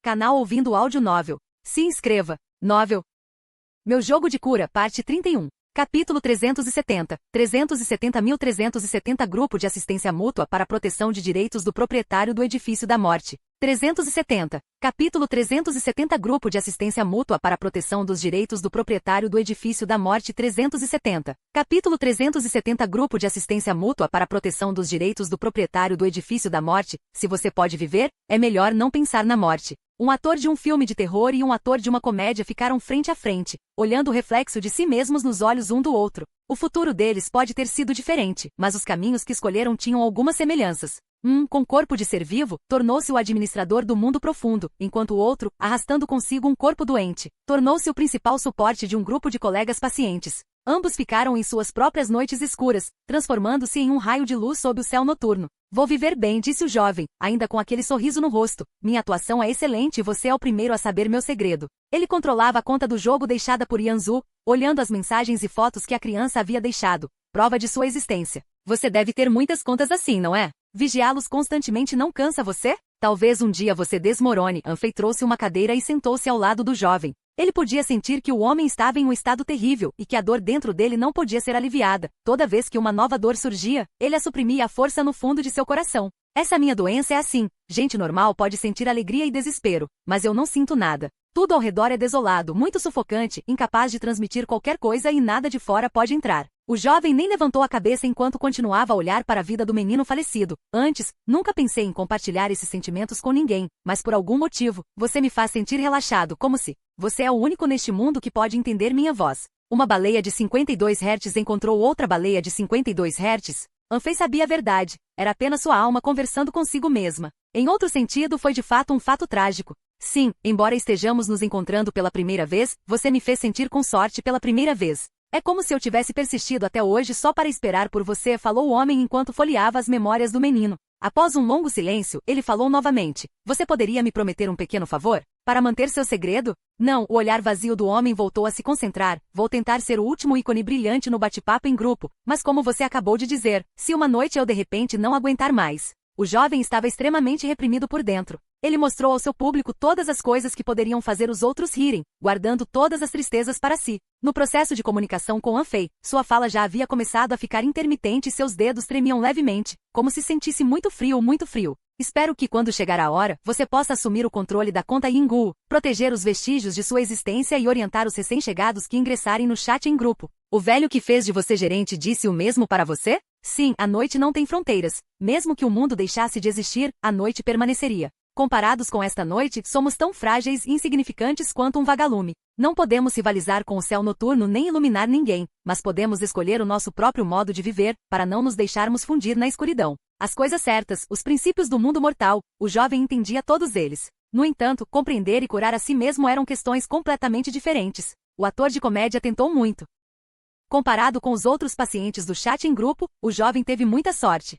Canal Ouvindo Áudio Novel. Se inscreva. Novel. Meu Jogo de Cura, parte 31. Capítulo 370. 370.370 Grupo de Assistência Mútua para a Proteção de Direitos do Proprietário do Edifício da Morte. 370. Capítulo 370 Grupo de Assistência Mútua para a Proteção dos Direitos do Proprietário do Edifício da Morte. 370. Capítulo 370 Grupo de Assistência Mútua para a Proteção dos Direitos do Proprietário do Edifício da Morte. Se você pode viver, é melhor não pensar na morte. Um ator de um filme de terror e um ator de uma comédia ficaram frente a frente, olhando o reflexo de si mesmos nos olhos um do outro. O futuro deles pode ter sido diferente, mas os caminhos que escolheram tinham algumas semelhanças. Com corpo de ser vivo, tornou-se o administrador do mundo profundo, enquanto o outro, arrastando consigo um corpo doente, tornou-se o principal suporte de um grupo de colegas pacientes. Ambos ficaram em suas próprias noites escuras, transformando-se em um raio de luz sob o céu noturno. Vou viver bem, disse o jovem, ainda com aquele sorriso no rosto. Minha atuação é excelente e você é o primeiro a saber meu segredo. Ele controlava a conta do jogo deixada por Yanzu, olhando as mensagens e fotos que a criança havia deixado, prova de sua existência. Você deve ter muitas contas assim, não é? Vigiá-los constantemente não cansa você? Talvez um dia você desmorone. Anfei trouxe uma cadeira e sentou-se ao lado do jovem. Ele podia sentir que o homem estava em um estado terrível e que a dor dentro dele não podia ser aliviada. Toda vez que uma nova dor surgia, ele a suprimia à força no fundo de seu coração. Essa minha doença é assim. Gente normal pode sentir alegria e desespero, mas eu não sinto nada. Tudo ao redor é desolado, muito sufocante, incapaz de transmitir qualquer coisa e nada de fora pode entrar. O jovem nem levantou a cabeça enquanto continuava a olhar para a vida do menino falecido. Antes, nunca pensei em compartilhar esses sentimentos com ninguém, mas por algum motivo, você me faz sentir relaxado, como se você é o único neste mundo que pode entender minha voz. Uma baleia de 52 Hz encontrou outra baleia de 52 Hz? Anfei sabia a verdade. Era apenas sua alma conversando consigo mesma. Em outro sentido, foi de fato um fato trágico. Sim, embora estejamos nos encontrando pela primeira vez, você me fez sentir com sorte pela primeira vez. É como se eu tivesse persistido até hoje só para esperar por você, falou o homem enquanto folheava as memórias do menino. Após um longo silêncio, ele falou novamente. Você poderia me prometer um pequeno favor? Para manter seu segredo? Não, o olhar vazio do homem voltou a se concentrar. Vou tentar ser o último ícone brilhante no bate-papo em grupo, mas como você acabou de dizer, se uma noite eu de repente não aguentar mais. O jovem estava extremamente reprimido por dentro. Ele mostrou ao seu público todas as coisas que poderiam fazer os outros rirem, guardando todas as tristezas para si. No processo de comunicação com Anfei, sua fala já havia começado a ficar intermitente e seus dedos tremiam levemente, como se sentisse muito frio, muito frio. Espero que quando chegar a hora, você possa assumir o controle da conta Yingu, proteger os vestígios de sua existência e orientar os recém-chegados que ingressarem no chat em grupo. O velho que fez de você gerente disse o mesmo para você? Sim, a noite não tem fronteiras. Mesmo que o mundo deixasse de existir, a noite permaneceria. Comparados com esta noite, somos tão frágeis e insignificantes quanto um vagalume. Não podemos rivalizar com o céu noturno nem iluminar ninguém, mas podemos escolher o nosso próprio modo de viver, para não nos deixarmos fundir na escuridão. As coisas certas, os princípios do mundo mortal, o jovem entendia todos eles. No entanto, compreender e curar a si mesmo eram questões completamente diferentes. O ator de comédia tentou muito. Comparado com os outros pacientes do chat em grupo, o jovem teve muita sorte.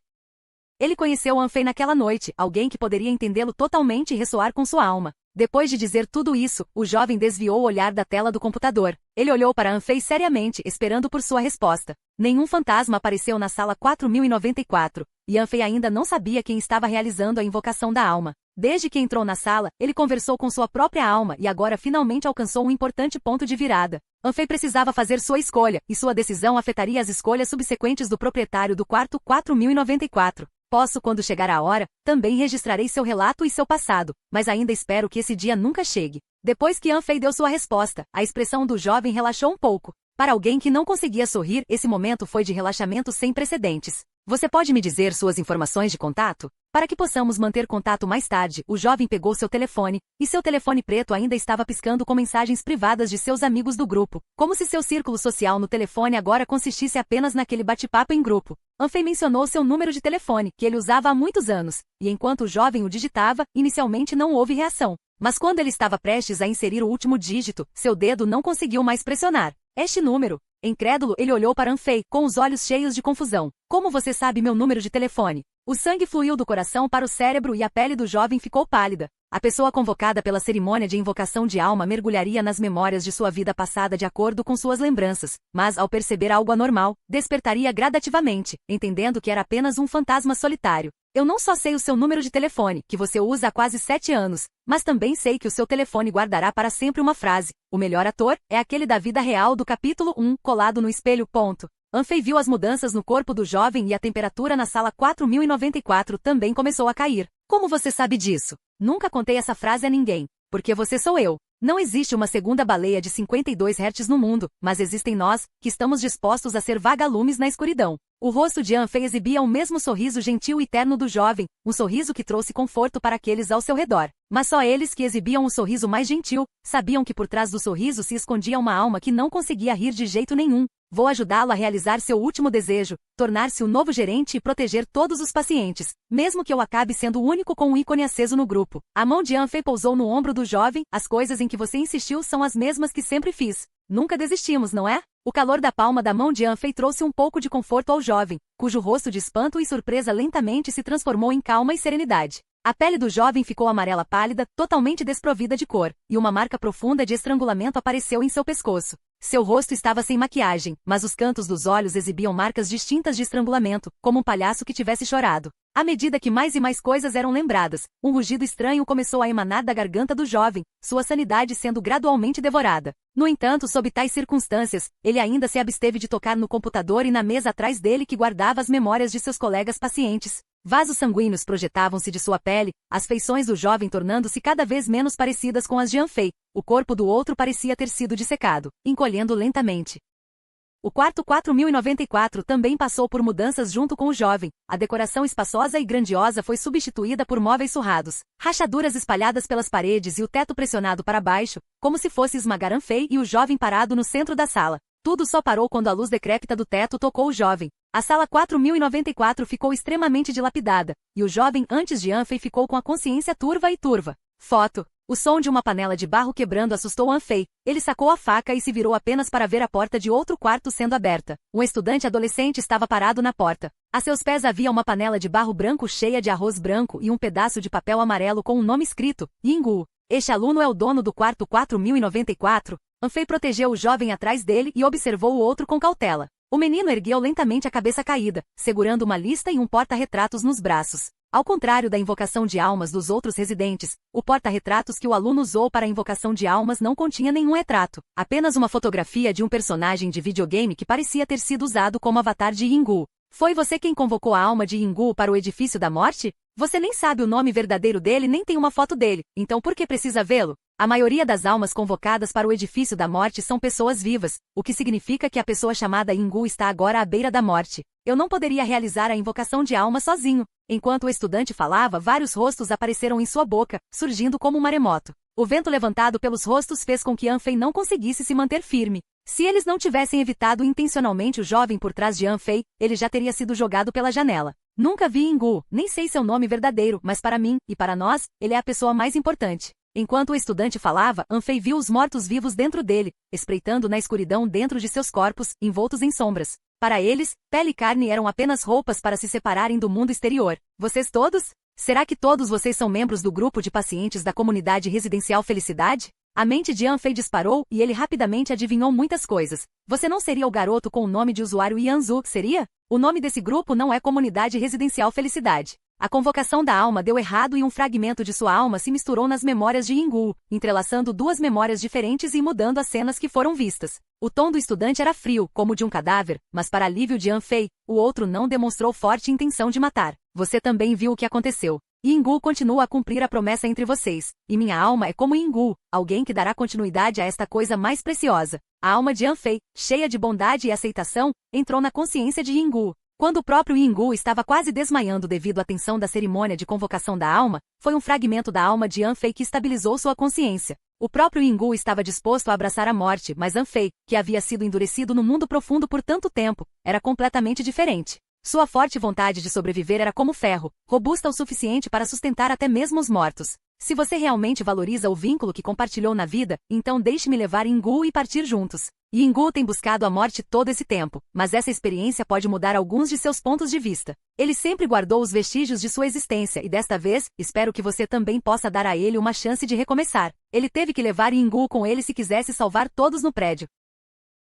Ele conheceu Anfei naquela noite, alguém que poderia entendê-lo totalmente e ressoar com sua alma. Depois de dizer tudo isso, o jovem desviou o olhar da tela do computador. Ele olhou para Anfei seriamente, esperando por sua resposta. Nenhum fantasma apareceu na sala 4094, e Anfei ainda não sabia quem estava realizando a invocação da alma. Desde que entrou na sala, ele conversou com sua própria alma e agora finalmente alcançou um importante ponto de virada. Anfei precisava fazer sua escolha, e sua decisão afetaria as escolhas subsequentes do proprietário do quarto 4094. Posso, quando chegar a hora, também registrarei seu relato e seu passado, mas ainda espero que esse dia nunca chegue. Depois que Anfei deu sua resposta, a expressão do jovem relaxou um pouco. Para alguém que não conseguia sorrir, esse momento foi de relaxamento sem precedentes. Você pode me dizer suas informações de contato? Para que possamos manter contato mais tarde, o jovem pegou seu telefone, e seu telefone preto ainda estava piscando com mensagens privadas de seus amigos do grupo, como se seu círculo social no telefone agora consistisse apenas naquele bate-papo em grupo. Anfei mencionou seu número de telefone, que ele usava há muitos anos, e enquanto o jovem o digitava, inicialmente não houve reação. Mas quando ele estava prestes a inserir o último dígito, seu dedo não conseguiu mais pressionar. Este número. Incrédulo, ele olhou para Anfei, com os olhos cheios de confusão. Como você sabe meu número de telefone? O sangue fluiu do coração para o cérebro e a pele do jovem ficou pálida. A pessoa convocada pela cerimônia de invocação de alma mergulharia nas memórias de sua vida passada de acordo com suas lembranças, mas ao perceber algo anormal, despertaria gradativamente, entendendo que era apenas um fantasma solitário. Eu não só sei o seu número de telefone, que você usa há quase 7 anos, mas também sei que o seu telefone guardará para sempre uma frase. O melhor ator é aquele da vida real do capítulo 1, colado no espelho. Anfei viu as mudanças no corpo do jovem e a temperatura na sala 4094 também começou a cair. Como você sabe disso? Nunca contei essa frase a ninguém. Porque você sou eu. Não existe uma segunda baleia de 52 Hz no mundo, mas existem nós, que estamos dispostos a ser vagalumes na escuridão. O rosto de Anfei exibia o mesmo sorriso gentil e terno do jovem, um sorriso que trouxe conforto para aqueles ao seu redor. Mas só eles que exibiam um sorriso mais gentil, sabiam que por trás do sorriso se escondia uma alma que não conseguia rir de jeito nenhum. Vou ajudá-lo a realizar seu último desejo, tornar-se o novo gerente e proteger todos os pacientes, mesmo que eu acabe sendo o único com um ícone aceso no grupo. A mão de Anfei pousou no ombro do jovem. As coisas em que você insistiu são as mesmas que sempre fiz. Nunca desistimos, não é? O calor da palma da mão de Anfei trouxe um pouco de conforto ao jovem, cujo rosto de espanto e surpresa lentamente se transformou em calma e serenidade. A pele do jovem ficou amarela pálida, totalmente desprovida de cor, e uma marca profunda de estrangulamento apareceu em seu pescoço. Seu rosto estava sem maquiagem, mas os cantos dos olhos exibiam marcas distintas de estrangulamento, como um palhaço que tivesse chorado. À medida que mais e mais coisas eram lembradas, um rugido estranho começou a emanar da garganta do jovem, sua sanidade sendo gradualmente devorada. No entanto, sob tais circunstâncias, ele ainda se absteve de tocar no computador e na mesa atrás dele que guardava as memórias de seus colegas pacientes. Vasos sanguíneos projetavam-se de sua pele, as feições do jovem tornando-se cada vez menos parecidas com as de Anfei. O corpo do outro parecia ter sido dissecado, encolhendo lentamente. O quarto 4094 também passou por mudanças junto com o jovem. A decoração espaçosa e grandiosa foi substituída por móveis surrados, rachaduras espalhadas pelas paredes e o teto pressionado para baixo, como se fosse esmagar Anfei e o jovem parado no centro da sala. Tudo só parou quando a luz decrépita do teto tocou o jovem. A sala 4094 ficou extremamente dilapidada, e o jovem antes de Anfei ficou com a consciência turva. Foto. O som de uma panela de barro quebrando assustou Anfei. Ele sacou a faca e se virou apenas para ver a porta de outro quarto sendo aberta. Um estudante adolescente estava parado na porta. A seus pés havia uma panela de barro branco cheia de arroz branco e um pedaço de papel amarelo com um nome escrito, Yingu. Este aluno é o dono do quarto 4094. Anfei protegeu o jovem atrás dele e observou o outro com cautela. O menino ergueu lentamente a cabeça caída, segurando uma lista e um porta-retratos nos braços. Ao contrário da invocação de almas dos outros residentes, o porta-retratos que o aluno usou para a invocação de almas não continha nenhum retrato, apenas uma fotografia de um personagem de videogame que parecia ter sido usado como avatar de Yingu. Foi você quem convocou a alma de Yingu para o edifício da morte? Você nem sabe o nome verdadeiro dele nem tem uma foto dele, então por que precisa vê-lo? A maioria das almas convocadas para o edifício da morte são pessoas vivas, o que significa que a pessoa chamada Yingu está agora à beira da morte. Eu não poderia realizar a invocação de alma sozinho. Enquanto o estudante falava, vários rostos apareceram em sua boca, surgindo como um maremoto. O vento levantado pelos rostos fez com que Anfei não conseguisse se manter firme. Se eles não tivessem evitado intencionalmente o jovem por trás de Anfei, ele já teria sido jogado pela janela. Nunca vi Yingu, nem sei seu nome verdadeiro, mas para mim, e para nós, ele é a pessoa mais importante. Enquanto o estudante falava, Anfei viu os mortos-vivos dentro dele, espreitando na escuridão dentro de seus corpos, envoltos em sombras. Para eles, pele e carne eram apenas roupas para se separarem do mundo exterior. Vocês todos? Será que todos vocês são membros do grupo de pacientes da comunidade residencial Felicidade? A mente de Anfei disparou e ele rapidamente adivinhou muitas coisas. Você não seria o garoto com o nome de usuário Yanzu, seria? O nome desse grupo não é Comunidade Residencial Felicidade. A convocação da alma deu errado e um fragmento de sua alma se misturou nas memórias de Yingu, entrelaçando duas memórias diferentes e mudando as cenas que foram vistas. O tom do estudante era frio, como de um cadáver, mas para alívio de Anfei, o outro não demonstrou forte intenção de matar. Você também viu o que aconteceu. Yingu continua a cumprir a promessa entre vocês, e minha alma é como Yingu, alguém que dará continuidade a esta coisa mais preciosa. A alma de Anfei, cheia de bondade e aceitação, entrou na consciência de Yingu. Quando o próprio Yingu estava quase desmaiando devido à tensão da cerimônia de convocação da alma, foi um fragmento da alma de Anfei que estabilizou sua consciência. O próprio Yingu estava disposto a abraçar a morte, mas Anfei, que havia sido endurecido no mundo profundo por tanto tempo, era completamente diferente. Sua forte vontade de sobreviver era como ferro, robusta o suficiente para sustentar até mesmo os mortos. Se você realmente valoriza o vínculo que compartilhou na vida, então deixe-me levar Yingu e partir juntos. Yingu tem buscado a morte todo esse tempo, mas essa experiência pode mudar alguns de seus pontos de vista. Ele sempre guardou os vestígios de sua existência e desta vez, espero que você também possa dar a ele uma chance de recomeçar. Ele teve que levar Yingu com ele se quisesse salvar todos no prédio.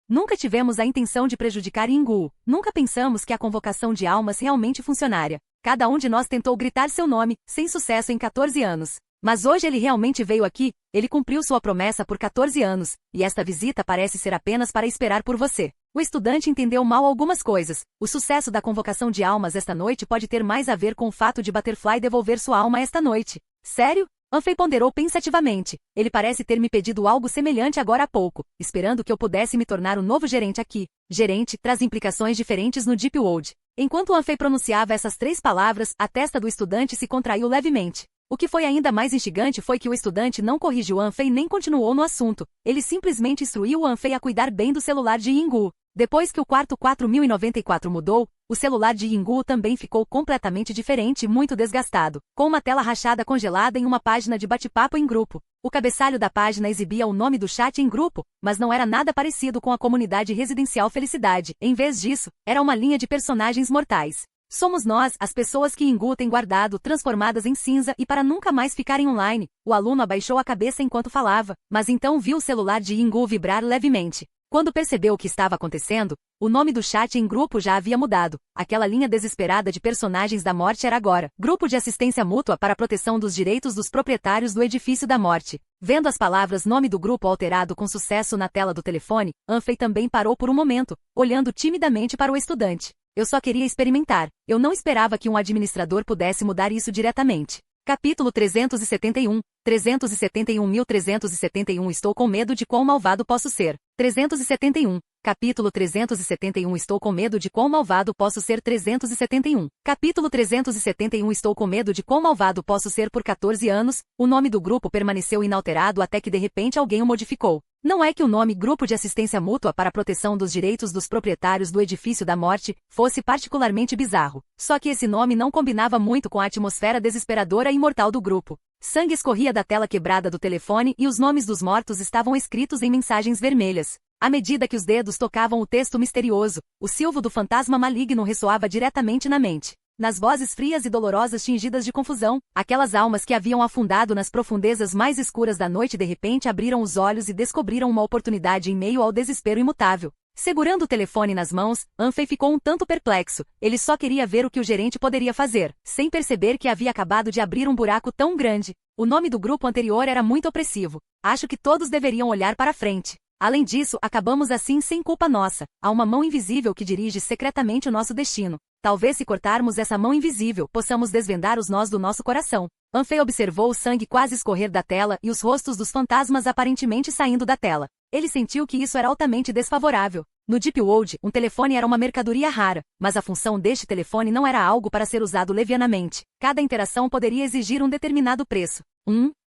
Nunca tivemos a intenção de prejudicar Yingu. Nunca pensamos que a convocação de almas realmente funcionaria. Cada um de nós tentou gritar seu nome, sem sucesso em 14 anos. Mas hoje ele realmente veio aqui, ele cumpriu sua promessa por 14 anos, e esta visita parece ser apenas para esperar por você. O estudante entendeu mal algumas coisas. O sucesso da convocação de almas esta noite pode ter mais a ver com o fato de Butterfly devolver sua alma esta noite. Sério? Anfei ponderou pensativamente. Ele parece ter me pedido algo semelhante agora há pouco, esperando que eu pudesse me tornar o novo gerente aqui. Gerente traz implicações diferentes no Deep World. Enquanto Anfei pronunciava essas 3 palavras, a testa do estudante se contraiu levemente. O que foi ainda mais instigante foi que o estudante não corrigiu Anfei nem continuou no assunto. Ele simplesmente instruiu Anfei a cuidar bem do celular de Yingu. Depois que o quarto 4094 mudou, o celular de Yingu também ficou completamente diferente e muito desgastado, com uma tela rachada congelada em uma página de bate-papo em grupo. O cabeçalho da página exibia o nome do chat em grupo, mas não era nada parecido com a comunidade residencial Felicidade. Em vez disso, era uma linha de personagens mortais. Somos nós, as pessoas que Yingu tem guardado, transformadas em cinza e para nunca mais ficarem online. O aluno abaixou a cabeça enquanto falava, mas então viu o celular de Yingu vibrar levemente. Quando percebeu o que estava acontecendo, o nome do chat em grupo já havia mudado. Aquela linha desesperada de personagens da morte era agora Grupo de Assistência Mútua para a Proteção dos Direitos dos Proprietários do Edifício da Morte. Vendo as palavras nome do grupo alterado com sucesso na tela do telefone, Anfei também parou por um momento, olhando timidamente para o estudante. Eu só queria experimentar. Eu não esperava que um administrador pudesse mudar isso diretamente. Capítulo 371, 371.371 Estou com medo de quão malvado posso ser. 371. Capítulo 371 Estou com medo de quão malvado posso ser. 371. Capítulo 371 Estou com medo de quão malvado posso ser. Por 14 anos, o nome do grupo permaneceu inalterado até que de repente alguém o modificou. Não é que o nome Grupo de Assistência Mútua para a Proteção dos Direitos dos Proprietários do Edifício da Morte fosse particularmente bizarro. Só que esse nome não combinava muito com a atmosfera desesperadora e mortal do grupo. Sangue escorria da tela quebrada do telefone e os nomes dos mortos estavam escritos em mensagens vermelhas. À medida que os dedos tocavam o texto misterioso, o silvo do fantasma maligno ressoava diretamente na mente. Nas vozes frias e dolorosas tingidas de confusão, aquelas almas que haviam afundado nas profundezas mais escuras da noite de repente abriram os olhos e descobriram uma oportunidade em meio ao desespero imutável. Segurando o telefone nas mãos, Anfei ficou um tanto perplexo. Ele só queria ver o que o gerente poderia fazer, sem perceber que havia acabado de abrir um buraco tão grande. O nome do grupo anterior era muito opressivo. Acho que todos deveriam olhar para frente. Além disso, acabamos assim sem culpa nossa. Há uma mão invisível que dirige secretamente o nosso destino. Talvez se cortarmos essa mão invisível, possamos desvendar os nós do nosso coração. Anfei observou o sangue quase escorrer da tela e os rostos dos fantasmas aparentemente saindo da tela. Ele sentiu que isso era altamente desfavorável. No Deep World, um telefone era uma mercadoria rara, mas a função deste telefone não era algo para ser usado levianamente. Cada interação poderia exigir um determinado preço.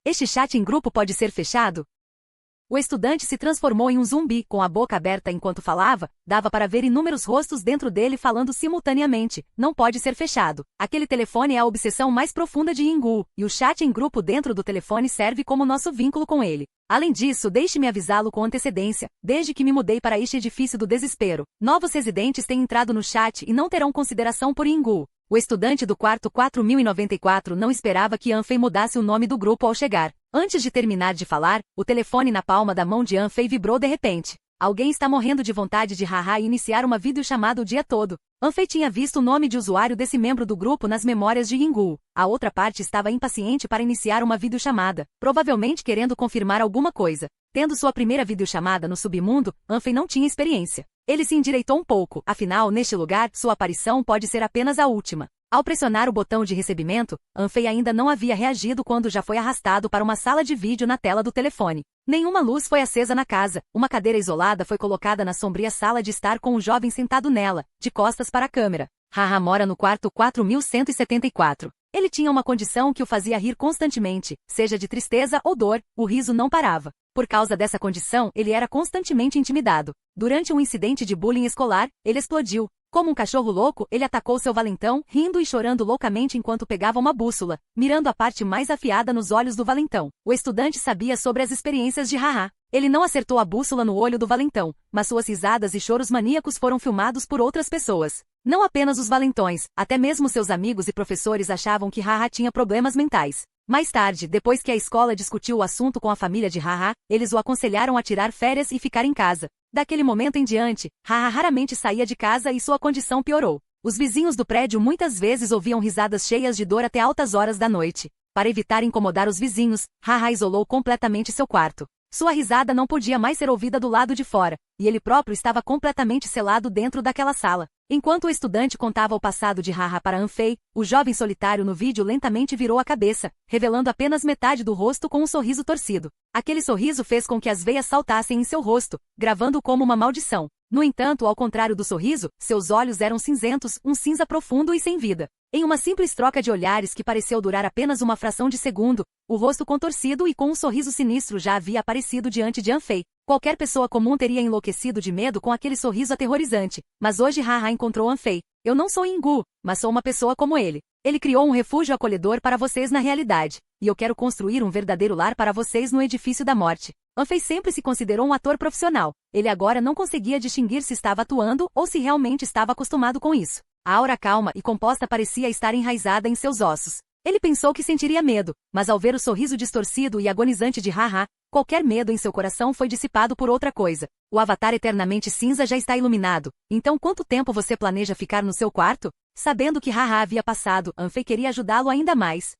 Este chat em grupo pode ser fechado? O estudante se transformou em um zumbi, com a boca aberta enquanto falava, dava para ver inúmeros rostos dentro dele falando simultaneamente. Não pode ser fechado. Aquele telefone é a obsessão mais profunda de Yingu, e o chat em grupo dentro do telefone serve como nosso vínculo com ele. Além disso, deixe-me avisá-lo com antecedência, desde que me mudei para este edifício do desespero. Novos residentes têm entrado no chat e não terão consideração por Yingu. O estudante do quarto 4094 não esperava que Anfei mudasse o nome do grupo ao chegar. Antes de terminar de falar, o telefone na palma da mão de Anfei vibrou de repente. Alguém está morrendo de vontade de haha e iniciar uma videochamada o dia todo. Anfei tinha visto o nome de usuário desse membro do grupo nas memórias de Yingu. A outra parte estava impaciente para iniciar uma videochamada, provavelmente querendo confirmar alguma coisa. Tendo sua primeira videochamada no submundo, Anfei não tinha experiência. Ele se endireitou um pouco, afinal, neste lugar, sua aparição pode ser apenas a última. Ao pressionar o botão de recebimento, Anfei ainda não havia reagido quando já foi arrastado para uma sala de vídeo na tela do telefone. Nenhuma luz foi acesa na casa, uma cadeira isolada foi colocada na sombria sala de estar com um jovem sentado nela, de costas para a câmera. Haha mora no quarto 4174. Ele tinha uma condição que o fazia rir constantemente, seja de tristeza ou dor, o riso não parava. Por causa dessa condição, ele era constantemente intimidado. Durante um incidente de bullying escolar, ele explodiu. Como um cachorro louco, ele atacou seu valentão, rindo e chorando loucamente enquanto pegava uma bússola, mirando a parte mais afiada nos olhos do valentão. O estudante sabia sobre as experiências de Haha. Ele não acertou a bússola no olho do valentão, mas suas risadas e choros maníacos foram filmados por outras pessoas. Não apenas os valentões, até mesmo seus amigos e professores achavam que Haha tinha problemas mentais. Mais tarde, depois que a escola discutiu o assunto com a família de Haha, eles o aconselharam a tirar férias e ficar em casa. Daquele momento em diante, Haha raramente saía de casa e sua condição piorou. Os vizinhos do prédio muitas vezes ouviam risadas cheias de dor até altas horas da noite. Para evitar incomodar os vizinhos, Haha isolou completamente seu quarto. Sua risada não podia mais ser ouvida do lado de fora, e ele próprio estava completamente selado dentro daquela sala. Enquanto o estudante contava o passado de Haha para Anfei, o jovem solitário no vídeo lentamente virou a cabeça, revelando apenas metade do rosto com um sorriso torcido. Aquele sorriso fez com que as veias saltassem em seu rosto, gravando-o como uma maldição. No entanto, ao contrário do sorriso, seus olhos eram cinzentos, um cinza profundo e sem vida. Em uma simples troca de olhares que pareceu durar apenas uma fração de segundo, o rosto contorcido e com um sorriso sinistro já havia aparecido diante de Anfei. Qualquer pessoa comum teria enlouquecido de medo com aquele sorriso aterrorizante, mas hoje Haha encontrou Anfei. Eu não sou Yingu, mas sou uma pessoa como ele. Ele criou um refúgio acolhedor para vocês na realidade, e eu quero construir um verdadeiro lar para vocês no edifício da morte. Anfei sempre se considerou um ator profissional. Ele agora não conseguia distinguir se estava atuando ou se realmente estava acostumado com isso. A aura calma e composta parecia estar enraizada em seus ossos. Ele pensou que sentiria medo, mas ao ver o sorriso distorcido e agonizante de Haha, qualquer medo em seu coração foi dissipado por outra coisa. O avatar eternamente cinza já está iluminado. Então quanto tempo você planeja ficar no seu quarto? Sabendo que Haha havia passado, Anfei queria ajudá-lo ainda mais.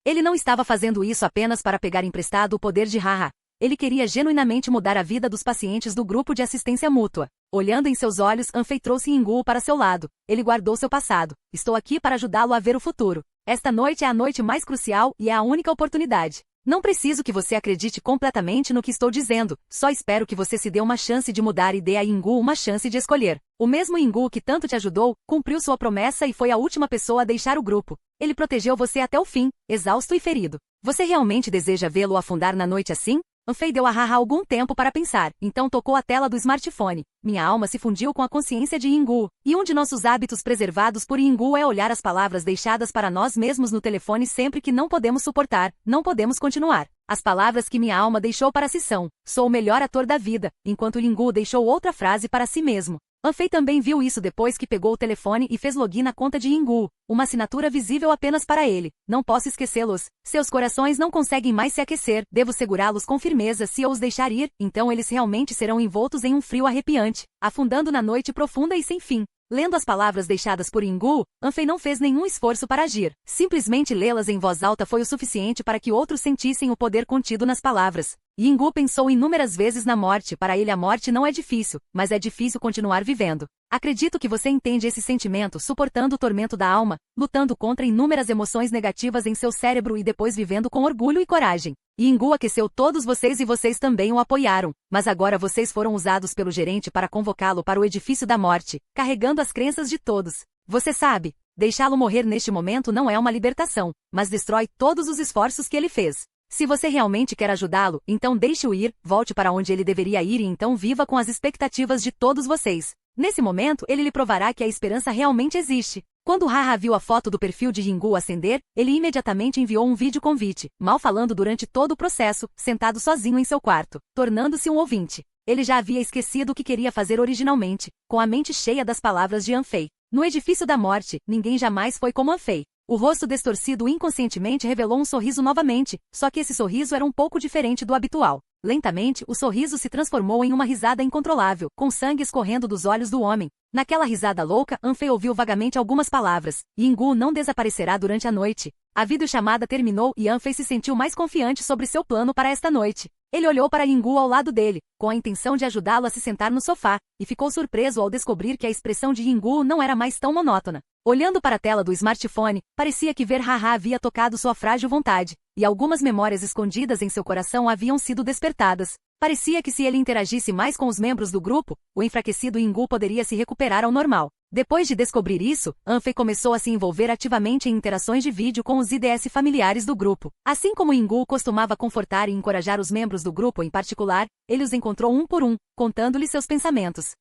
Ele não estava fazendo isso apenas para pegar emprestado o poder de Haha. Ele queria genuinamente mudar a vida dos pacientes do grupo de assistência mútua. Olhando em seus olhos, Anfei trouxe Yingu para seu lado. Ele guardou seu passado. Estou aqui para ajudá-lo a ver o futuro. Esta noite é a noite mais crucial e é a única oportunidade. Não preciso que você acredite completamente no que estou dizendo, só espero que você se dê uma chance de mudar e dê a Yingu uma chance de escolher. O mesmo Yingu que tanto te ajudou, cumpriu sua promessa e foi a última pessoa a deixar o grupo. Ele protegeu você até o fim, exausto e ferido. Você realmente deseja vê-lo afundar na noite assim? Anfei deu a Haha algum tempo para pensar, então tocou a tela do smartphone. Minha alma se fundiu com a consciência de Yingu, e um de nossos hábitos preservados por Yingu é olhar as palavras deixadas para nós mesmos no telefone sempre que não podemos suportar, não podemos continuar. As palavras que minha alma deixou para si são: sou o melhor ator da vida, enquanto Yingu deixou outra frase para si mesmo. Anfei também viu isso depois que pegou o telefone e fez login na conta de Yingu, uma assinatura visível apenas para ele. Não posso esquecê-los. Seus corações não conseguem mais se aquecer, devo segurá-los com firmeza se eu os deixar ir, então eles realmente serão envoltos em um frio arrepiante, afundando na noite profunda e sem fim. Lendo as palavras deixadas por Yingu, Anfei não fez nenhum esforço para agir. Simplesmente lê-las em voz alta foi o suficiente para que outros sentissem o poder contido nas palavras. Yingu pensou inúmeras vezes na morte. Para ele a morte não é difícil, mas é difícil continuar vivendo. Acredito que você entende esse sentimento suportando o tormento da alma, lutando contra inúmeras emoções negativas em seu cérebro e depois vivendo com orgulho e coragem. Yingu aqueceu todos vocês e vocês também o apoiaram, mas agora vocês foram usados pelo gerente para convocá-lo para o edifício da morte, carregando as crenças de todos. Você sabe, deixá-lo morrer neste momento não é uma libertação, mas destrói todos os esforços que ele fez. Se você realmente quer ajudá-lo, então deixe-o ir, volte para onde ele deveria ir e então viva com as expectativas de todos vocês. Nesse momento, ele lhe provará que a esperança realmente existe. Quando Haha viu a foto do perfil de Yingu acender, ele imediatamente enviou um vídeo convite, mal falando durante todo o processo, sentado sozinho em seu quarto, tornando-se um ouvinte. Ele já havia esquecido o que queria fazer originalmente, com a mente cheia das palavras de Anfei. No edifício da morte, ninguém jamais foi como Anfei. O rosto distorcido inconscientemente revelou um sorriso novamente, só que esse sorriso era um pouco diferente do habitual. Lentamente, o sorriso se transformou em uma risada incontrolável, com sangue escorrendo dos olhos do homem. Naquela risada louca, Anfei ouviu vagamente algumas palavras. Yingu não desaparecerá durante a noite. A videochamada terminou e Anfei se sentiu mais confiante sobre seu plano para esta noite. Ele olhou para Yingu ao lado dele, com a intenção de ajudá-lo a se sentar no sofá, e ficou surpreso ao descobrir que a expressão de Yingu não era mais tão monótona. Olhando para a tela do smartphone, parecia que ver Haha havia tocado sua frágil vontade, e algumas memórias escondidas em seu coração haviam sido despertadas. Parecia que se ele interagisse mais com os membros do grupo, o enfraquecido Yingu poderia se recuperar ao normal. Depois de descobrir isso, Anfei começou a se envolver ativamente em interações de vídeo com os IDS familiares do grupo. Assim como Yingu costumava confortar e encorajar os membros do grupo em particular, ele os encontrou um por um, contando-lhes seus pensamentos.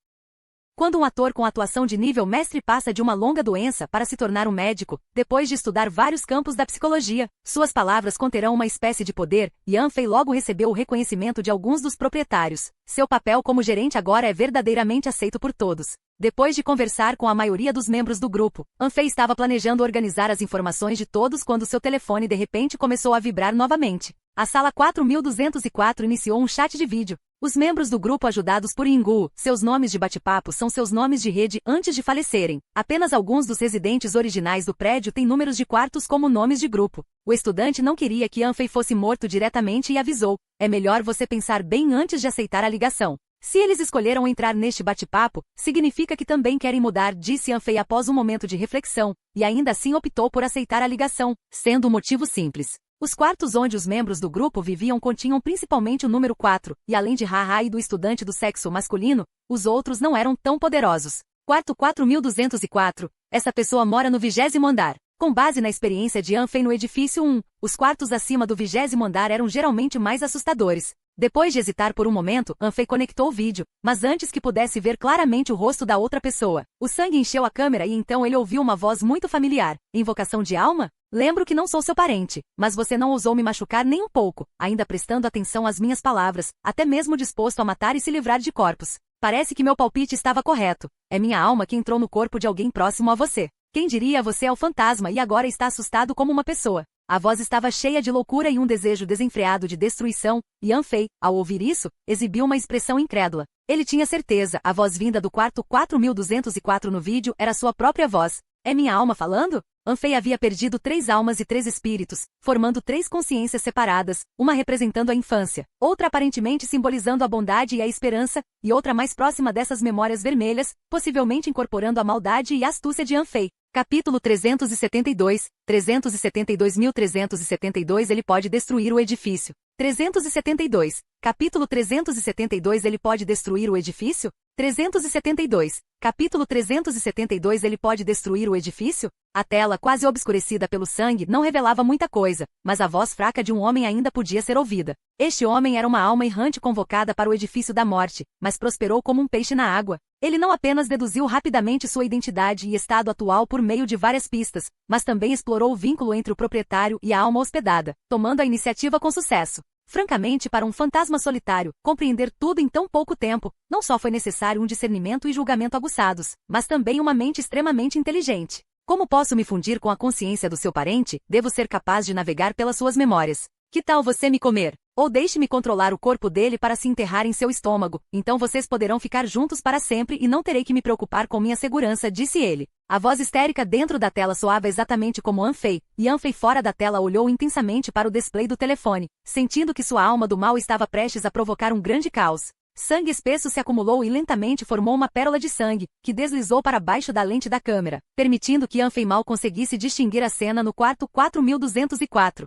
Quando um ator com atuação de nível mestre passa de uma longa doença para se tornar um médico, depois de estudar vários campos da psicologia, suas palavras conterão uma espécie de poder, e Anfei logo recebeu o reconhecimento de alguns dos proprietários. Seu papel como gerente agora é verdadeiramente aceito por todos. Depois de conversar com a maioria dos membros do grupo, Anfei estava planejando organizar as informações de todos quando seu telefone de repente começou a vibrar novamente. A sala 4204 iniciou um chat de vídeo. Os membros do grupo ajudados por Yingu, seus nomes de bate-papo são seus nomes de rede antes de falecerem. Apenas alguns dos residentes originais do prédio têm números de quartos como nomes de grupo. O estudante não queria que Anfei fosse morto diretamente e avisou: é melhor você pensar bem antes de aceitar a ligação. Se eles escolheram entrar neste bate-papo, significa que também querem mudar, disse Anfei após um momento de reflexão, e ainda assim optou por aceitar a ligação, sendo um motivo simples. Os quartos onde os membros do grupo viviam continham principalmente o número 4, e além de Haha e do estudante do sexo masculino, os outros não eram tão poderosos. Quarto 4204, essa pessoa mora no 20º andar. Com base na experiência de Anfei no edifício 1, os quartos acima do 20º andar eram geralmente mais assustadores. Depois de hesitar por um momento, Anfei conectou o vídeo, mas antes que pudesse ver claramente o rosto da outra pessoa, o sangue encheu a câmera e então ele ouviu uma voz muito familiar. Invocação de alma? Lembro que não sou seu parente, mas você não ousou me machucar nem um pouco, ainda prestando atenção às minhas palavras, até mesmo disposto a matar e se livrar de corpos. Parece que meu palpite estava correto. É minha alma que entrou no corpo de alguém próximo a você. Quem diria você é o fantasma e agora está assustado como uma pessoa. A voz estava cheia de loucura e um desejo desenfreado de destruição, e Anfei, ao ouvir isso, exibiu uma expressão incrédula. Ele tinha certeza, a voz vinda do quarto 4204 no vídeo era sua própria voz. É minha alma falando? Anfei havia perdido 3 almas e 3 espíritos, formando 3 consciências separadas, uma representando a infância, outra aparentemente simbolizando a bondade e a esperança, e outra mais próxima dessas memórias vermelhas, possivelmente incorporando a maldade e a astúcia de Anfei. Capítulo 372, 372.372 Ele pode destruir o edifício. 372. Capítulo 372 Ele pode destruir o edifício? 372. Capítulo 372 Ele pode destruir o edifício? A tela, quase obscurecida pelo sangue, não revelava muita coisa, mas a voz fraca de um homem ainda podia ser ouvida. Este homem era uma alma errante convocada para o edifício da morte, mas prosperou como um peixe na água. Ele não apenas deduziu rapidamente sua identidade e estado atual por meio de várias pistas, mas também explorou o vínculo entre o proprietário e a alma hospedada, tomando a iniciativa com sucesso. Francamente, para um fantasma solitário, compreender tudo em tão pouco tempo, não só foi necessário um discernimento e julgamento aguçados, mas também uma mente extremamente inteligente. Como posso me fundir com a consciência do seu parente? Devo ser capaz de navegar pelas suas memórias. Que tal você me comer? Ou deixe-me controlar o corpo dele para se enterrar em seu estômago, então vocês poderão ficar juntos para sempre e não terei que me preocupar com minha segurança, disse ele. A voz histérica dentro da tela soava exatamente como Anfei, e Anfei fora da tela olhou intensamente para o display do telefone, sentindo que sua alma do mal estava prestes a provocar um grande caos. Sangue espesso se acumulou e lentamente formou uma pérola de sangue, que deslizou para baixo da lente da câmera, permitindo que Anfei mal conseguisse distinguir a cena no quarto 4204.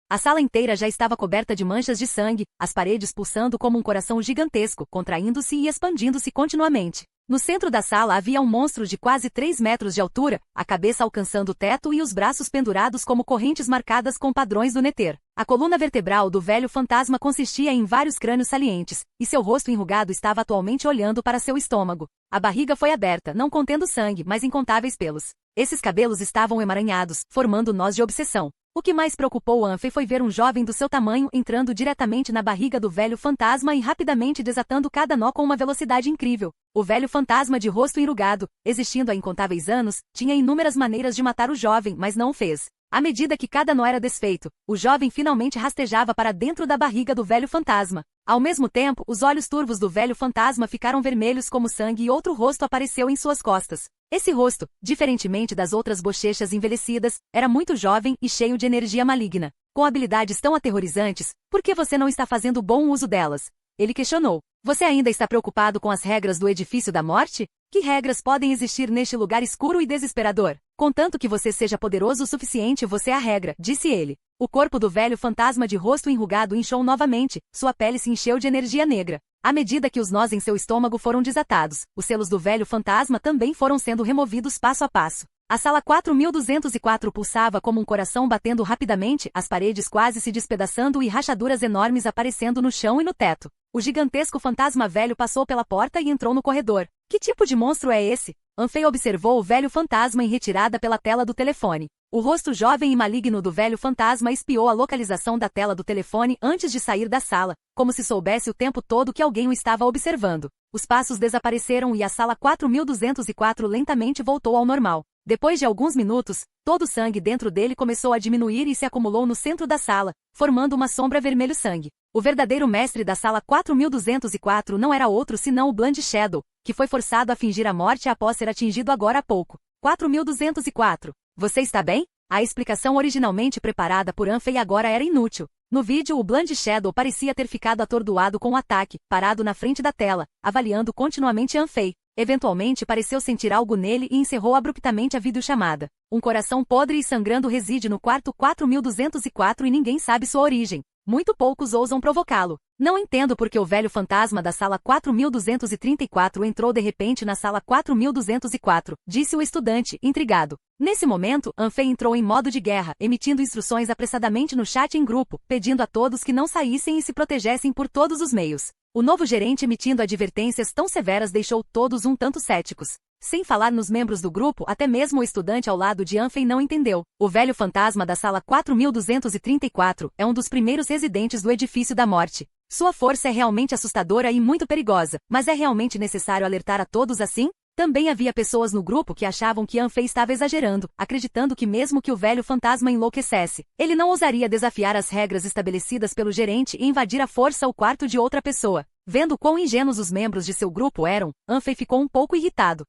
A sala inteira já estava coberta de manchas de sangue, as paredes pulsando como um coração gigantesco, contraindo-se e expandindo-se continuamente. No centro da sala havia um monstro de quase 3 metros de altura, a cabeça alcançando o teto e os braços pendurados como correntes marcadas com padrões do Nether. A coluna vertebral do velho fantasma consistia em vários crânios salientes, e seu rosto enrugado estava atualmente olhando para seu estômago. A barriga foi aberta, não contendo sangue, mas incontáveis pelos. Esses cabelos estavam emaranhados, formando nós de obsessão. O que mais preocupou Anfei foi ver um jovem do seu tamanho entrando diretamente na barriga do velho fantasma e rapidamente desatando cada nó com uma velocidade incrível. O velho fantasma de rosto enrugado, existindo há incontáveis anos, tinha inúmeras maneiras de matar o jovem, mas não o fez. À medida que cada nó era desfeito, o jovem finalmente rastejava para dentro da barriga do velho fantasma. Ao mesmo tempo, os olhos turvos do velho fantasma ficaram vermelhos como sangue e outro rosto apareceu em suas costas. Esse rosto, diferentemente das outras bochechas envelhecidas, era muito jovem e cheio de energia maligna. Com habilidades tão aterrorizantes, por que você não está fazendo bom uso delas? Ele questionou. Você ainda está preocupado com as regras do edifício da morte? Que regras podem existir neste lugar escuro e desesperador? Contanto que você seja poderoso o suficiente, você é a regra, disse ele. O corpo do velho fantasma de rosto enrugado inchou novamente, sua pele se encheu de energia negra. À medida que os nós em seu estômago foram desatados, os selos do velho fantasma também foram sendo removidos passo a passo. A sala 4204 pulsava como um coração batendo rapidamente, as paredes quase se despedaçando e rachaduras enormes aparecendo no chão e no teto. O gigantesco fantasma velho passou pela porta e entrou no corredor. Que tipo de monstro é esse? Anfei observou o velho fantasma em retirada pela tela do telefone. O rosto jovem e maligno do velho fantasma espiou a localização da tela do telefone antes de sair da sala, como se soubesse o tempo todo que alguém o estava observando. Os passos desapareceram e a sala 4204 lentamente voltou ao normal. Depois de alguns minutos, todo o sangue dentro dele começou a diminuir e se acumulou no centro da sala, formando uma sombra vermelho-sangue. O verdadeiro mestre da sala 4204 não era outro senão o Blind Shadow, que foi forçado a fingir a morte após ser atingido agora há pouco. 4204. Você está bem? A explicação originalmente preparada por Anfei agora era inútil. No vídeo, o Blind Shadow parecia ter ficado atordoado com o ataque, parado na frente da tela, avaliando continuamente Anfei. Eventualmente pareceu sentir algo nele e encerrou abruptamente a videochamada. Um coração podre e sangrando reside no quarto 4204 e ninguém sabe sua origem. Muito poucos ousam provocá-lo. Não entendo por que o velho fantasma da sala 4234 entrou de repente na sala 4204, disse o estudante, intrigado. Nesse momento, Anfei entrou em modo de guerra, emitindo instruções apressadamente no chat em grupo, pedindo a todos que não saíssem e se protegessem por todos os meios. O novo gerente emitindo advertências tão severas deixou todos um tanto céticos. Sem falar nos membros do grupo, até mesmo o estudante ao lado de Anfei não entendeu. O velho fantasma da sala 4234 é um dos primeiros residentes do Edifício da Morte. Sua força é realmente assustadora e muito perigosa, mas é realmente necessário alertar a todos assim? Também havia pessoas no grupo que achavam que Anfei estava exagerando, acreditando que mesmo que o velho fantasma enlouquecesse, ele não ousaria desafiar as regras estabelecidas pelo gerente e invadir à força o quarto de outra pessoa. Vendo quão ingênuos os membros de seu grupo eram, Anfei ficou um pouco irritado.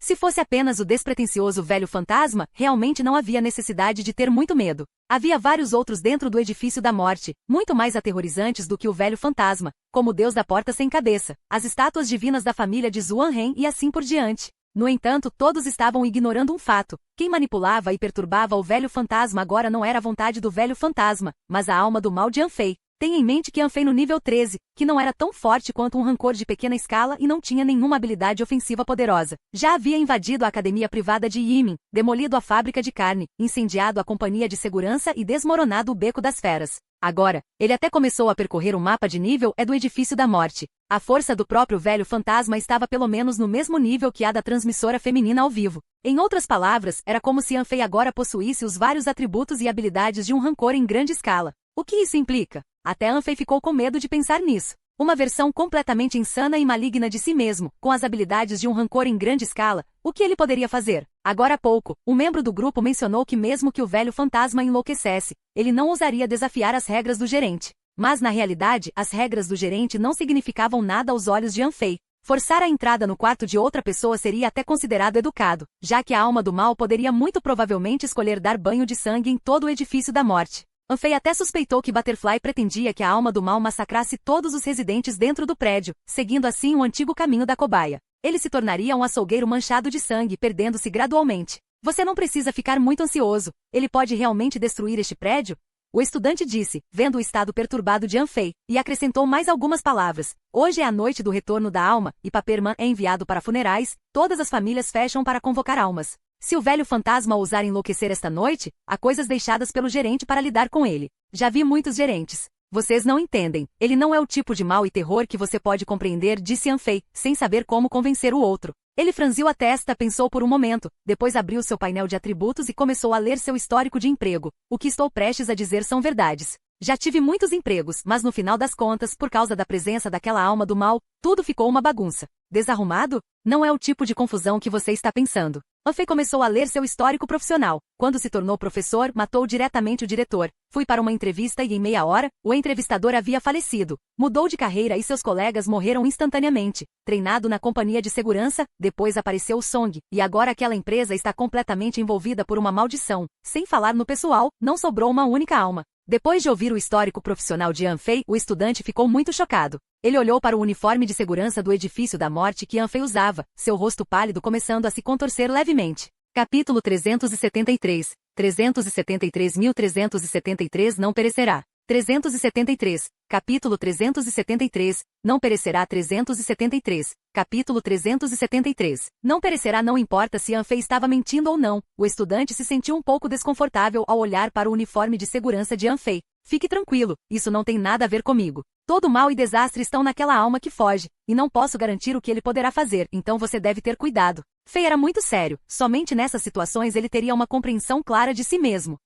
Se fosse apenas o despretensioso velho fantasma, realmente não havia necessidade de ter muito medo. Havia vários outros dentro do Edifício da Morte, muito mais aterrorizantes do que o velho fantasma, como o Deus da Porta Sem Cabeça, as estátuas divinas da família de Zuan-Ren e assim por diante. No entanto, todos estavam ignorando um fato. Quem manipulava e perturbava o velho fantasma agora não era a vontade do velho fantasma, mas a alma do mal de Anfei. Tenha em mente que Anfei no nível 13, que não era tão forte quanto um rancor de pequena escala e não tinha nenhuma habilidade ofensiva poderosa. Já havia invadido a academia privada de Yimin, demolido a fábrica de carne, incendiado a companhia de segurança e desmoronado o Beco das Feras. Agora, ele até começou a percorrer o mapa de nível do Edifício da Morte. A força do próprio velho fantasma estava pelo menos no mesmo nível que a da transmissora feminina ao vivo. Em outras palavras, era como se Anfei agora possuísse os vários atributos e habilidades de um rancor em grande escala. O que isso implica? Até Anfei ficou com medo de pensar nisso. Uma versão completamente insana e maligna de si mesmo, com as habilidades de um rancor em grande escala, o que ele poderia fazer? Agora há pouco, um membro do grupo mencionou que mesmo que o velho fantasma enlouquecesse, ele não ousaria desafiar as regras do gerente. Mas na realidade, as regras do gerente não significavam nada aos olhos de Anfei. Forçar a entrada no quarto de outra pessoa seria até considerado educado, já que a alma do mal poderia muito provavelmente escolher dar banho de sangue em todo o Edifício da Morte. Anfei até suspeitou que Butterfly pretendia que a alma do mal massacrasse todos os residentes dentro do prédio, seguindo assim o antigo caminho da cobaia. Ele se tornaria um açougueiro manchado de sangue, perdendo-se gradualmente. Você não precisa ficar muito ansioso. Ele pode realmente destruir este prédio? O estudante disse, vendo o estado perturbado de Anfei, e acrescentou mais algumas palavras. Hoje é a noite do retorno da alma, e Paperman é enviado para funerais, todas as famílias fecham para convocar almas. Se o velho fantasma ousar enlouquecer esta noite, há coisas deixadas pelo gerente para lidar com ele. Já vi muitos gerentes. Vocês não entendem. Ele não é o tipo de mal e terror que você pode compreender, disse Anfei, sem saber como convencer o outro. Ele franziu a testa, pensou por um momento, depois abriu seu painel de atributos e começou a ler seu histórico de emprego. O que estou prestes a dizer são verdades. Já tive muitos empregos, mas no final das contas, por causa da presença daquela alma do mal, tudo ficou uma bagunça. Desarrumado? Não é o tipo de confusão que você está pensando. Anfei começou a ler seu histórico profissional. Quando se tornou professor, matou diretamente o diretor. Fui para uma entrevista e em meia hora, o entrevistador havia falecido. Mudou de carreira e seus colegas morreram instantaneamente. Treinado na companhia de segurança, depois apareceu o Song, e agora aquela empresa está completamente envolvida por uma maldição. Sem falar no pessoal, não sobrou uma única alma. Depois de ouvir o histórico profissional de Anfei, o estudante ficou muito chocado. Ele olhou para o uniforme de segurança do Edifício da Morte que Anfei usava, seu rosto pálido começando a se contorcer levemente. Capítulo 373. 373.373 não perecerá. 373. Capítulo 373. Não perecerá. 373. Capítulo 373. Não perecerá. Não importa se Anfei estava mentindo ou não, o estudante se sentiu um pouco desconfortável ao olhar para o uniforme de segurança de Anfei. Fique tranquilo, isso não tem nada a ver comigo. Todo mal e desastre estão naquela alma que foge, e não posso garantir o que ele poderá fazer, então você deve ter cuidado. Fei era muito sério, somente nessas situações ele teria uma compreensão clara de si mesmo.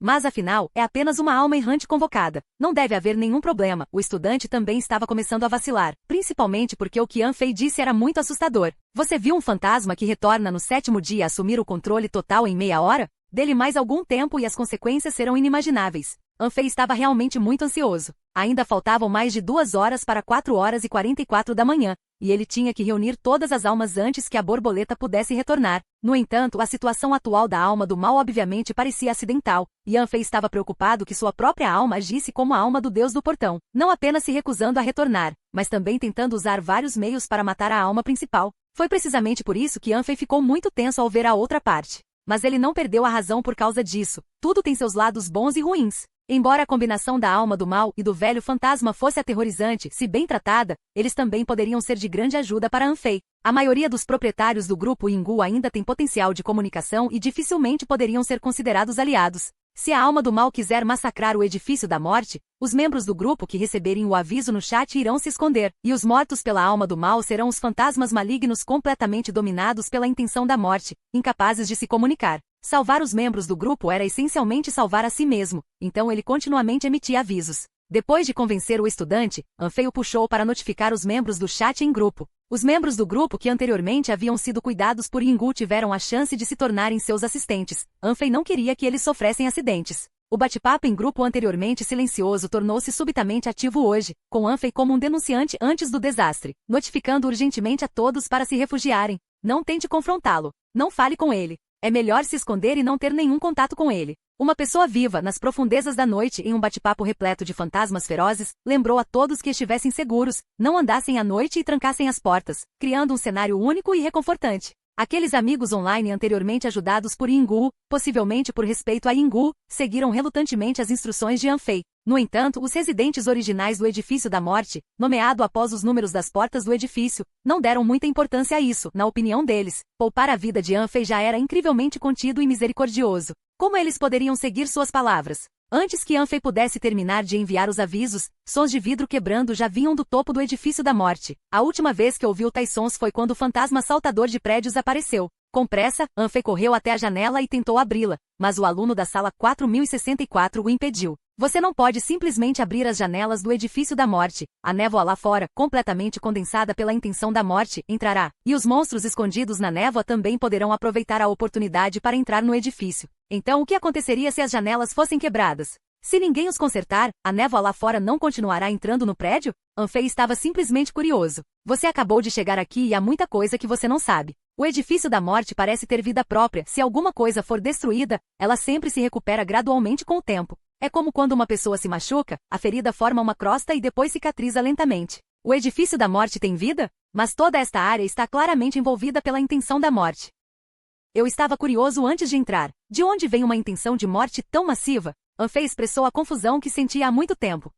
Mas afinal, é apenas uma alma errante convocada. Não deve haver nenhum problema. O estudante também estava começando a vacilar, principalmente porque o que Anfei disse era muito assustador. Você viu um fantasma que retorna no 7º dia a assumir o controle total em meia hora? Dele mais algum tempo e as consequências serão inimagináveis. Anfei estava realmente muito ansioso. Ainda faltavam mais de 2 horas para 4h44 da manhã, e ele tinha que reunir todas as almas antes que a borboleta pudesse retornar. No entanto, a situação atual da alma do mal obviamente parecia acidental, e Anfei estava preocupado que sua própria alma agisse como a alma do deus do portão, não apenas se recusando a retornar, mas também tentando usar vários meios para matar a alma principal. Foi precisamente por isso que Anfei ficou muito tenso ao ver a outra parte. Mas ele não perdeu a razão por causa disso. Tudo tem seus lados bons e ruins. Embora a combinação da alma do mal e do velho fantasma fosse aterrorizante, se bem tratada, eles também poderiam ser de grande ajuda para Anfei. A maioria dos proprietários do grupo Yingu ainda tem potencial de comunicação e dificilmente poderiam ser considerados aliados. Se a alma do mal quiser massacrar o edifício da morte, os membros do grupo que receberem o aviso no chat irão se esconder, e os mortos pela alma do mal serão os fantasmas malignos completamente dominados pela intenção da morte, incapazes de se comunicar. Salvar os membros do grupo era essencialmente salvar a si mesmo, então ele continuamente emitia avisos. Depois de convencer o estudante, Anfei o puxou para notificar os membros do chat em grupo. Os membros do grupo que anteriormente haviam sido cuidados por Yingu tiveram a chance de se tornarem seus assistentes. Anfei não queria que eles sofressem acidentes. O bate-papo em grupo anteriormente silencioso tornou-se subitamente ativo hoje, com Anfei como um denunciante antes do desastre, notificando urgentemente a todos para se refugiarem. Não tente confrontá-lo. Não fale com ele. É melhor se esconder e não ter nenhum contato com ele. Uma pessoa viva, nas profundezas da noite em um bate-papo repleto de fantasmas ferozes, lembrou a todos que estivessem seguros, não andassem à noite e trancassem as portas, criando um cenário único e reconfortante. Aqueles amigos online anteriormente ajudados por Yingu, possivelmente por respeito a Yingu, seguiram relutantemente as instruções de Anfei. No entanto, os residentes originais do Edifício da Morte, nomeado após os números das portas do edifício, não deram muita importância a isso. Na opinião deles, poupar a vida de Anfei já era incrivelmente contido e misericordioso. Como eles poderiam seguir suas palavras? Antes que Anfei pudesse terminar de enviar os avisos, sons de vidro quebrando já vinham do topo do Edifício da Morte. A última vez que ouviu tais sons foi quando o fantasma saltador de prédios apareceu. Com pressa, Anfei correu até a janela e tentou abri-la, mas o aluno da sala 4064 o impediu. Você não pode simplesmente abrir as janelas do Edifício da Morte. A névoa lá fora, completamente condensada pela intenção da morte, entrará, e os monstros escondidos na névoa também poderão aproveitar a oportunidade para entrar no edifício. Então o que aconteceria se as janelas fossem quebradas? Se ninguém os consertar, a névoa lá fora não continuará entrando no prédio? Anfei estava simplesmente curioso. Você acabou de chegar aqui e há muita coisa que você não sabe. O Edifício da Morte parece ter vida própria. Se alguma coisa for destruída, ela sempre se recupera gradualmente com o tempo. É como quando uma pessoa se machuca, a ferida forma uma crosta e depois cicatriza lentamente. O Edifício da Morte tem vida? Mas toda esta área está claramente envolvida pela intenção da morte. Eu estava curioso antes de entrar. De onde vem uma intenção de morte tão massiva? Anfei expressou a confusão que sentia há muito tempo.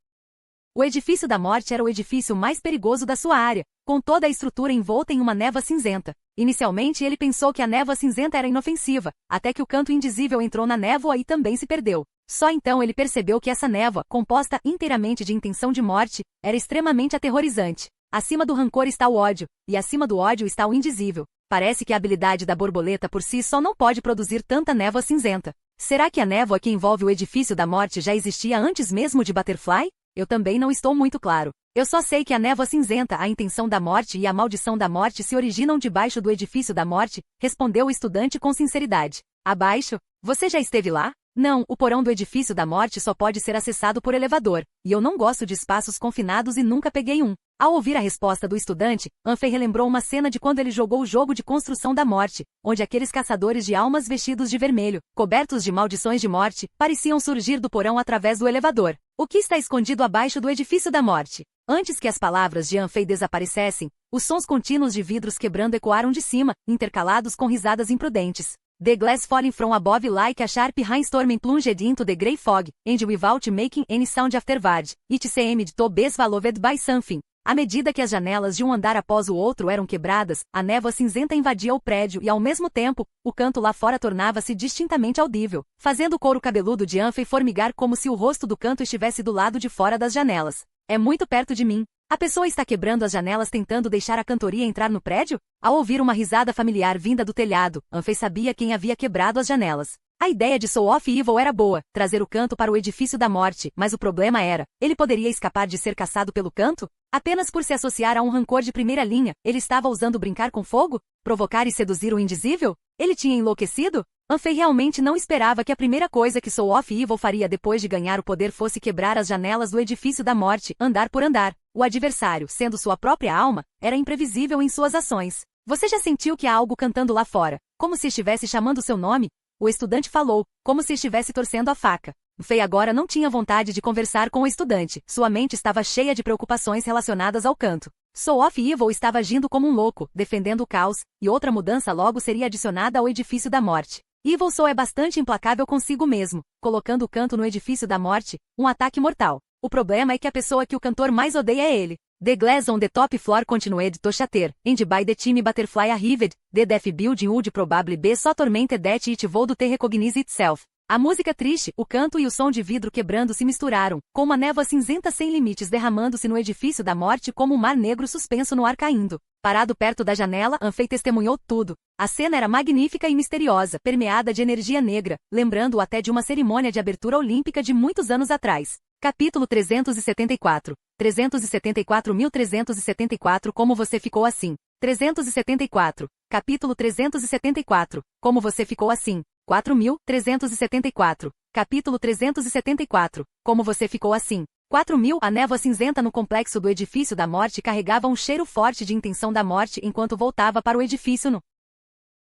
O Edifício da Morte era o edifício mais perigoso da sua área, com toda a estrutura envolta em uma névoa cinzenta. Inicialmente ele pensou que a névoa cinzenta era inofensiva, até que o canto indizível entrou na névoa e também se perdeu. Só então ele percebeu que essa névoa, composta inteiramente de intenção de morte, era extremamente aterrorizante. Acima do rancor está o ódio, e acima do ódio está o indizível. Parece que a habilidade da borboleta por si só não pode produzir tanta névoa cinzenta. Será que a névoa que envolve o Edifício da Morte já existia antes mesmo de Butterfly? Eu também não estou muito claro. Eu só sei que a névoa cinzenta, a intenção da morte e a maldição da morte se originam debaixo do Edifício da Morte, respondeu o estudante com sinceridade. Abaixo? Você já esteve lá? Não, o porão do Edifício da Morte só pode ser acessado por elevador, e eu não gosto de espaços confinados e nunca peguei um. Ao ouvir a resposta do estudante, Anfei relembrou uma cena de quando ele jogou o jogo de construção da morte, onde aqueles caçadores de almas vestidos de vermelho, cobertos de maldições de morte, pareciam surgir do porão através do elevador. O que está escondido abaixo do Edifício da Morte? Antes que as palavras de Anfei desaparecessem, os sons contínuos de vidros quebrando ecoaram de cima, intercalados com risadas imprudentes. The glass falling from above like a sharp rainstorm plunged into the grey fog, and without making any sound afterward, it seemed to be swallowed by something. À medida que as janelas de um andar após o outro eram quebradas, a névoa cinzenta invadia o prédio e, ao mesmo tempo, o canto lá fora tornava-se distintamente audível, fazendo o couro cabeludo de Anfei formigar como se o rosto do canto estivesse do lado de fora das janelas. É muito perto de mim. A pessoa está quebrando as janelas tentando deixar a cantoria entrar no prédio? Ao ouvir uma risada familiar vinda do telhado, Anfei sabia quem havia quebrado as janelas. A ideia de Soul of Evil era boa, trazer o canto para o edifício da morte, mas o problema era, ele poderia escapar de ser caçado pelo canto? Apenas por se associar a um rancor de primeira linha, ele estava ousando brincar com fogo? Provocar e seduzir o indizível? Ele tinha enlouquecido? Anfei realmente não esperava que a primeira coisa que Soul of Evil faria depois de ganhar o poder fosse quebrar as janelas do edifício da morte, andar por andar. O adversário, sendo sua própria alma, era imprevisível em suas ações. Você já sentiu que há algo cantando lá fora, como se estivesse chamando seu nome? O estudante falou, como se estivesse torcendo a faca. Fei agora não tinha vontade de conversar com o estudante, sua mente estava cheia de preocupações relacionadas ao canto. Soul of Evil estava agindo como um louco, defendendo o caos, e outra mudança logo seria adicionada ao edifício da morte. Evil Soul é bastante implacável consigo mesmo, colocando o canto no edifício da morte, um ataque mortal. O problema é que a pessoa que o cantor mais odeia é ele. The glass on the top floor continued to shatter, and by the team butterfly arrived, the death building would probably be so tormented that it would to recognize itself. A música triste, o canto e o som de vidro quebrando se misturaram, com uma névoa cinzenta sem limites derramando-se no edifício da morte como um mar negro suspenso no ar caindo. Parado perto da janela, Anfei testemunhou tudo. A cena era magnífica e misteriosa, permeada de energia negra, lembrando-o até de uma cerimônia de abertura olímpica de muitos anos atrás. Capítulo 374. 374.374 Como você ficou assim? 374. Capítulo 374. Como você ficou assim? 4.374. Capítulo 374. Como você ficou assim? 4.000. A névoa cinzenta no complexo do edifício da morte carregava um cheiro forte de intenção da morte enquanto voltava para o edifício no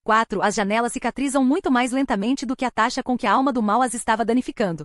4. As janelas cicatrizam muito mais lentamente do que a taxa com que a alma do mal as estava danificando.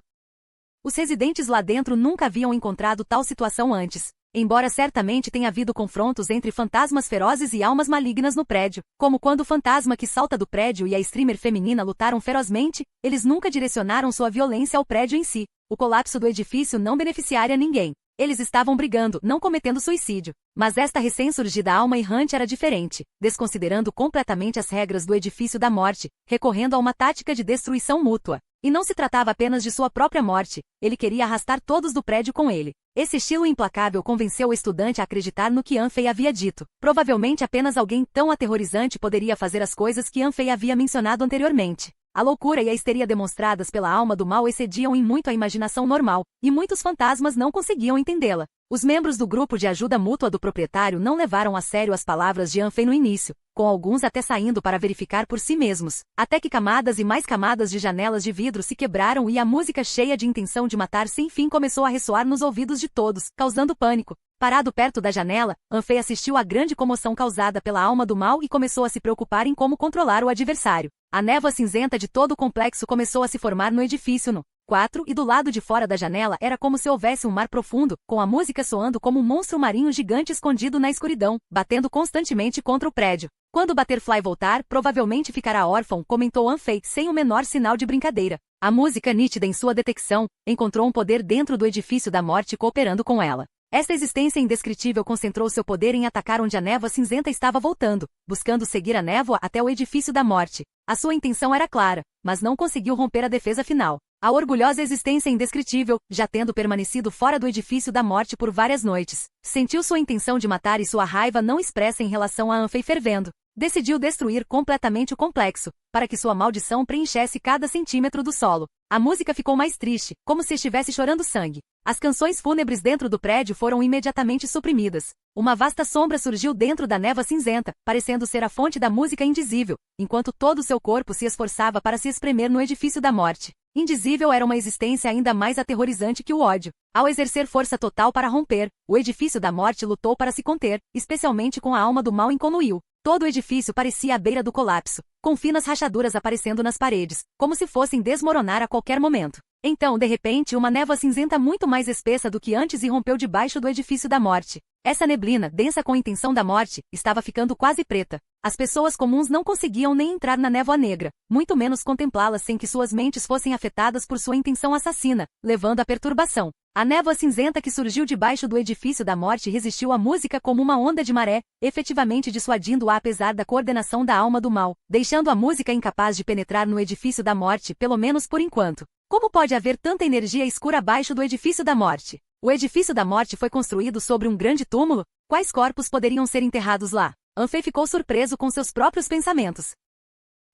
Os residentes lá dentro nunca haviam encontrado tal situação antes. Embora certamente tenha havido confrontos entre fantasmas ferozes e almas malignas no prédio, como quando o fantasma que salta do prédio e a streamer feminina lutaram ferozmente, eles nunca direcionaram sua violência ao prédio em si. O colapso do edifício não beneficiaria ninguém. Eles estavam brigando, não cometendo suicídio. Mas esta recém-surgida alma errante era diferente, desconsiderando completamente as regras do edifício da morte, recorrendo a uma tática de destruição mútua. E não se tratava apenas de sua própria morte, ele queria arrastar todos do prédio com ele. Esse estilo implacável convenceu o estudante a acreditar no que Anfei havia dito. Provavelmente apenas alguém tão aterrorizante poderia fazer as coisas que Anfei havia mencionado anteriormente. A loucura e a histeria demonstradas pela alma do mal excediam em muito a imaginação normal, e muitos fantasmas não conseguiam entendê-la. Os membros do grupo de ajuda mútua do proprietário não levaram a sério as palavras de Anfei no início, com alguns até saindo para verificar por si mesmos, até que camadas e mais camadas de janelas de vidro se quebraram e a música cheia de intenção de matar sem fim começou a ressoar nos ouvidos de todos, causando pânico. Parado perto da janela, Anfei assistiu à grande comoção causada pela alma do mal e começou a se preocupar em como controlar o adversário. A névoa cinzenta de todo o complexo começou a se formar no edifício no 4 e do lado de fora da janela era como se houvesse um mar profundo, com a música soando como um monstro marinho gigante escondido na escuridão, batendo constantemente contra o prédio. Quando o Butterfly voltar, provavelmente ficará órfão, comentou Anfei, sem o menor sinal de brincadeira. A música nítida em sua detecção, encontrou um poder dentro do edifício da morte cooperando com ela. Esta existência indescritível concentrou seu poder em atacar onde a névoa cinzenta estava voltando, buscando seguir a névoa até o edifício da morte. A sua intenção era clara, mas não conseguiu romper a defesa final. A orgulhosa existência indescritível, já tendo permanecido fora do edifício da morte por várias noites, sentiu sua intenção de matar e sua raiva não expressa em relação a Anfei fervendo. Decidiu destruir completamente o complexo, para que sua maldição preenchesse cada centímetro do solo. A música ficou mais triste, como se estivesse chorando sangue. As canções fúnebres dentro do prédio foram imediatamente suprimidas. Uma vasta sombra surgiu dentro da névoa cinzenta, parecendo ser a fonte da música indizível, enquanto todo o seu corpo se esforçava para se espremer no edifício da morte. Indizível era uma existência ainda mais aterrorizante que o ódio. Ao exercer força total para romper, o edifício da morte lutou para se conter, especialmente com a alma do mal em Konoil. Todo o edifício parecia à beira do colapso, com finas rachaduras aparecendo nas paredes, como se fossem desmoronar a qualquer momento. Então, de repente, uma névoa cinzenta muito mais espessa do que antes irrompeu debaixo do edifício da morte. Essa neblina, densa com a intenção da morte, estava ficando quase preta. As pessoas comuns não conseguiam nem entrar na névoa negra, muito menos contemplá-la sem que suas mentes fossem afetadas por sua intenção assassina, levando à perturbação. A névoa cinzenta que surgiu debaixo do edifício da morte resistiu à música como uma onda de maré, efetivamente dissuadindo-a apesar da coordenação da alma do mal, deixando a música incapaz de penetrar no edifício da morte, pelo menos por enquanto. Como pode haver tanta energia escura abaixo do edifício da morte? O edifício da morte foi construído sobre um grande túmulo? Quais corpos poderiam ser enterrados lá? Anfei ficou surpreso com seus próprios pensamentos.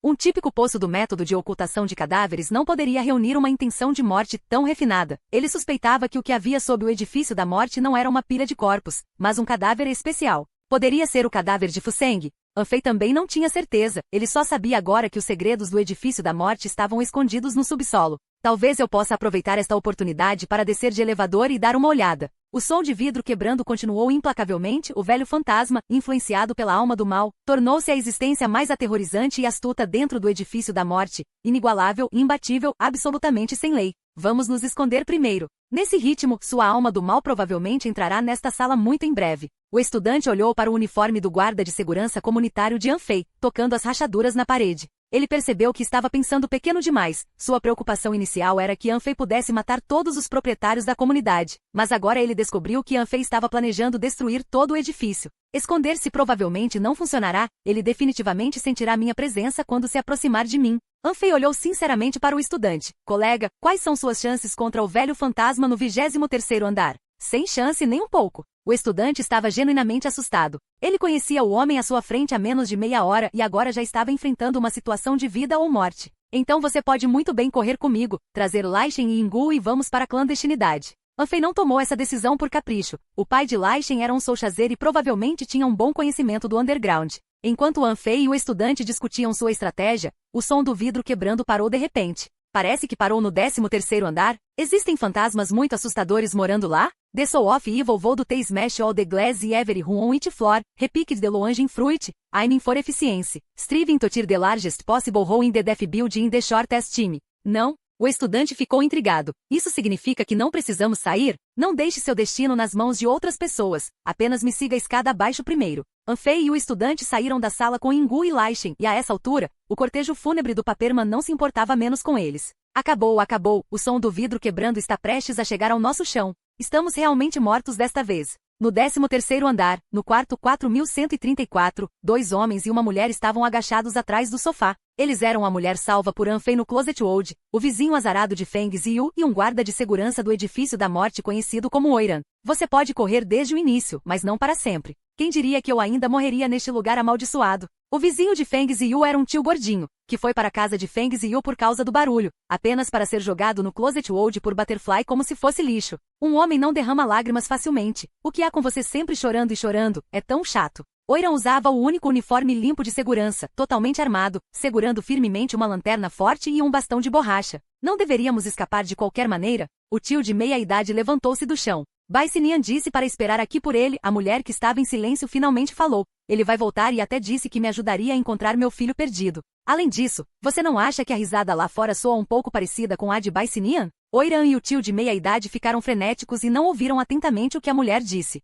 Um típico poço do método de ocultação de cadáveres não poderia reunir uma intenção de morte tão refinada. Ele suspeitava que o que havia sob o edifício da morte não era uma pilha de corpos, mas um cadáver especial. Poderia ser o cadáver de Fuseng? Anfei também não tinha certeza, ele só sabia agora que os segredos do edifício da morte estavam escondidos no subsolo. Talvez eu possa aproveitar esta oportunidade para descer de elevador e dar uma olhada. O som de vidro quebrando continuou implacavelmente. O velho fantasma, influenciado pela alma do mal, tornou-se a existência mais aterrorizante e astuta dentro do edifício da morte, inigualável, imbatível, absolutamente sem lei. Vamos nos esconder primeiro. Nesse ritmo, sua alma do mal provavelmente entrará nesta sala muito em breve. O estudante olhou para o uniforme do guarda de segurança comunitário de Anfei, tocando as rachaduras na parede. Ele percebeu que estava pensando pequeno demais. Sua preocupação inicial era que Anfei pudesse matar todos os proprietários da comunidade. Mas agora ele descobriu que Anfei estava planejando destruir todo o edifício. Esconder-se provavelmente não funcionará. Ele definitivamente sentirá minha presença quando se aproximar de mim. Anfei olhou sinceramente para o estudante. Colega, quais são suas chances contra o velho fantasma no 23º andar? Sem chance nem um pouco. O estudante estava genuinamente assustado. Ele conhecia o homem à sua frente há menos de meia hora e agora já estava enfrentando uma situação de vida ou morte. Então você pode muito bem correr comigo, trazer Laishen e Ingu e vamos para a clandestinidade. Anfei não tomou essa decisão por capricho. O pai de Laishen era um Soulchazer e provavelmente tinha um bom conhecimento do underground. Enquanto Anfei e o estudante discutiam sua estratégia, o som do vidro quebrando parou de repente. Parece que parou no 13º andar. Existem fantasmas muito assustadores morando lá? The Soul of Evil Vou The Smash All The Glass e Every Room It Floor, Repiqued The Loanging Fruit, I'm for Efficiency, Striving to Tear The Largest Possible Hole in the Death Building in the Shortest Time. Não? O estudante ficou intrigado. Isso significa que não precisamos sair? Não deixe seu destino nas mãos de outras pessoas. Apenas me siga a escada abaixo primeiro. Anfei e o estudante saíram da sala com Ingu e Laishen, e a essa altura, o cortejo fúnebre do Paperman não se importava menos com eles. Acabou. O som do vidro quebrando está prestes a chegar ao nosso chão. Estamos realmente mortos desta vez. No 13º andar, no quarto 4134, 2 homens e uma mulher estavam agachados atrás do sofá. Eles eram a mulher salva por Anfei no Closet Wood, o vizinho azarado de Feng Ziyu e um guarda de segurança do edifício da morte conhecido como Oiran. Você pode correr desde o início, mas não para sempre. Quem diria que eu ainda morreria neste lugar amaldiçoado? O vizinho de Feng Ziyu era um tio gordinho, que foi para a casa de Feng Ziyu por causa do barulho, apenas para ser jogado no Closet Wood por Butterfly como se fosse lixo. Um homem não derrama lágrimas facilmente. O que há com você sempre chorando e chorando? É tão chato. Oiran usava o único uniforme limpo de segurança, totalmente armado, segurando firmemente uma lanterna forte e um bastão de borracha. Não deveríamos escapar de qualquer maneira? O tio de meia-idade levantou-se do chão. Bai Sinian disse para esperar aqui por ele. A mulher que estava em silêncio finalmente falou. Ele vai voltar e até disse que me ajudaria a encontrar meu filho perdido. Além disso, você não acha que a risada lá fora soa um pouco parecida com a de Bai Sinian? Oiran e o tio de meia-idade ficaram frenéticos e não ouviram atentamente o que a mulher disse.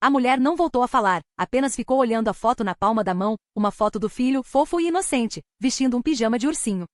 A mulher não voltou a falar, apenas ficou olhando a foto na palma da mão, uma foto do filho, fofo e inocente, vestindo um pijama de ursinho.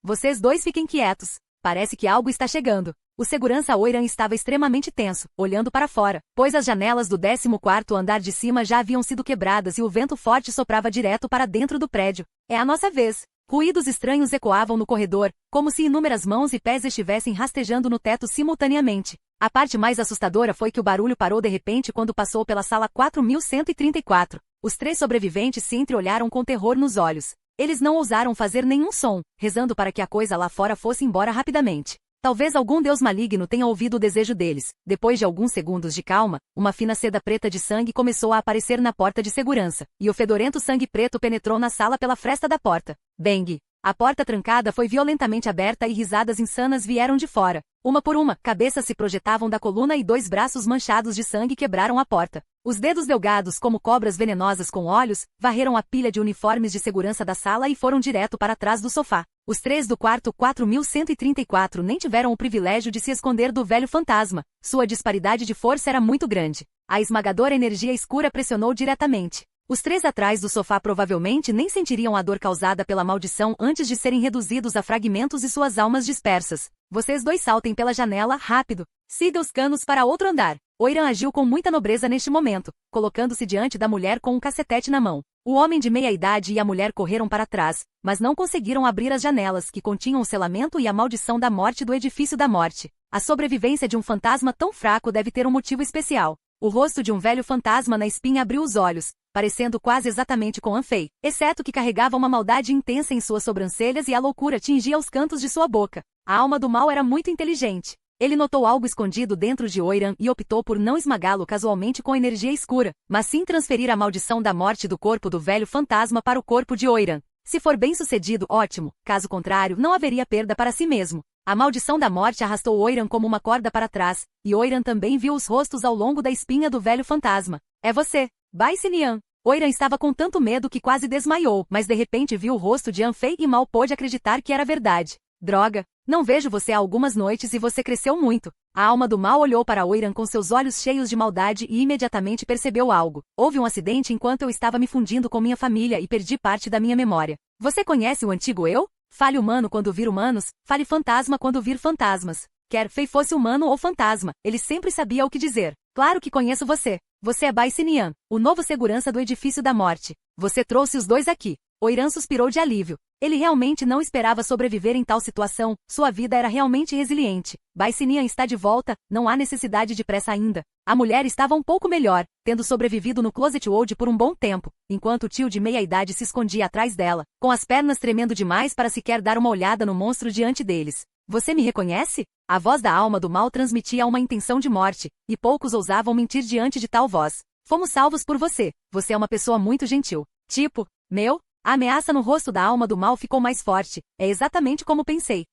Vocês dois fiquem quietos. Parece que algo está chegando. O segurança Oiran estava extremamente tenso, olhando para fora, pois as janelas do 14º andar de cima já haviam sido quebradas e o vento forte soprava direto para dentro do prédio. É a nossa vez. Ruídos estranhos ecoavam no corredor, como se inúmeras mãos e pés estivessem rastejando no teto simultaneamente. A parte mais assustadora foi que o barulho parou de repente quando passou pela sala 4134. Os 3 sobreviventes se entreolharam com terror nos olhos. Eles não ousaram fazer nenhum som, rezando para que a coisa lá fora fosse embora rapidamente. Talvez algum deus maligno tenha ouvido o desejo deles. Depois de alguns segundos de calma, uma fina seda preta de sangue começou a aparecer na porta de segurança, e o fedorento sangue preto penetrou na sala pela fresta da porta. Bang! A porta trancada foi violentamente aberta e risadas insanas vieram de fora. Uma por uma, cabeças se projetavam da coluna e 2 braços manchados de sangue quebraram a porta. Os dedos delgados como cobras venenosas com olhos, varreram a pilha de uniformes de segurança da sala e foram direto para trás do sofá. Os 3 do quarto 4134 nem tiveram o privilégio de se esconder do velho fantasma. Sua disparidade de força era muito grande. A esmagadora energia escura pressionou diretamente. Os três atrás do sofá provavelmente nem sentiriam a dor causada pela maldição antes de serem reduzidos a fragmentos e suas almas dispersas. Vocês dois saltem pela janela, rápido. Siga os canos para outro andar. Oiran agiu com muita nobreza neste momento, colocando-se diante da mulher com um cacetete na mão. O homem de meia idade e a mulher correram para trás, mas não conseguiram abrir as janelas que continham o selamento e a maldição da morte do edifício da morte. A sobrevivência de um fantasma tão fraco deve ter um motivo especial. O rosto de um velho fantasma na espinha abriu os olhos, parecendo quase exatamente com Anfei, exceto que carregava uma maldade intensa em suas sobrancelhas e a loucura tingia os cantos de sua boca. A alma do mal era muito inteligente. Ele notou algo escondido dentro de Oiran e optou por não esmagá-lo casualmente com energia escura, mas sim transferir a maldição da morte do corpo do velho fantasma para o corpo de Oiran. Se for bem sucedido, ótimo, caso contrário, não haveria perda para si mesmo. A maldição da morte arrastou Oiran como uma corda para trás, e Oiran também viu os rostos ao longo da espinha do velho fantasma. É você, Bai Sinian. Oiran estava com tanto medo que quase desmaiou, mas de repente viu o rosto de Anfei e mal pôde acreditar que era verdade. Droga, não vejo você há algumas noites e você cresceu muito. A alma do mal olhou para Oiran com seus olhos cheios de maldade e imediatamente percebeu algo. Houve um acidente enquanto eu estava me fundindo com minha família e perdi parte da minha memória. Você conhece o antigo eu? Fale humano quando vir humanos, fale fantasma quando vir fantasmas. Quer Fei fosse humano ou fantasma, ele sempre sabia o que dizer. Claro que conheço você. Você é Bai Sinian, o novo segurança do edifício da morte. Você trouxe os dois aqui. Oiran suspirou de alívio. Ele realmente não esperava sobreviver em tal situação, sua vida era realmente resiliente. Bai Sinian está de volta, não há necessidade de pressa ainda. A mulher estava um pouco melhor, tendo sobrevivido no Closet World por um bom tempo, enquanto o tio de meia-idade se escondia atrás dela, com as pernas tremendo demais para sequer dar uma olhada no monstro diante deles. Você me reconhece? A voz da alma do mal transmitia uma intenção de morte, e poucos ousavam mentir diante de tal voz. Fomos salvos por você. Você é uma pessoa muito gentil. Tipo, meu? A ameaça no rosto da alma do mal ficou mais forte. É exatamente como pensei.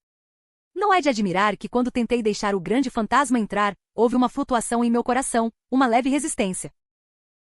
Não é de admirar que quando tentei deixar o grande fantasma entrar, houve uma flutuação em meu coração, uma leve resistência.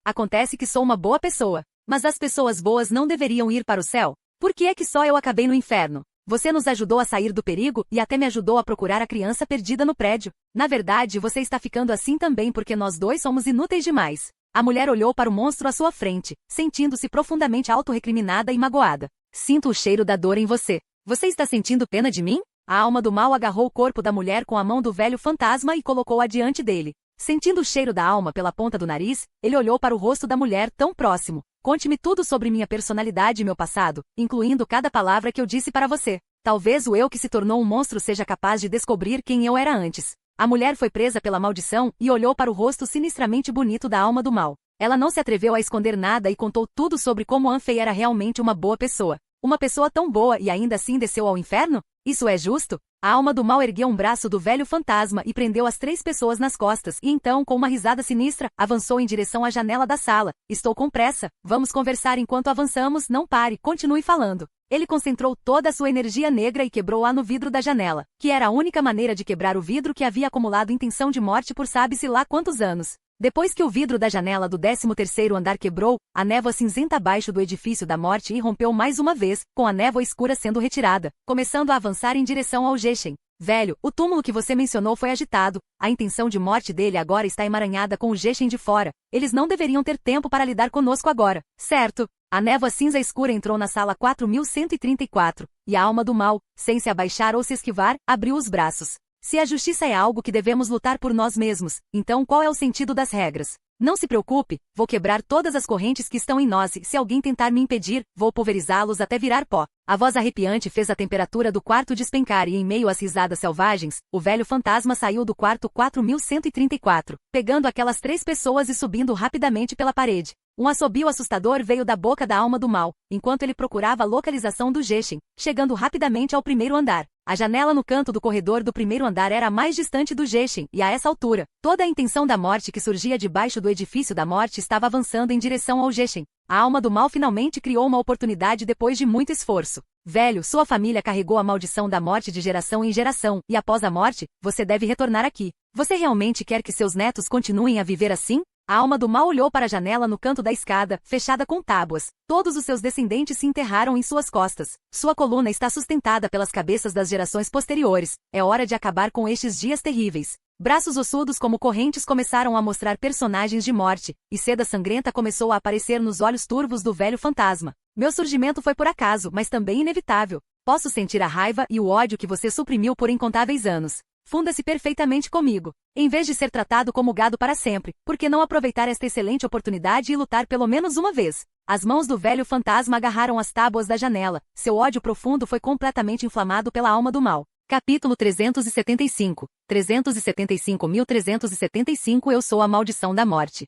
Acontece que sou uma boa pessoa, mas as pessoas boas não deveriam ir para o céu. Por que é que só eu acabei no inferno? Você nos ajudou a sair do perigo e até me ajudou a procurar a criança perdida no prédio. Na verdade, você está ficando assim também porque nós dois somos inúteis demais. A mulher olhou para o monstro à sua frente, sentindo-se profundamente autorrecriminada e magoada. Sinto o cheiro da dor em você. Você está sentindo pena de mim? A alma do mal agarrou o corpo da mulher com a mão do velho fantasma e colocou-a diante dele. Sentindo o cheiro da alma pela ponta do nariz, ele olhou para o rosto da mulher tão próximo. Conte-me tudo sobre minha personalidade e meu passado, incluindo cada palavra que eu disse para você. Talvez o eu que se tornou um monstro seja capaz de descobrir quem eu era antes. A mulher foi presa pela maldição e olhou para o rosto sinistramente bonito da alma do mal. Ela não se atreveu a esconder nada e contou tudo sobre como Anfei era realmente uma boa pessoa. Uma pessoa tão boa e ainda assim desceu ao inferno? Isso é justo? A alma do mal ergueu um braço do velho fantasma e prendeu as três pessoas nas costas e então, com uma risada sinistra, avançou em direção à janela da sala. Estou com pressa. Vamos conversar enquanto avançamos. Não pare, continue falando. Ele concentrou toda a sua energia negra e quebrou-a no vidro da janela, que era a única maneira de quebrar o vidro que havia acumulado intenção de morte por sabe-se lá quantos anos. Depois que o vidro da janela do 13º andar quebrou, a névoa cinzenta abaixo do edifício da morte irrompeu mais uma vez, com a névoa escura sendo retirada, começando a avançar em direção ao Jeshen. Velho, o túmulo que você mencionou foi agitado. A intenção de morte dele agora está emaranhada com o Jeshen de fora. Eles não deveriam ter tempo para lidar conosco agora. Certo. A névoa cinza escura entrou na sala 4134, e a alma do mal, sem se abaixar ou se esquivar, abriu os braços. Se a justiça é algo que devemos lutar por nós mesmos, então qual é o sentido das regras? Não se preocupe, vou quebrar todas as correntes que estão em nós e se alguém tentar me impedir, vou pulverizá-los até virar pó. A voz arrepiante fez a temperatura do quarto despencar e em meio às risadas selvagens, o velho fantasma saiu do quarto 4134, pegando aquelas três pessoas e subindo rapidamente pela parede. Um assobio assustador veio da boca da alma do mal, enquanto ele procurava a localização do Jeshen, chegando rapidamente ao primeiro andar. A janela no canto do corredor do primeiro andar era a mais distante do Jeshen, e a essa altura, toda a intenção da morte que surgia debaixo do edifício da morte estava avançando em direção ao Jeshen. A alma do mal finalmente criou uma oportunidade depois de muito esforço. Velho, sua família carregou a maldição da morte de geração em geração, e após a morte, você deve retornar aqui. Você realmente quer que seus netos continuem a viver assim? A alma do mal olhou para a janela no canto da escada, fechada com tábuas. Todos os seus descendentes se enterraram em suas costas. Sua coluna está sustentada pelas cabeças das gerações posteriores. É hora de acabar com estes dias terríveis. Braços ossudos como correntes começaram a mostrar personagens de morte, e seda sangrenta começou a aparecer nos olhos turvos do velho fantasma. Meu surgimento foi por acaso, mas também inevitável. Posso sentir a raiva e o ódio que você suprimiu por incontáveis anos. Funda-se perfeitamente comigo. Em vez de ser tratado como gado para sempre, por que não aproveitar esta excelente oportunidade e lutar pelo menos uma vez? As mãos do velho fantasma agarraram as tábuas da janela. Seu ódio profundo foi completamente inflamado pela alma do mal. Capítulo 375. 375.375 Eu sou a maldição da morte.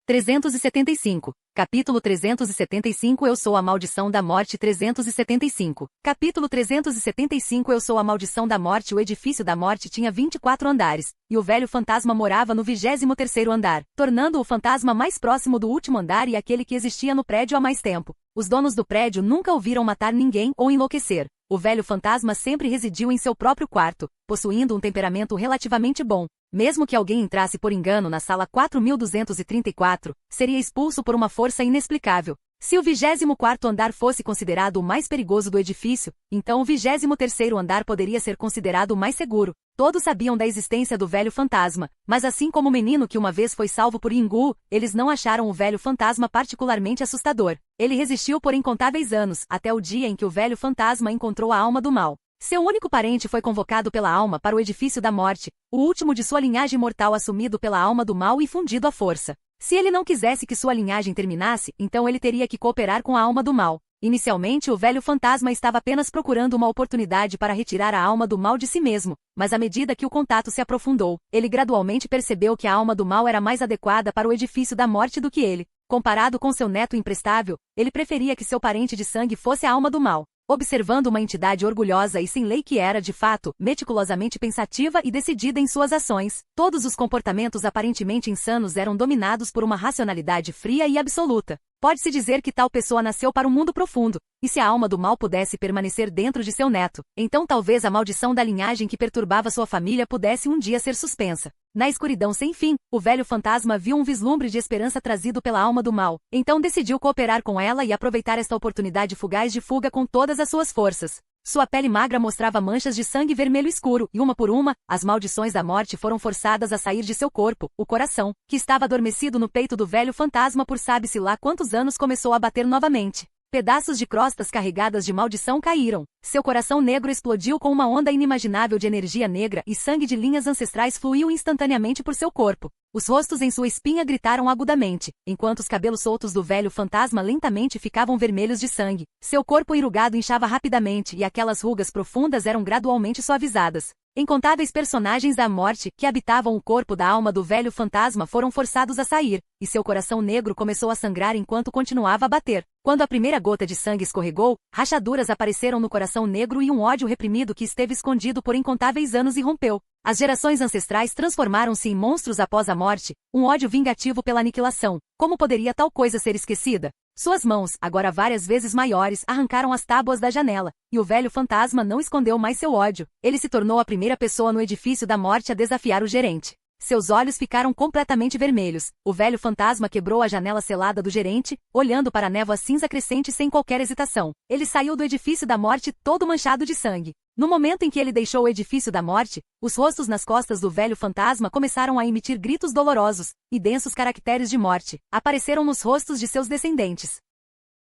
375. Capítulo 375 Eu sou a maldição da morte. 375. Capítulo 375 Eu sou a maldição da morte. O edifício da morte tinha 24 andares, e o velho fantasma morava no 23º andar, tornando o fantasma mais próximo do último andar e aquele que existia no prédio há mais tempo. Os donos do prédio nunca o viram matar ninguém ou enlouquecer. O velho fantasma sempre residiu em seu próprio quarto, possuindo um temperamento relativamente bom. Mesmo que alguém entrasse por engano na sala 4234, seria expulso por uma força inexplicável. Se o 24º andar fosse considerado o mais perigoso do edifício, então o 23º andar poderia ser considerado o mais seguro. Todos sabiam da existência do velho fantasma, mas assim como o menino que uma vez foi salvo por Yingu, eles não acharam o velho fantasma particularmente assustador. Ele resistiu por incontáveis anos, até o dia em que o velho fantasma encontrou a alma do mal. Seu único parente foi convocado pela alma para o edifício da morte, o último de sua linhagem mortal assumido pela alma do mal e fundido à força. Se ele não quisesse que sua linhagem terminasse, então ele teria que cooperar com a alma do mal. Inicialmente o velho fantasma estava apenas procurando uma oportunidade para retirar a alma do mal de si mesmo, mas à medida que o contato se aprofundou, ele gradualmente percebeu que a alma do mal era mais adequada para o edifício da morte do que ele. Comparado com seu neto imprestável, ele preferia que seu parente de sangue fosse a alma do mal. Observando uma entidade orgulhosa e sem lei que era, de fato, meticulosamente pensativa e decidida em suas ações, todos os comportamentos aparentemente insanos eram dominados por uma racionalidade fria e absoluta. Pode-se dizer que tal pessoa nasceu para um mundo profundo, e se a alma do mal pudesse permanecer dentro de seu neto, então talvez a maldição da linhagem que perturbava sua família pudesse um dia ser suspensa. Na escuridão sem fim, o velho fantasma viu um vislumbre de esperança trazido pela alma do mal, então decidiu cooperar com ela e aproveitar esta oportunidade fugaz de fuga com todas as suas forças. Sua pele magra mostrava manchas de sangue vermelho escuro, e uma por uma, as maldições da morte foram forçadas a sair de seu corpo. O coração, que estava adormecido no peito do velho fantasma por sabe-se lá quantos anos, começou a bater novamente. Pedaços de crostas carregadas de maldição caíram. Seu coração negro explodiu com uma onda inimaginável de energia negra e sangue de linhas ancestrais fluiu instantaneamente por seu corpo. Os rostos em sua espinha gritaram agudamente, enquanto os cabelos soltos do velho fantasma lentamente ficavam vermelhos de sangue. Seu corpo enrugado inchava rapidamente e aquelas rugas profundas eram gradualmente suavizadas. Incontáveis personagens da morte que habitavam o corpo da alma do velho fantasma foram forçados a sair, e seu coração negro começou a sangrar enquanto continuava a bater. Quando a primeira gota de sangue escorregou, rachaduras apareceram no coração negro e um ódio reprimido que esteve escondido por incontáveis anos irrompeu. As gerações ancestrais transformaram-se em monstros após a morte, um ódio vingativo pela aniquilação. Como poderia tal coisa ser esquecida? Suas mãos, agora várias vezes maiores, arrancaram as tábuas da janela, e o velho fantasma não escondeu mais seu ódio. Ele se tornou a primeira pessoa no edifício da morte a desafiar o gerente. Seus olhos ficaram completamente vermelhos. O velho fantasma quebrou a janela selada do gerente, olhando para a névoa cinza crescente sem qualquer hesitação. Ele saiu do edifício da morte todo manchado de sangue. No momento em que ele deixou o edifício da morte, os rostos nas costas do velho fantasma começaram a emitir gritos dolorosos, e densos caracteres de morte apareceram nos rostos de seus descendentes.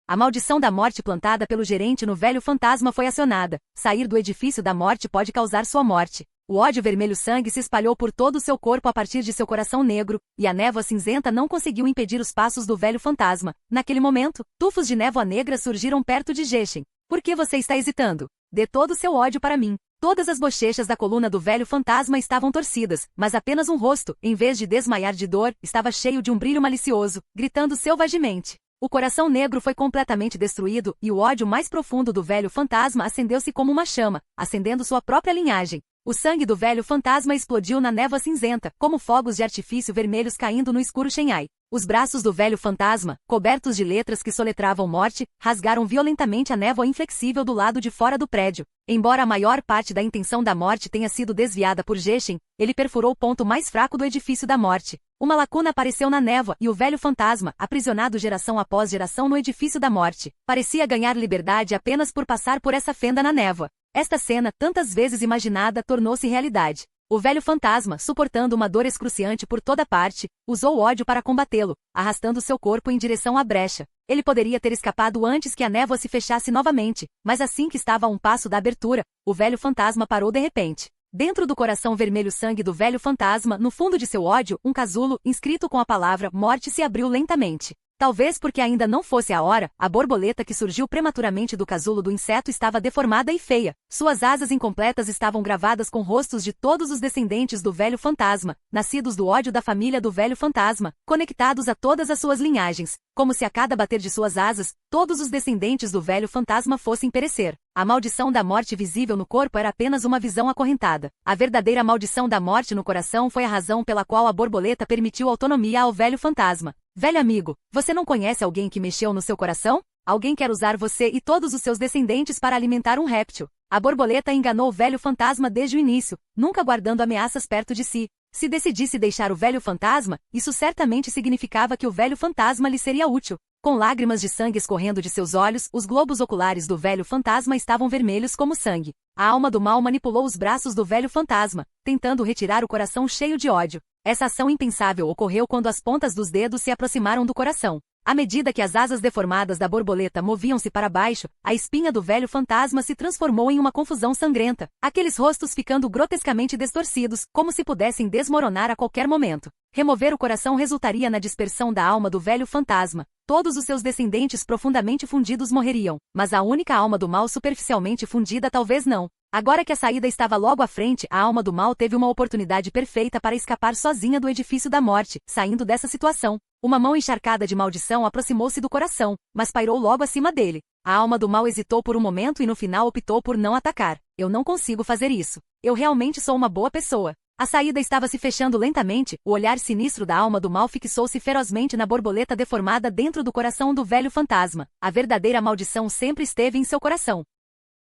A maldição da morte plantada pelo gerente no velho fantasma foi acionada. Sair do edifício da morte pode causar sua morte. O ódio vermelho sangue se espalhou por todo o seu corpo a partir de seu coração negro, e a névoa cinzenta não conseguiu impedir os passos do velho fantasma. Naquele momento, tufos de névoa negra surgiram perto de Jeshen. Por que você está hesitando? Dê todo o seu ódio para mim. Todas as bochechas da coluna do velho fantasma estavam torcidas, mas apenas um rosto, em vez de desmaiar de dor, estava cheio de um brilho malicioso, gritando selvagemente. O coração negro foi completamente destruído, e o ódio mais profundo do velho fantasma acendeu-se como uma chama, acendendo sua própria linhagem. O sangue do velho fantasma explodiu na névoa cinzenta, como fogos de artifício vermelhos caindo no escuro Shenhai. Os braços do velho fantasma, cobertos de letras que soletravam morte, rasgaram violentamente a névoa inflexível do lado de fora do prédio. Embora a maior parte da intenção da morte tenha sido desviada por Jeshen, ele perfurou o ponto mais fraco do edifício da morte. Uma lacuna apareceu na névoa e o velho fantasma, aprisionado geração após geração no edifício da morte, parecia ganhar liberdade apenas por passar por essa fenda na névoa. Esta cena, tantas vezes imaginada, tornou-se realidade. O velho fantasma, suportando uma dor excruciante por toda parte, usou o ódio para combatê-lo, arrastando seu corpo em direção à brecha. Ele poderia ter escapado antes que a névoa se fechasse novamente, mas assim que estava a um passo da abertura, o velho fantasma parou de repente. Dentro do coração vermelho sangue do velho fantasma, no fundo de seu ódio, um casulo, inscrito com a palavra morte, se abriu lentamente. Talvez porque ainda não fosse a hora, a borboleta que surgiu prematuramente do casulo do inseto estava deformada e feia. Suas asas incompletas estavam gravadas com rostos de todos os descendentes do velho fantasma, nascidos do ódio da família do velho fantasma, conectados a todas as suas linhagens, como se a cada bater de suas asas, todos os descendentes do velho fantasma fossem perecer. A maldição da morte visível no corpo era apenas uma visão acorrentada. A verdadeira maldição da morte no coração foi a razão pela qual a borboleta permitiu autonomia ao velho fantasma. Velho amigo, você não conhece alguém que mexeu no seu coração? Alguém quer usar você e todos os seus descendentes para alimentar um réptil. A borboleta enganou o velho fantasma desde o início, nunca guardando ameaças perto de si. Se decidisse deixar o velho fantasma, isso certamente significava que o velho fantasma lhe seria útil. Com lágrimas de sangue escorrendo de seus olhos, os globos oculares do velho fantasma estavam vermelhos como sangue. A alma do mal manipulou os braços do velho fantasma, tentando retirar o coração cheio de ódio. Essa ação impensável ocorreu quando as pontas dos dedos se aproximaram do coração. À medida que as asas deformadas da borboleta moviam-se para baixo, a espinha do velho fantasma se transformou em uma confusão sangrenta, aqueles rostos ficando grotescamente distorcidos, como se pudessem desmoronar a qualquer momento. Remover o coração resultaria na dispersão da alma do velho fantasma. Todos os seus descendentes profundamente fundidos morreriam, mas a única alma do mal superficialmente fundida talvez não. Agora que a saída estava logo à frente, a alma do mal teve uma oportunidade perfeita para escapar sozinha do edifício da morte, saindo dessa situação. Uma mão encharcada de maldição aproximou-se do coração, mas pairou logo acima dele. A alma do mal hesitou por um momento e no final optou por não atacar. Eu não consigo fazer isso. Eu realmente sou uma boa pessoa. A saída estava se fechando lentamente, o olhar sinistro da alma do mal fixou-se ferozmente na borboleta deformada dentro do coração do velho fantasma. A verdadeira maldição sempre esteve em seu coração.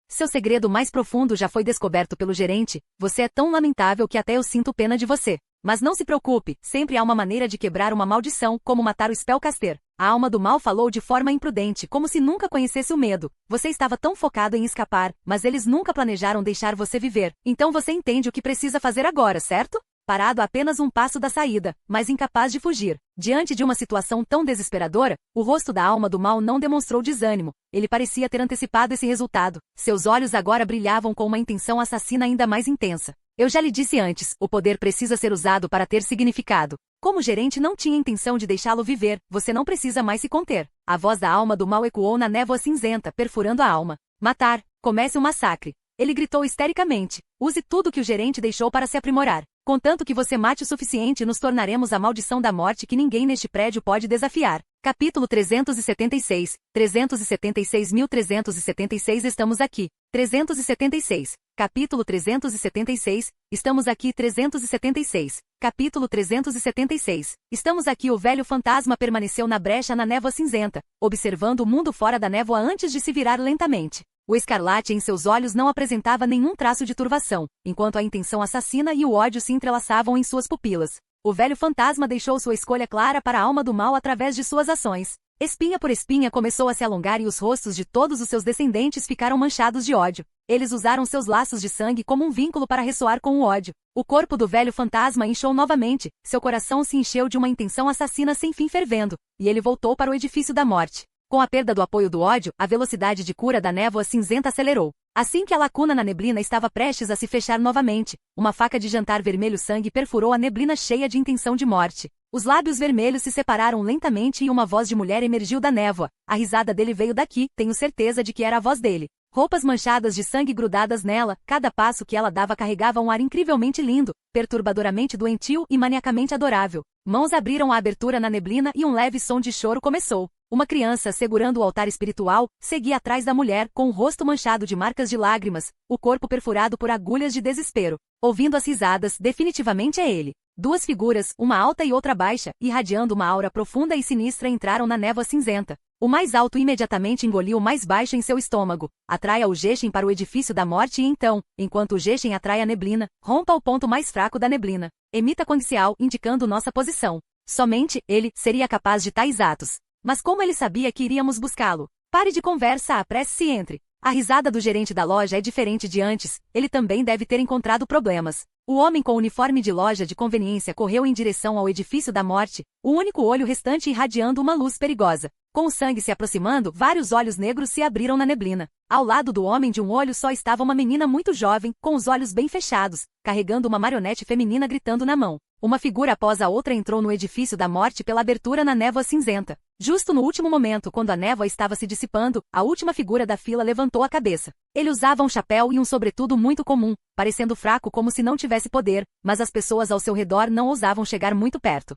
Seu segredo mais profundo já foi descoberto pelo gerente. Você é tão lamentável que até eu sinto pena de você. Mas não se preocupe, sempre há uma maneira de quebrar uma maldição, como matar o Spellcaster. A alma do mal falou de forma imprudente, como se nunca conhecesse o medo. Você estava tão focado em escapar, mas eles nunca planejaram deixar você viver. Então você entende o que precisa fazer agora, certo? Parado a apenas um passo da saída, mas incapaz de fugir. Diante de uma situação tão desesperadora, o rosto da alma do mal não demonstrou desânimo. Ele parecia ter antecipado esse resultado. Seus olhos agora brilhavam com uma intenção assassina ainda mais intensa. Eu já lhe disse antes, o poder precisa ser usado para ter significado. Como o gerente não tinha intenção de deixá-lo viver, você não precisa mais se conter. A voz da alma do mal ecoou na névoa cinzenta, perfurando a alma. Matar. Comece um massacre. Ele gritou histericamente. Use tudo que o gerente deixou para se aprimorar. Contanto que você mate o suficiente, nos tornaremos a maldição da morte que ninguém neste prédio pode desafiar. Capítulo 376. 376.376 Estamos aqui. 376. Capítulo 376. Estamos aqui. 376. Capítulo 376. Estamos aqui. O velho fantasma permaneceu na brecha na névoa cinzenta, observando o mundo fora da névoa antes de se virar lentamente. O escarlate em seus olhos não apresentava nenhum traço de turvação, enquanto a intenção assassina e o ódio se entrelaçavam em suas pupilas. O velho fantasma deixou sua escolha clara para a alma do mal através de suas ações. Espinha por espinha começou a se alongar e os rostos de todos os seus descendentes ficaram manchados de ódio. Eles usaram seus laços de sangue como um vínculo para ressoar com o ódio. O corpo do velho fantasma inchou novamente, seu coração se encheu de uma intenção assassina sem fim fervendo, e ele voltou para o edifício da morte. Com a perda do apoio do ódio, a velocidade de cura da névoa cinzenta acelerou. Assim que a lacuna na neblina estava prestes a se fechar novamente, uma faca de jantar vermelho sangue perfurou a neblina cheia de intenção de morte. Os lábios vermelhos se separaram lentamente e uma voz de mulher emergiu da névoa. A risada dele veio daqui, tenho certeza de que era a voz dele. Roupas manchadas de sangue grudadas nela, cada passo que ela dava carregava um ar incrivelmente lindo, perturbadoramente doentio e maniacamente adorável. Mãos abriram a abertura na neblina e um leve som de choro começou. Uma criança, segurando o altar espiritual, seguia atrás da mulher, com o rosto manchado de marcas de lágrimas, o corpo perfurado por agulhas de desespero. Ouvindo as risadas, definitivamente é ele. Duas figuras, uma alta e outra baixa, irradiando uma aura profunda e sinistra, entraram na névoa cinzenta. O mais alto imediatamente engoliu o mais baixo em seu estômago. Atraia o Jeshen para o edifício da morte e então, enquanto o Jeshen atrai a neblina, rompa o ponto mais fraco da neblina. Emita coaxial, indicando nossa posição. Somente ele seria capaz de tais atos. Mas como ele sabia que iríamos buscá-lo? Pare de conversa, apresse-se e entre. A risada do gerente da loja é diferente de antes, ele também deve ter encontrado problemas. O homem com o uniforme de loja de conveniência correu em direção ao edifício da morte, o único olho restante irradiando uma luz perigosa. Com o sangue se aproximando, vários olhos negros se abriram na neblina. Ao lado do homem de um olho só estava uma menina muito jovem, com os olhos bem fechados, carregando uma marionete feminina gritando na mão. Uma figura após a outra entrou no edifício da morte pela abertura na névoa cinzenta. Justo no último momento, quando a névoa estava se dissipando, a última figura da fila levantou a cabeça. Ele usava um chapéu e um sobretudo muito comum, parecendo fraco como se não tivesse poder, mas as pessoas ao seu redor não ousavam chegar muito perto.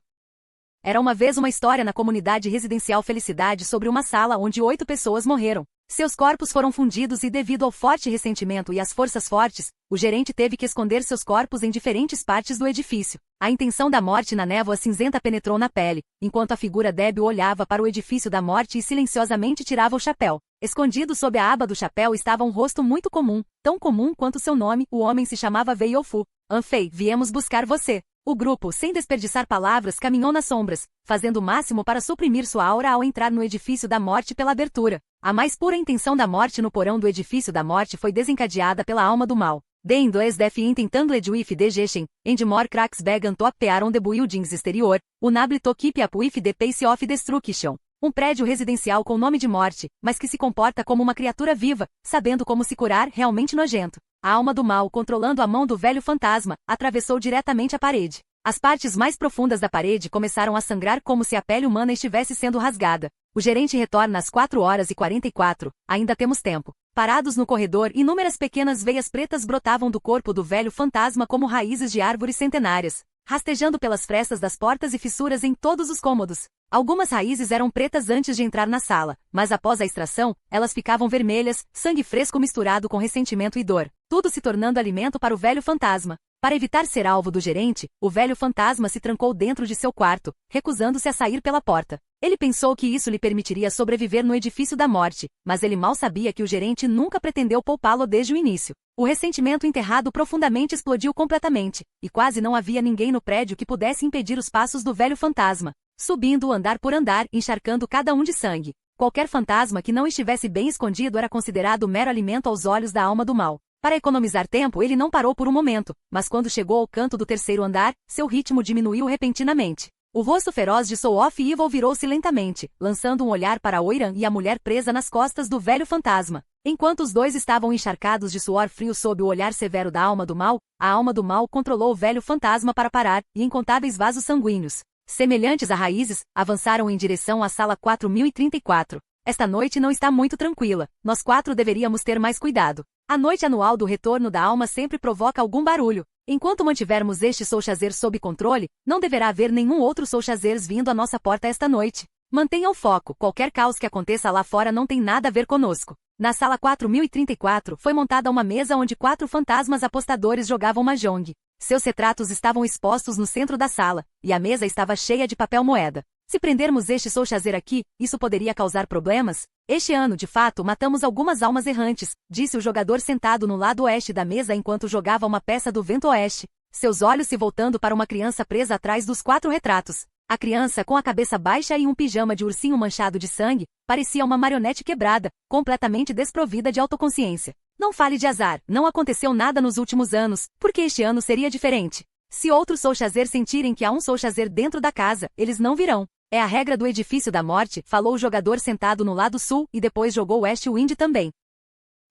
Era uma vez uma história na comunidade residencial Felicidade sobre uma sala onde 8 pessoas morreram. Seus corpos foram fundidos e devido ao forte ressentimento e às forças fortes, o gerente teve que esconder seus corpos em diferentes partes do edifício. A intenção da morte na névoa cinzenta penetrou na pele, enquanto a figura débil olhava para o edifício da morte e silenciosamente tirava o chapéu. Escondido sob a aba do chapéu estava um rosto muito comum, tão comum quanto seu nome, o homem se chamava Wei Youfu. Anfei, viemos buscar você. O grupo, sem desperdiçar palavras, caminhou nas sombras, fazendo o máximo para suprimir sua aura ao entrar no edifício da morte pela abertura. A mais pura intenção da morte no porão do edifício da morte foi desencadeada pela alma do mal. De inglês def intentando with the Geshen, and more cracks began to appear on the buildings exterior, unable to keep up with the pace of destruction. Um prédio residencial com nome de morte, mas que se comporta como uma criatura viva, sabendo como se curar, realmente nojento. A alma do mal, controlando a mão do velho fantasma, atravessou diretamente a parede. As partes mais profundas da parede começaram a sangrar como se a pele humana estivesse sendo rasgada. O gerente retorna às 4h44, ainda temos tempo. Parados no corredor, inúmeras pequenas veias pretas brotavam do corpo do velho fantasma como raízes de árvores centenárias, rastejando pelas frestas das portas e fissuras em todos os cômodos. Algumas raízes eram pretas antes de entrar na sala, mas após a extração, elas ficavam vermelhas, sangue fresco misturado com ressentimento e dor, tudo se tornando alimento para o velho fantasma. Para evitar ser alvo do gerente, o velho fantasma se trancou dentro de seu quarto, recusando-se a sair pela porta. Ele pensou que isso lhe permitiria sobreviver no edifício da morte, mas ele mal sabia que o gerente nunca pretendeu poupá-lo desde o início. O ressentimento enterrado profundamente explodiu completamente, e quase não havia ninguém no prédio que pudesse impedir os passos do velho fantasma, subindo andar por andar, encharcando cada um de sangue. Qualquer fantasma que não estivesse bem escondido era considerado mero alimento aos olhos da alma do mal. Para economizar tempo, ele não parou por um momento, mas quando chegou ao canto do terceiro andar, seu ritmo diminuiu repentinamente. O rosto feroz de Soul-Off Evil virou-se lentamente, lançando um olhar para Oiran e a mulher presa nas costas do velho fantasma. Enquanto os dois estavam encharcados de suor frio sob o olhar severo da alma do mal, a alma do mal controlou o velho fantasma para parar, e incontáveis vasos sanguíneos, semelhantes a raízes, avançaram em direção à sala 4034. Esta noite não está muito tranquila, nós 4 deveríamos ter mais cuidado. A noite anual do retorno da alma sempre provoca algum barulho. Enquanto mantivermos este Soulchaser sob controle, não deverá haver nenhum outro Soulchazers vindo à nossa porta esta noite. Mantenha o foco, qualquer caos que aconteça lá fora não tem nada a ver conosco. Na sala 4034, foi montada uma mesa onde 4 fantasmas apostadores jogavam mahjong. Seus retratos estavam expostos no centro da sala, e a mesa estava cheia de papel moeda. Se prendermos este Soulchazer aqui, isso poderia causar problemas? Este ano, de fato, matamos algumas almas errantes, disse o jogador sentado no lado oeste da mesa enquanto jogava uma peça do vento oeste, seus olhos se voltando para uma criança presa atrás dos 4 retratos. A criança, com a cabeça baixa e um pijama de ursinho manchado de sangue, parecia uma marionete quebrada, completamente desprovida de autoconsciência. Não fale de azar, não aconteceu nada nos últimos anos, porque este ano seria diferente. Se outros Soulchazer sentirem que há um Soulchazer dentro da casa, eles não virão. É a regra do edifício da morte, falou o jogador sentado no lado sul e depois jogou West Wind também.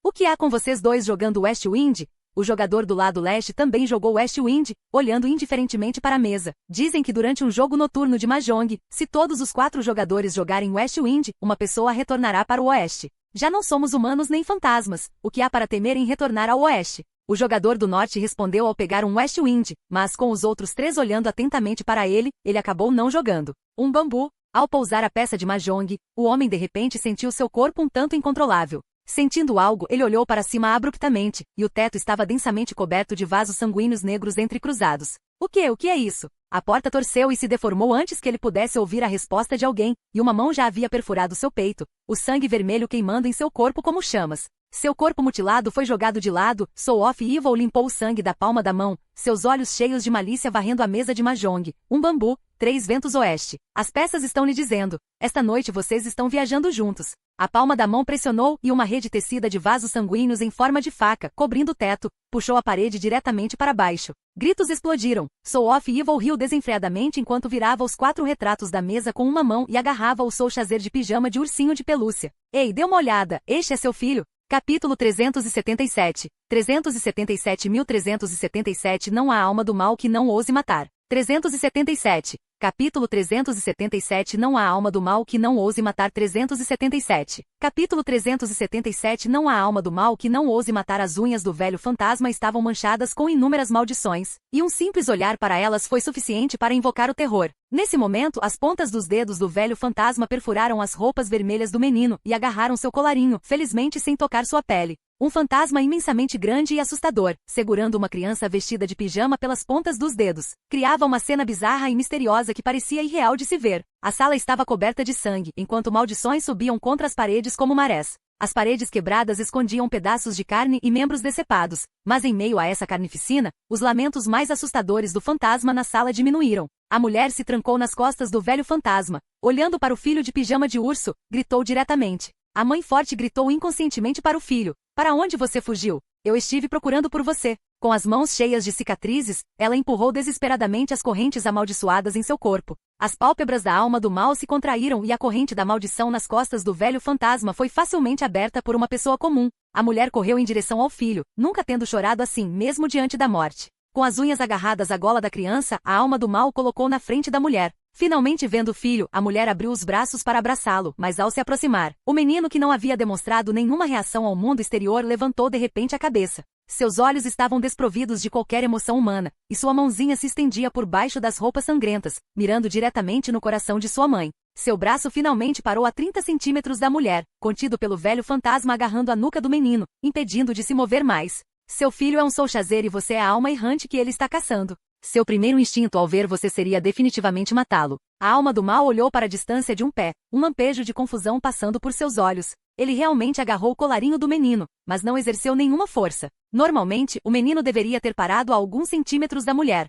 O que há com vocês dois jogando West Wind? O jogador do lado leste também jogou West Wind, olhando indiferentemente para a mesa. Dizem que durante um jogo noturno de Mahjong, se todos os 4 jogadores jogarem West Wind, uma pessoa retornará para o oeste. Já não somos humanos nem fantasmas, o que há para temer em retornar ao oeste? O jogador do norte respondeu ao pegar um West Wind, mas com os outros 3 olhando atentamente para ele, ele acabou não jogando. Um bambu. Ao pousar a peça de Mahjong, o homem de repente sentiu seu corpo um tanto incontrolável. Sentindo algo, ele olhou para cima abruptamente, e o teto estava densamente coberto de vasos sanguíneos negros entrecruzados. O que é isso? A porta torceu e se deformou antes que ele pudesse ouvir a resposta de alguém, e uma mão já havia perfurado seu peito, o sangue vermelho queimando em seu corpo como chamas. Seu corpo mutilado foi jogado de lado, Soul-Off Evil limpou o sangue da palma da mão, seus olhos cheios de malícia varrendo a mesa de Mahjong. Um bambu. 3 ventos oeste. As peças estão lhe dizendo: esta noite vocês estão viajando juntos. A palma da mão pressionou e uma rede tecida de vasos sanguíneos em forma de faca, cobrindo o teto, puxou a parede diretamente para baixo. Gritos explodiram. Soul of Evil riu desenfreadamente enquanto virava os 4 retratos da mesa com uma mão e agarrava o Soul Chaser de pijama de ursinho de pelúcia. Ei, dê uma olhada, este é seu filho? Capítulo 377. 377.377 Não há alma do mal que não ouse matar. 377. Capítulo 377 Não há alma do mal que não ouse matar. 377. Capítulo 377 Não há alma do mal que não ouse matar. As unhas do velho fantasma estavam manchadas com inúmeras maldições, e um simples olhar para elas foi suficiente para invocar o terror. Nesse momento, as pontas dos dedos do velho fantasma perfuraram as roupas vermelhas do menino e agarraram seu colarinho, felizmente sem tocar sua pele. Um fantasma imensamente grande e assustador, segurando uma criança vestida de pijama pelas pontas dos dedos, criava uma cena bizarra e misteriosa que parecia irreal de se ver. A sala estava coberta de sangue, enquanto maldições subiam contra as paredes como marés. As paredes quebradas escondiam pedaços de carne e membros decepados, mas em meio a essa carnificina, os lamentos mais assustadores do fantasma na sala diminuíram. A mulher se trancou nas costas do velho fantasma, olhando para o filho de pijama de urso, gritou diretamente. A mãe forte gritou inconscientemente para o filho: para onde você fugiu? Eu estive procurando por você. Com as mãos cheias de cicatrizes, ela empurrou desesperadamente as correntes amaldiçoadas em seu corpo. As pálpebras da alma do mal se contraíram e a corrente da maldição nas costas do velho fantasma foi facilmente aberta por uma pessoa comum. A mulher correu em direção ao filho, nunca tendo chorado assim, mesmo diante da morte. Com as unhas agarradas à gola da criança, a alma do mal o colocou na frente da mulher. Finalmente vendo o filho, a mulher abriu os braços para abraçá-lo, mas ao se aproximar, o menino, que não havia demonstrado nenhuma reação ao mundo exterior, levantou de repente a cabeça. Seus olhos estavam desprovidos de qualquer emoção humana, e sua mãozinha se estendia por baixo das roupas sangrentas, mirando diretamente no coração de sua mãe. Seu braço finalmente parou a 30 centímetros da mulher, contido pelo velho fantasma agarrando a nuca do menino, impedindo de se mover mais. Seu filho é um Soul Chaser e você é a alma errante que ele está caçando. Seu primeiro instinto ao ver você seria definitivamente matá-lo. A alma do mal olhou para a distância de um pé, um lampejo de confusão passando por seus olhos. Ele realmente agarrou o colarinho do menino, mas não exerceu nenhuma força. Normalmente, o menino deveria ter parado a alguns centímetros da mulher.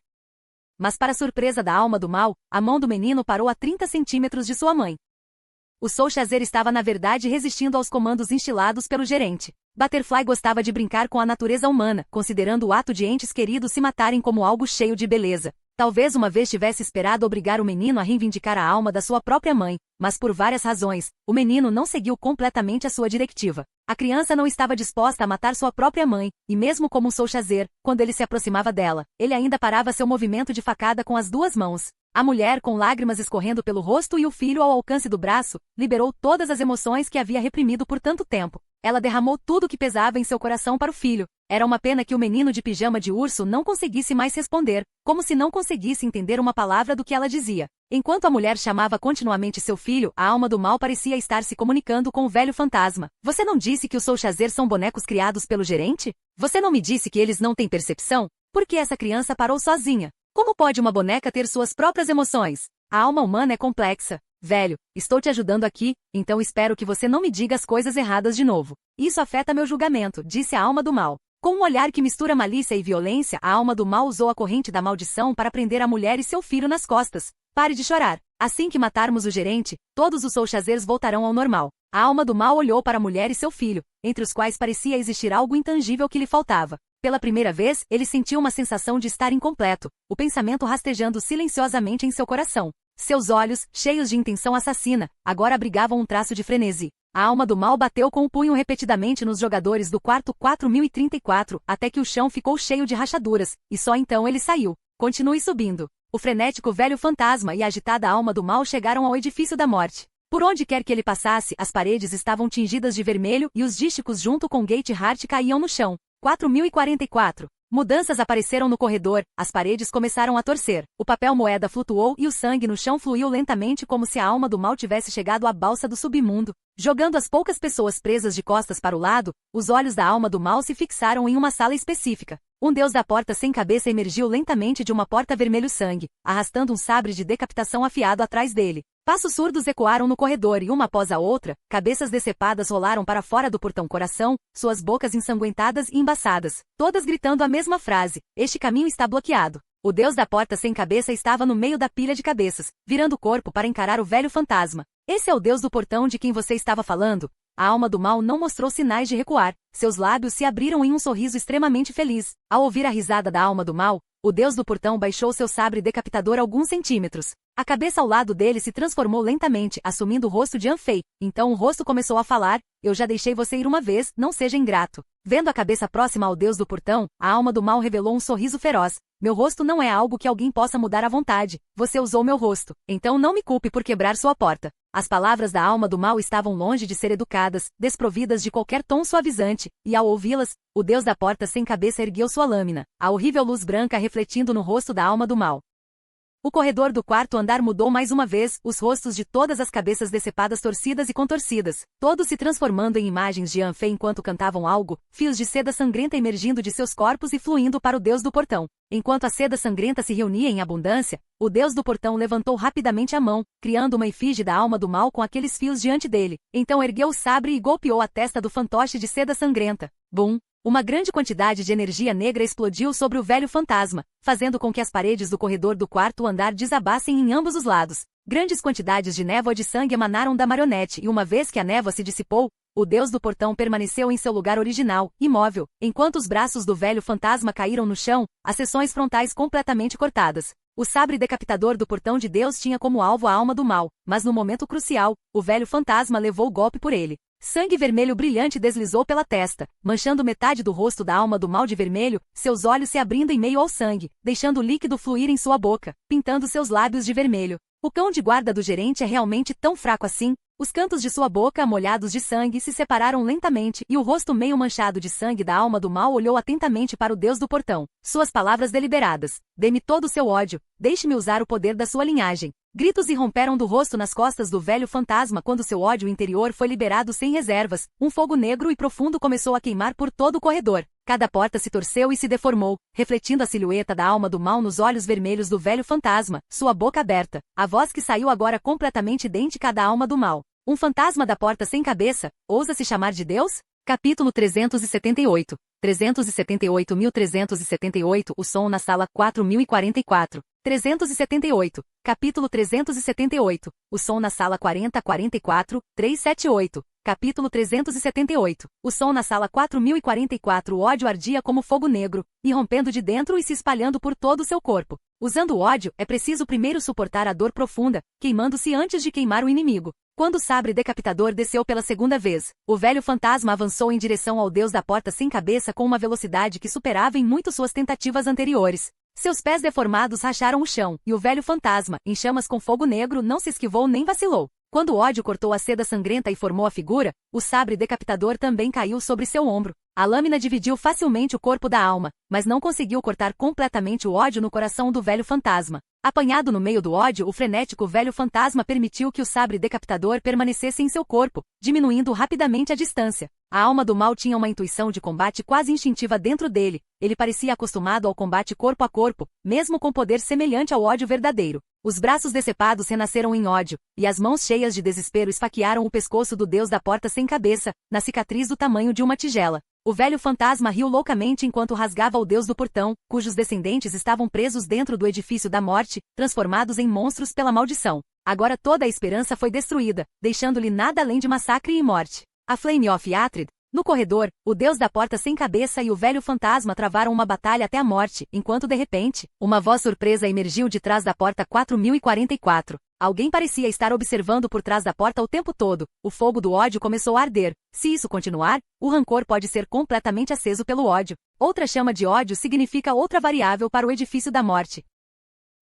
Mas para surpresa da alma do mal, a mão do menino parou a 30 centímetros de sua mãe. O Soul Chaser estava na verdade resistindo aos comandos instilados pelo gerente. Butterfly gostava de brincar com a natureza humana, considerando o ato de entes queridos se matarem como algo cheio de beleza. Talvez uma vez tivesse esperado obrigar o menino a reivindicar a alma da sua própria mãe, mas por várias razões, o menino não seguiu completamente a sua diretiva. A criança não estava disposta a matar sua própria mãe, e mesmo como um Soul Chaser, quando ele se aproximava dela, ele ainda parava seu movimento de facada com as 2 mãos. A mulher, com lágrimas escorrendo pelo rosto e o filho ao alcance do braço, liberou todas as emoções que havia reprimido por tanto tempo. Ela derramou tudo o que pesava em seu coração para o filho. Era uma pena que o menino de pijama de urso não conseguisse mais responder, como se não conseguisse entender uma palavra do que ela dizia. Enquanto a mulher chamava continuamente seu filho, a alma do mal parecia estar se comunicando com o velho fantasma. Você não disse que os Soul Chaser são bonecos criados pelo gerente? Você não me disse que eles não têm percepção? Por que essa criança parou sozinha? Como pode uma boneca ter suas próprias emoções? A alma humana é complexa. Velho, estou te ajudando aqui, então espero que você não me diga as coisas erradas de novo. Isso afeta meu julgamento, disse a alma do mal. Com um olhar que mistura malícia e violência, a alma do mal usou a corrente da maldição para prender a mulher e seu filho nas costas. Pare de chorar. Assim que matarmos o gerente, todos os Soul Chasers voltarão ao normal. A alma do mal olhou para a mulher e seu filho, entre os quais parecia existir algo intangível que lhe faltava. Pela primeira vez, ele sentiu uma sensação de estar incompleto, o pensamento rastejando silenciosamente em seu coração. Seus olhos, cheios de intenção assassina, agora abrigavam um traço de frenesi. A alma do mal bateu com o punho repetidamente nos jogadores do quarto 4034, até que o chão ficou cheio de rachaduras, e só então ele saiu. Continue subindo. O frenético velho fantasma e a agitada alma do mal chegaram ao edifício da morte. Por onde quer que ele passasse, as paredes estavam tingidas de vermelho e os dísticos junto com Gate Heart caíam no chão. 4044. Mudanças apareceram no corredor, as paredes começaram a torcer, o papel moeda flutuou e o sangue no chão fluiu lentamente como se a alma do mal tivesse chegado à balsa do submundo. Jogando as poucas pessoas presas de costas para o lado, os olhos da alma do mal se fixaram em uma sala específica. Um deus da porta sem cabeça emergiu lentamente de uma porta vermelho-sangue, arrastando um sabre de decapitação afiado atrás dele. Passos surdos ecoaram no corredor e uma após a outra, cabeças decepadas rolaram para fora do portão coração, suas bocas ensanguentadas e embaçadas, todas gritando a mesma frase: este caminho está bloqueado. O deus da porta sem cabeça estava no meio da pilha de cabeças, virando o corpo para encarar o velho fantasma. Esse é o deus do portão de quem você estava falando? A alma do mal não mostrou sinais de recuar. Seus lábios se abriram em um sorriso extremamente feliz. Ao ouvir a risada da alma do mal, o deus do portão baixou seu sabre decapitador alguns centímetros. A cabeça ao lado dele se transformou lentamente, assumindo o rosto de Anfei. Então o rosto começou a falar: eu já deixei você ir uma vez, não seja ingrato. Vendo a cabeça próxima ao deus do portão, a alma do mal revelou um sorriso feroz. Meu rosto não é algo que alguém possa mudar à vontade. Você usou meu rosto. Então não me culpe por quebrar sua porta. As palavras da alma do mal estavam longe de ser educadas, desprovidas de qualquer tom suavizante, e ao ouvi-las, o deus da porta sem cabeça ergueu sua lâmina, a horrível luz branca refletindo no rosto da alma do mal. O corredor do quarto andar mudou mais uma vez, os rostos de todas as cabeças decepadas torcidas e contorcidas, todos se transformando em imagens de Anfei enquanto cantavam algo, fios de seda sangrenta emergindo de seus corpos e fluindo para o deus do portão. Enquanto a seda sangrenta se reunia em abundância, o deus do portão levantou rapidamente a mão, criando uma efígie da alma do mal com aqueles fios diante dele. Então ergueu o sabre e golpeou a testa do fantoche de seda sangrenta. Bum! Uma grande quantidade de energia negra explodiu sobre o velho fantasma, fazendo com que as paredes do corredor do quarto andar desabassem em ambos os lados. Grandes quantidades de névoa de sangue emanaram da marionete e uma vez que a névoa se dissipou, o deus do portão permaneceu em seu lugar original, imóvel, enquanto os braços do velho fantasma caíram no chão, as seções frontais completamente cortadas. O sabre decapitador do portão de Deus tinha como alvo a alma do mal, mas no momento crucial, o velho fantasma levou o golpe por ele. Sangue vermelho brilhante deslizou pela testa, manchando metade do rosto da alma do mal de vermelho, seus olhos se abrindo em meio ao sangue, deixando o líquido fluir em sua boca, pintando seus lábios de vermelho. O cão de guarda do gerente é realmente tão fraco assim? Os cantos de sua boca, molhados de sangue, se separaram lentamente e o rosto meio manchado de sangue da alma do mal olhou atentamente para o deus do portão. Suas palavras deliberadas: dê-me todo o seu ódio, deixe-me usar o poder da sua linhagem. Gritos irromperam do rosto nas costas do velho fantasma quando seu ódio interior foi liberado sem reservas. Um fogo negro e profundo começou a queimar por todo o corredor. Cada porta se torceu e se deformou, refletindo a silhueta da alma do mal nos olhos vermelhos do velho fantasma, sua boca aberta. A voz que saiu agora completamente idêntica à da alma do mal. Um fantasma da porta sem cabeça, ousa se chamar de Deus? Capítulo 378. 378.378 O som na sala 4044. 378. Capítulo 378. O som na sala 4044, 378. Capítulo 378. O som na sala 4044. O ódio ardia como fogo negro, irrompendo de dentro e se espalhando por todo o seu corpo. Usando o ódio, é preciso primeiro suportar a dor profunda, queimando-se antes de queimar o inimigo. Quando o sabre decapitador desceu pela segunda vez, o velho fantasma avançou em direção ao deus da porta sem cabeça com uma velocidade que superava em muito suas tentativas anteriores. Seus pés deformados racharam o chão, e o velho fantasma, em chamas com fogo negro, não se esquivou nem vacilou. Quando o ódio cortou a seda sangrenta e formou a figura, o sabre decapitador também caiu sobre seu ombro. A lâmina dividiu facilmente o corpo da alma, mas não conseguiu cortar completamente o ódio no coração do velho fantasma. Apanhado no meio do ódio, o frenético velho fantasma permitiu que o sabre decapitador permanecesse em seu corpo, diminuindo rapidamente a distância. A alma do mal tinha uma intuição de combate quase instintiva dentro dele. Ele parecia acostumado ao combate corpo a corpo, mesmo com poder semelhante ao ódio verdadeiro. Os braços decepados renasceram em ódio, e as mãos cheias de desespero esfaquearam o pescoço do deus da porta sem cabeça, na cicatriz do tamanho de uma tigela. O velho fantasma riu loucamente enquanto rasgava o deus do portão, cujos descendentes estavam presos dentro do edifício da morte, transformados em monstros pela maldição. Agora toda a esperança foi destruída, deixando-lhe nada além de massacre e morte. A Flame of Yathrib. No corredor, o deus da porta sem cabeça e o velho fantasma travaram uma batalha até a morte, enquanto de repente, uma voz surpresa emergiu de trás da porta 4044. Alguém parecia estar observando por trás da porta o tempo todo. O fogo do ódio começou a arder. Se isso continuar, o rancor pode ser completamente aceso pelo ódio. Outra chama de ódio significa outra variável para o edifício da morte.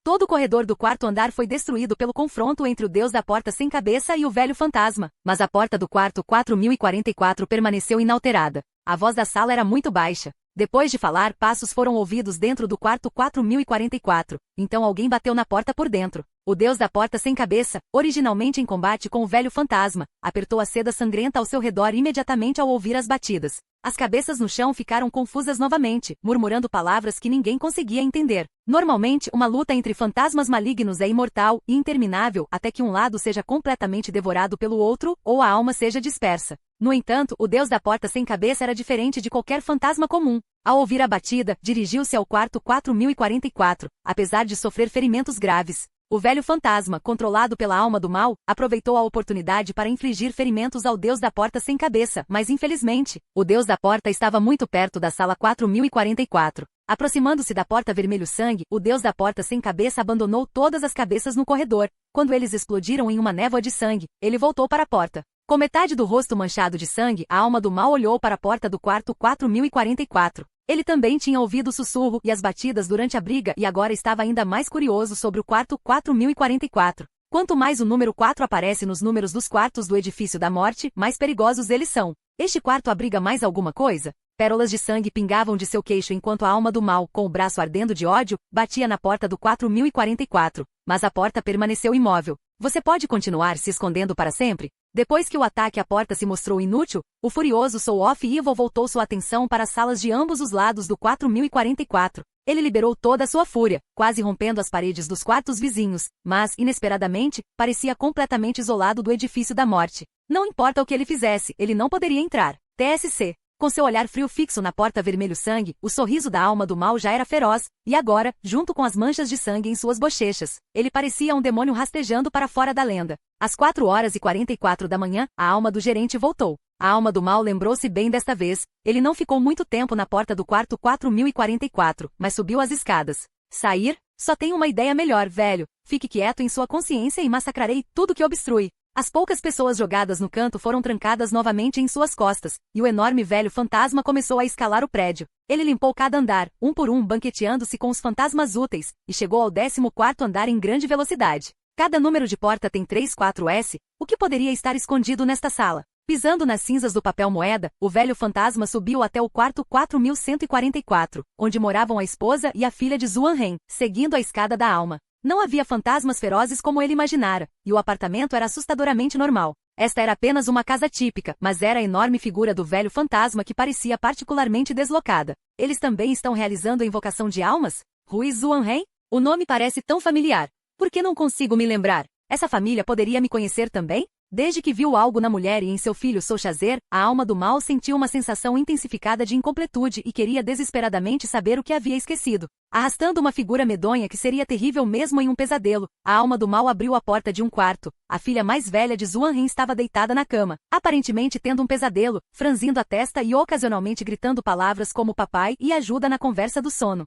Todo o corredor do quarto andar foi destruído pelo confronto entre o deus da porta sem cabeça e o velho fantasma, mas a porta do quarto 4044 permaneceu inalterada. A voz da sala era muito baixa. Depois de falar, passos foram ouvidos dentro do quarto 4044. Então alguém bateu na porta por dentro. O deus da porta sem cabeça, originalmente em combate com o velho fantasma, apertou a seda sangrenta ao seu redor imediatamente ao ouvir as batidas. As cabeças no chão ficaram confusas novamente, murmurando palavras que ninguém conseguia entender. Normalmente, uma luta entre fantasmas malignos é imortal e interminável até que um lado seja completamente devorado pelo outro ou a alma seja dispersa. No entanto, o deus da porta sem cabeça era diferente de qualquer fantasma comum. Ao ouvir a batida, dirigiu-se ao quarto 4044, apesar de sofrer ferimentos graves. O velho fantasma, controlado pela alma do mal, aproveitou a oportunidade para infligir ferimentos ao deus da porta sem cabeça, mas infelizmente, o deus da porta estava muito perto da sala 4044. Aproximando-se da porta vermelho sangue, o deus da porta sem cabeça abandonou todas as cabeças no corredor. Quando eles explodiram em uma névoa de sangue, ele voltou para a porta. Com metade do rosto manchado de sangue, a alma do mal olhou para a porta do quarto 4044. Ele também tinha ouvido o sussurro e as batidas durante a briga e agora estava ainda mais curioso sobre o quarto 4044. Quanto mais o número 4 aparece nos números dos quartos do edifício da morte, mais perigosos eles são. Este quarto abriga mais alguma coisa? Pérolas de sangue pingavam de seu queixo enquanto a alma do mal, com o braço ardendo de ódio, batia na porta do 4044. Mas a porta permaneceu imóvel. Você pode continuar se escondendo para sempre? Depois que o ataque à porta se mostrou inútil, o furioso Soul of Evil voltou sua atenção para as salas de ambos os lados do 4044. Ele liberou toda a sua fúria, quase rompendo as paredes dos quartos vizinhos, mas, inesperadamente, parecia completamente isolado do edifício da morte. Não importa o que ele fizesse, ele não poderia entrar. TSC. Com seu olhar frio fixo na porta vermelho sangue, o sorriso da alma do mal já era feroz, e agora, junto com as manchas de sangue em suas bochechas, ele parecia um demônio rastejando para fora da lenda. Às 4h44 da manhã, a alma do gerente voltou. A alma do mal lembrou-se bem desta vez, ele não ficou muito tempo na porta do quarto 4044, mas subiu as escadas. Sair? Só tenho uma ideia melhor, velho. Fique quieto em sua consciência e massacrarei tudo que obstrui. As poucas pessoas jogadas no canto foram trancadas novamente em suas costas, e o enorme velho fantasma começou a escalar o prédio. Ele limpou cada andar, um por um, banqueteando-se com os fantasmas úteis, e chegou ao 14º andar em grande velocidade. Cada número de porta tem 34S, o que poderia estar escondido nesta sala? Pisando nas cinzas do papel moeda, o velho fantasma subiu até o quarto 4144, onde moravam a esposa e a filha de Zuan Ren, seguindo a escada da alma. Não havia fantasmas ferozes como ele imaginara, e o apartamento era assustadoramente normal. Esta era apenas uma casa típica, mas era a enorme figura do velho fantasma que parecia particularmente deslocada. Eles também estão realizando a invocação de almas? Rui Zuan Ren? O nome parece tão familiar. Por que não consigo me lembrar? Essa família poderia me conhecer também? Desde que viu algo na mulher e em seu filho Sochazer, a alma do mal sentiu uma sensação intensificada de incompletude e queria desesperadamente saber o que havia esquecido. Arrastando uma figura medonha que seria terrível mesmo em um pesadelo, a alma do mal abriu a porta de um quarto. A filha mais velha de Zuan Ren estava deitada na cama, aparentemente tendo um pesadelo, franzindo a testa e ocasionalmente gritando palavras como papai e ajuda na conversa do sono.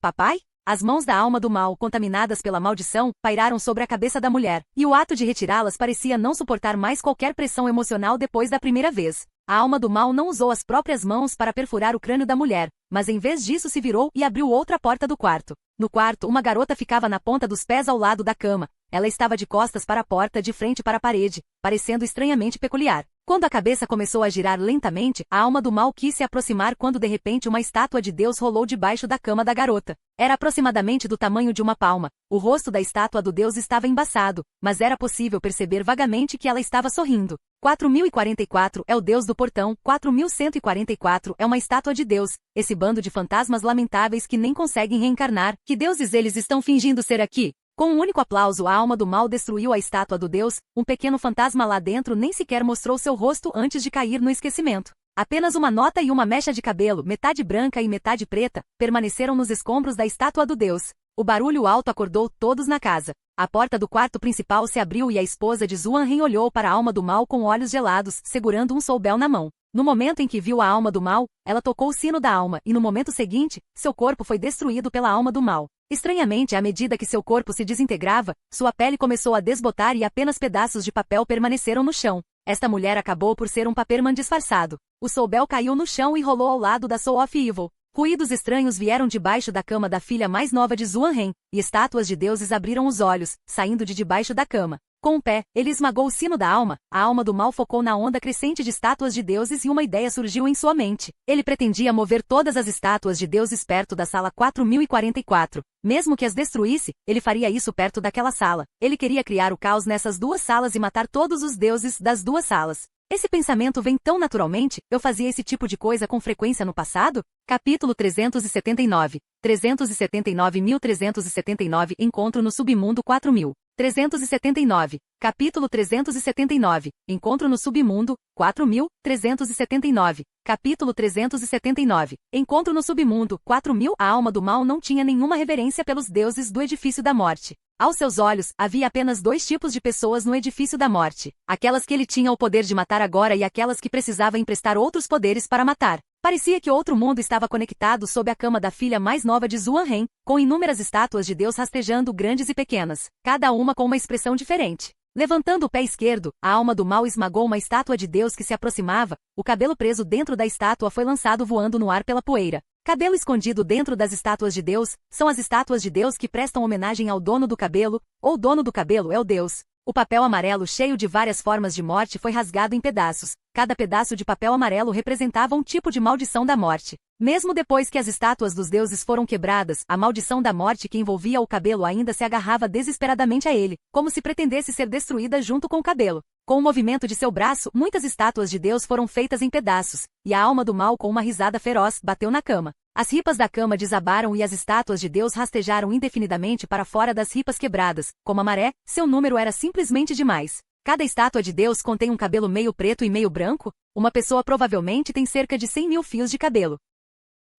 Papai? As mãos da alma do mal, contaminadas pela maldição, pairaram sobre a cabeça da mulher, e o ato de retirá-las parecia não suportar mais qualquer pressão emocional depois da primeira vez. A alma do mal não usou as próprias mãos para perfurar o crânio da mulher, mas em vez disso se virou e abriu outra porta do quarto. No quarto, uma garota ficava na ponta dos pés ao lado da cama. Ela estava de costas para a porta, de frente para a parede, parecendo estranhamente peculiar. Quando a cabeça começou a girar lentamente, a alma do mal quis se aproximar quando de repente uma estátua de Deus rolou debaixo da cama da garota. Era aproximadamente do tamanho de uma palma. O rosto da estátua do Deus estava embaçado, mas era possível perceber vagamente que ela estava sorrindo. 4044 é o Deus do portão, 4144 é uma estátua de Deus, esse bando de fantasmas lamentáveis que nem conseguem reencarnar. Que deuses eles estão fingindo ser aqui? Com um único aplauso, a alma do mal destruiu a estátua do Deus, um pequeno fantasma lá dentro nem sequer mostrou seu rosto antes de cair no esquecimento. Apenas uma nota e uma mecha de cabelo, metade branca e metade preta, permaneceram nos escombros da estátua do Deus. O barulho alto acordou todos na casa. A porta do quarto principal se abriu e a esposa de Zuan Ren olhou para a alma do mal com olhos gelados, segurando um soubel na mão. No momento em que viu a alma do mal, ela tocou o sino da alma e no momento seguinte, seu corpo foi destruído pela alma do mal. Estranhamente, à medida que seu corpo se desintegrava, sua pele começou a desbotar e apenas pedaços de papel permaneceram no chão. Esta mulher acabou por ser um Paperman disfarçado. O soubel caiu no chão e rolou ao lado da Soul of Evil. Ruídos estranhos vieram debaixo da cama da filha mais nova de Zuan Ren, e estátuas de deuses abriram os olhos, saindo de debaixo da cama. Com um pé, ele esmagou o sino da alma, a alma do mal focou na onda crescente de estátuas de deuses e uma ideia surgiu em sua mente. Ele pretendia mover todas as estátuas de deuses perto da sala 4044. Mesmo que as destruísse, ele faria isso perto daquela sala. Ele queria criar o caos nessas duas salas e matar todos os deuses das duas salas. Esse pensamento vem tão naturalmente, eu fazia esse tipo de coisa com frequência no passado? Capítulo 379. 379.379 Encontro no submundo 4000. 379. Capítulo 379. Encontro no submundo, 4000. 379. Capítulo 379. Encontro no submundo, 4000. A alma do mal não tinha nenhuma reverência pelos deuses do edifício da morte. Aos seus olhos, havia apenas dois tipos de pessoas no edifício da morte. Aquelas que ele tinha o poder de matar agora e aquelas que precisava emprestar outros poderes para matar. Parecia que outro mundo estava conectado sob a cama da filha mais nova de Zuan-Ren, com inúmeras estátuas de Deus rastejando grandes e pequenas, cada uma com uma expressão diferente. Levantando o pé esquerdo, a alma do mal esmagou uma estátua de Deus que se aproximava, o cabelo preso dentro da estátua foi lançado voando no ar pela poeira. Cabelo escondido dentro das estátuas de Deus, são as estátuas de Deus que prestam homenagem ao dono do cabelo, ou o dono do cabelo é o Deus. O papel amarelo cheio de várias formas de morte foi rasgado em pedaços. Cada pedaço de papel amarelo representava um tipo de maldição da morte. Mesmo depois que as estátuas dos deuses foram quebradas, a maldição da morte que envolvia o cabelo ainda se agarrava desesperadamente a ele, como se pretendesse ser destruída junto com o cabelo. Com o movimento de seu braço, muitas estátuas de Deus foram feitas em pedaços, e a alma do mal, com uma risada feroz, bateu na cama. As ripas da cama desabaram e as estátuas de Deus rastejaram indefinidamente para fora das ripas quebradas. Como a maré, seu número era simplesmente demais. Cada estátua de Deus contém um cabelo meio preto e meio branco? Uma pessoa provavelmente tem cerca de 100.000 fios de cabelo.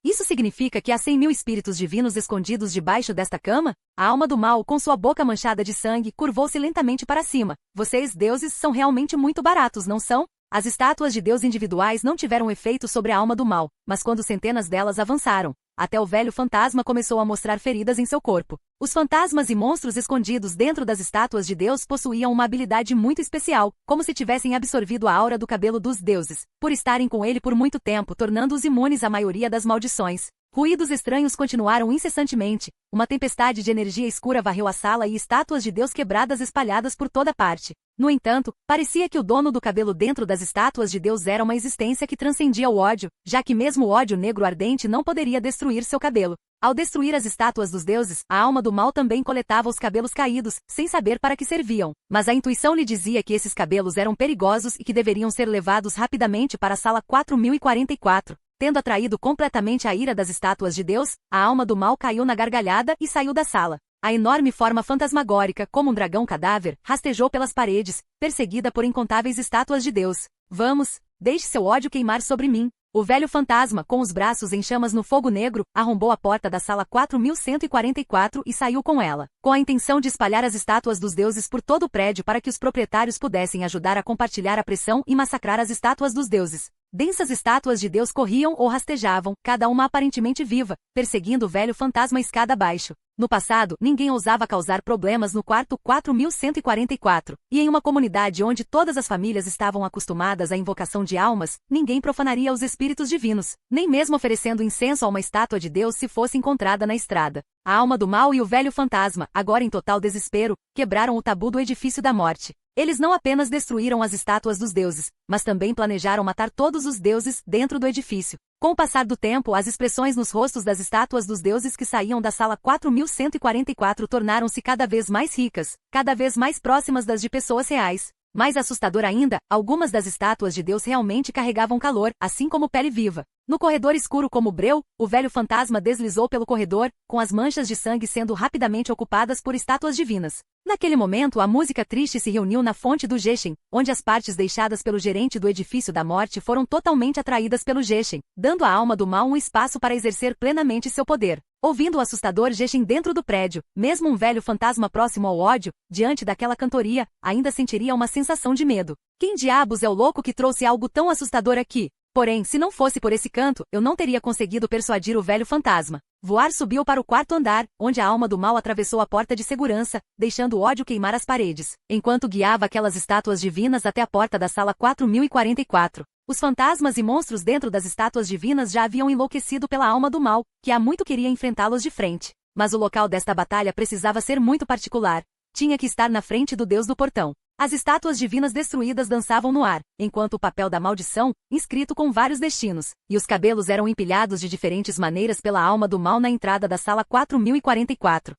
Isso significa que há 100.000 espíritos divinos escondidos debaixo desta cama? A alma do mal, com sua boca manchada de sangue, curvou-se lentamente para cima. Vocês, deuses, são realmente muito baratos, não são? As estátuas de Deus individuais não tiveram efeito sobre a alma do mal, mas quando centenas delas avançaram, até o velho fantasma começou a mostrar feridas em seu corpo. Os fantasmas e monstros escondidos dentro das estátuas de Deus possuíam uma habilidade muito especial, como se tivessem absorvido a aura do cabelo dos deuses, por estarem com ele por muito tempo, tornando-os imunes à maioria das maldições. Ruídos estranhos continuaram incessantemente, uma tempestade de energia escura varreu a sala e estátuas de Deus quebradas espalhadas por toda parte. No entanto, parecia que o dono do cabelo dentro das estátuas de Deus era uma existência que transcendia o ódio, já que mesmo o ódio negro ardente não poderia destruir seu cabelo. Ao destruir as estátuas dos deuses, a alma do mal também coletava os cabelos caídos, sem saber para que serviam. Mas a intuição lhe dizia que esses cabelos eram perigosos e que deveriam ser levados rapidamente para a sala 4044. Tendo atraído completamente a ira das estátuas de Deus, a alma do mal caiu na gargalhada e saiu da sala. A enorme forma fantasmagórica, como um dragão cadáver, rastejou pelas paredes, perseguida por incontáveis estátuas de Deus. Vamos, deixe seu ódio queimar sobre mim. O velho fantasma, com os braços em chamas no fogo negro, arrombou a porta da sala 4144 e saiu com ela, com a intenção de espalhar as estátuas dos deuses por todo o prédio para que os proprietários pudessem ajudar a compartilhar a pressão e massacrar as estátuas dos deuses. Densas estátuas de Deus corriam ou rastejavam, cada uma aparentemente viva, perseguindo o velho fantasma escada abaixo. No passado, ninguém ousava causar problemas no quarto 4144, e em uma comunidade onde todas as famílias estavam acostumadas à invocação de almas, ninguém profanaria os espíritos divinos, nem mesmo oferecendo incenso a uma estátua de Deus se fosse encontrada na estrada. A alma do mal e o velho fantasma, agora em total desespero, quebraram o tabu do edifício da morte. Eles não apenas destruíram as estátuas dos deuses, mas também planejaram matar todos os deuses dentro do edifício. Com o passar do tempo, as expressões nos rostos das estátuas dos deuses que saíam da sala 4144 tornaram-se cada vez mais ricas, cada vez mais próximas das de pessoas reais. Mais assustador ainda, algumas das estátuas de Deus realmente carregavam calor, assim como pele viva. No corredor escuro como breu, o velho fantasma deslizou pelo corredor, com as manchas de sangue sendo rapidamente ocupadas por estátuas divinas. Naquele momento, a música triste se reuniu na fonte do Geshen, onde as partes deixadas pelo gerente do edifício da morte foram totalmente atraídas pelo Geshen, dando à alma do mal um espaço para exercer plenamente seu poder. Ouvindo o assustador Geshen dentro do prédio, mesmo um velho fantasma próximo ao ódio, diante daquela cantoria, ainda sentiria uma sensação de medo. Quem diabos é o louco que trouxe algo tão assustador aqui? Porém, se não fosse por esse canto, eu não teria conseguido persuadir o velho fantasma. Voar subiu para o quarto andar, onde a alma do mal atravessou a porta de segurança, deixando o ódio queimar as paredes, enquanto guiava aquelas estátuas divinas até a porta da sala 4044. Os fantasmas e monstros dentro das estátuas divinas já haviam enlouquecido pela alma do mal, que há muito queria enfrentá-los de frente. Mas o local desta batalha precisava ser muito particular. tinha que estar na frente do Deus do portão. As estátuas divinas destruídas dançavam no ar, enquanto o papel da maldição, inscrito com vários destinos, e os cabelos eram empilhados de diferentes maneiras pela alma do mal na entrada da sala 4044.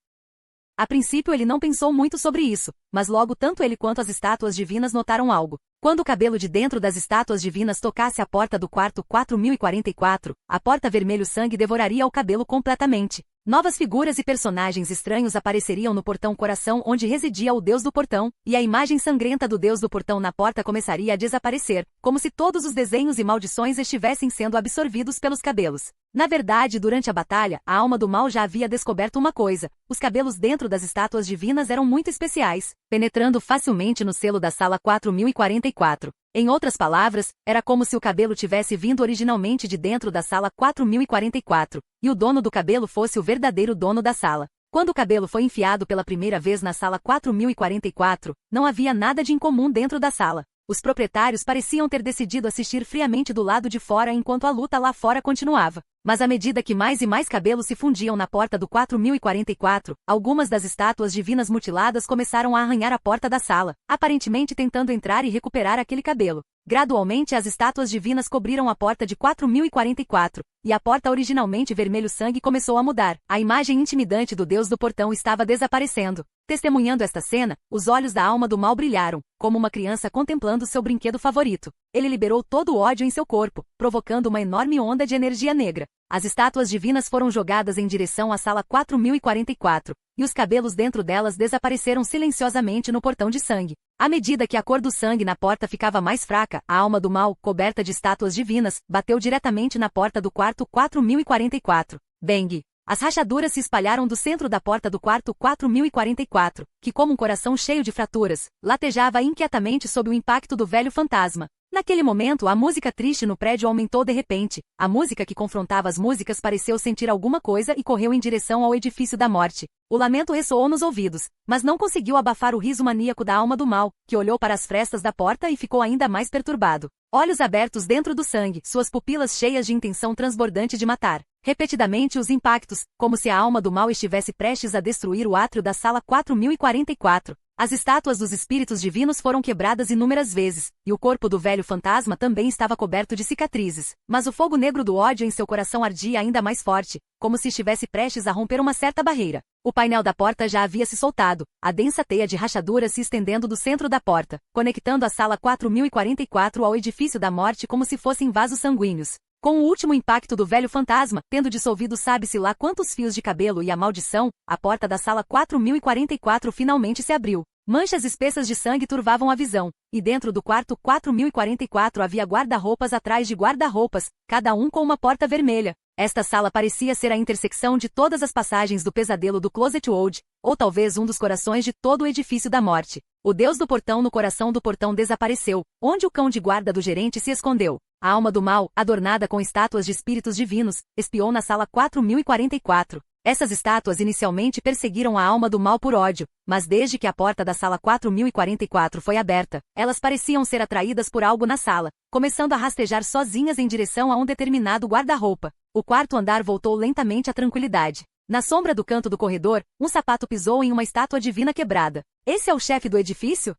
A princípio ele não pensou muito sobre isso, mas logo tanto ele quanto as estátuas divinas notaram algo. Quando o cabelo de dentro das estátuas divinas tocasse a porta do quarto 4044, a porta vermelho sangue devoraria o cabelo completamente. Novas figuras e personagens estranhos apareceriam no portão coração onde residia o Deus do portão, e a imagem sangrenta do Deus do portão na porta começaria a desaparecer, como se todos os desenhos e maldições estivessem sendo absorvidos pelos cabelos. Na verdade, durante a batalha, a alma do mal já havia descoberto uma coisa: os cabelos dentro das estátuas divinas eram muito especiais, penetrando facilmente no selo da sala 4044. Em outras palavras, era como se o cabelo tivesse vindo originalmente de dentro da sala 4044, e o dono do cabelo fosse o verdadeiro dono da sala. Quando o cabelo foi enfiado pela primeira vez na sala 4044, não havia nada de incomum dentro da sala. Os proprietários pareciam ter decidido assistir friamente do lado de fora enquanto a luta lá fora continuava. Mas à medida que mais e mais cabelos se fundiam na porta do 4044, algumas das estátuas divinas mutiladas começaram a arranhar a porta da sala, aparentemente tentando entrar e recuperar aquele cabelo. Gradualmente as estátuas divinas cobriram a porta de 4044, e a porta originalmente vermelho sangue começou a mudar. A imagem intimidante do Deus do portão estava desaparecendo. Testemunhando esta cena, os olhos da alma do mal brilharam, como uma criança contemplando seu brinquedo favorito. Ele liberou todo o ódio em seu corpo, provocando uma enorme onda de energia negra. As estátuas divinas foram jogadas em direção à sala 4044, e os cabelos dentro delas desapareceram silenciosamente no portão de sangue. À medida que a cor do sangue na porta ficava mais fraca, a alma do mal, coberta de estátuas divinas, bateu diretamente na porta do quarto 4044. Bang! As rachaduras se espalharam do centro da porta do quarto 4044, que como um coração cheio de fraturas, latejava inquietamente sob o impacto do velho fantasma. Naquele momento a música triste no prédio aumentou de repente. A música que confrontava as músicas pareceu sentir alguma coisa e correu em direção ao edifício da morte. O lamento ressoou nos ouvidos, mas não conseguiu abafar o riso maníaco da alma do mal, que olhou para as frestas da porta e ficou ainda mais perturbado. Olhos abertos dentro do sangue, suas pupilas cheias de intenção transbordante de matar. Repetidamente os impactos, como se a alma do mal estivesse prestes a destruir o átrio da sala 4044. As estátuas dos espíritos divinos foram quebradas inúmeras vezes, e o corpo do velho fantasma também estava coberto de cicatrizes, mas o fogo negro do ódio em seu coração ardia ainda mais forte, como se estivesse prestes a romper uma certa barreira. O painel da porta já havia se soltado, a densa teia de rachaduras se estendendo do centro da porta, conectando a sala 4044 ao edifício da morte como se fossem vasos sanguíneos. Com o último impacto do velho fantasma, tendo dissolvido sabe-se lá quantos fios de cabelo e a maldição, a porta da sala 4044 finalmente se abriu. Manchas espessas de sangue turvavam a visão, e dentro do quarto 4044 havia guarda-roupas atrás de guarda-roupas, cada um com uma porta vermelha. Esta sala parecia ser a intersecção de todas as passagens do pesadelo do Closet World, ou talvez um dos corações de todo o edifício da morte. O Deus do portão no coração do portão desapareceu, onde o cão de guarda do gerente se escondeu. A alma do mal, adornada com estátuas de espíritos divinos, espiou na sala 4044. Essas estátuas inicialmente perseguiram a alma do mal por ódio, mas desde que a porta da sala 4044 foi aberta, elas pareciam ser atraídas por algo na sala, começando a rastejar sozinhas em direção a um determinado guarda-roupa. O quarto andar voltou lentamente à tranquilidade. Na sombra do canto do corredor, um sapato pisou em uma estátua divina quebrada. Esse é o chefe do edifício?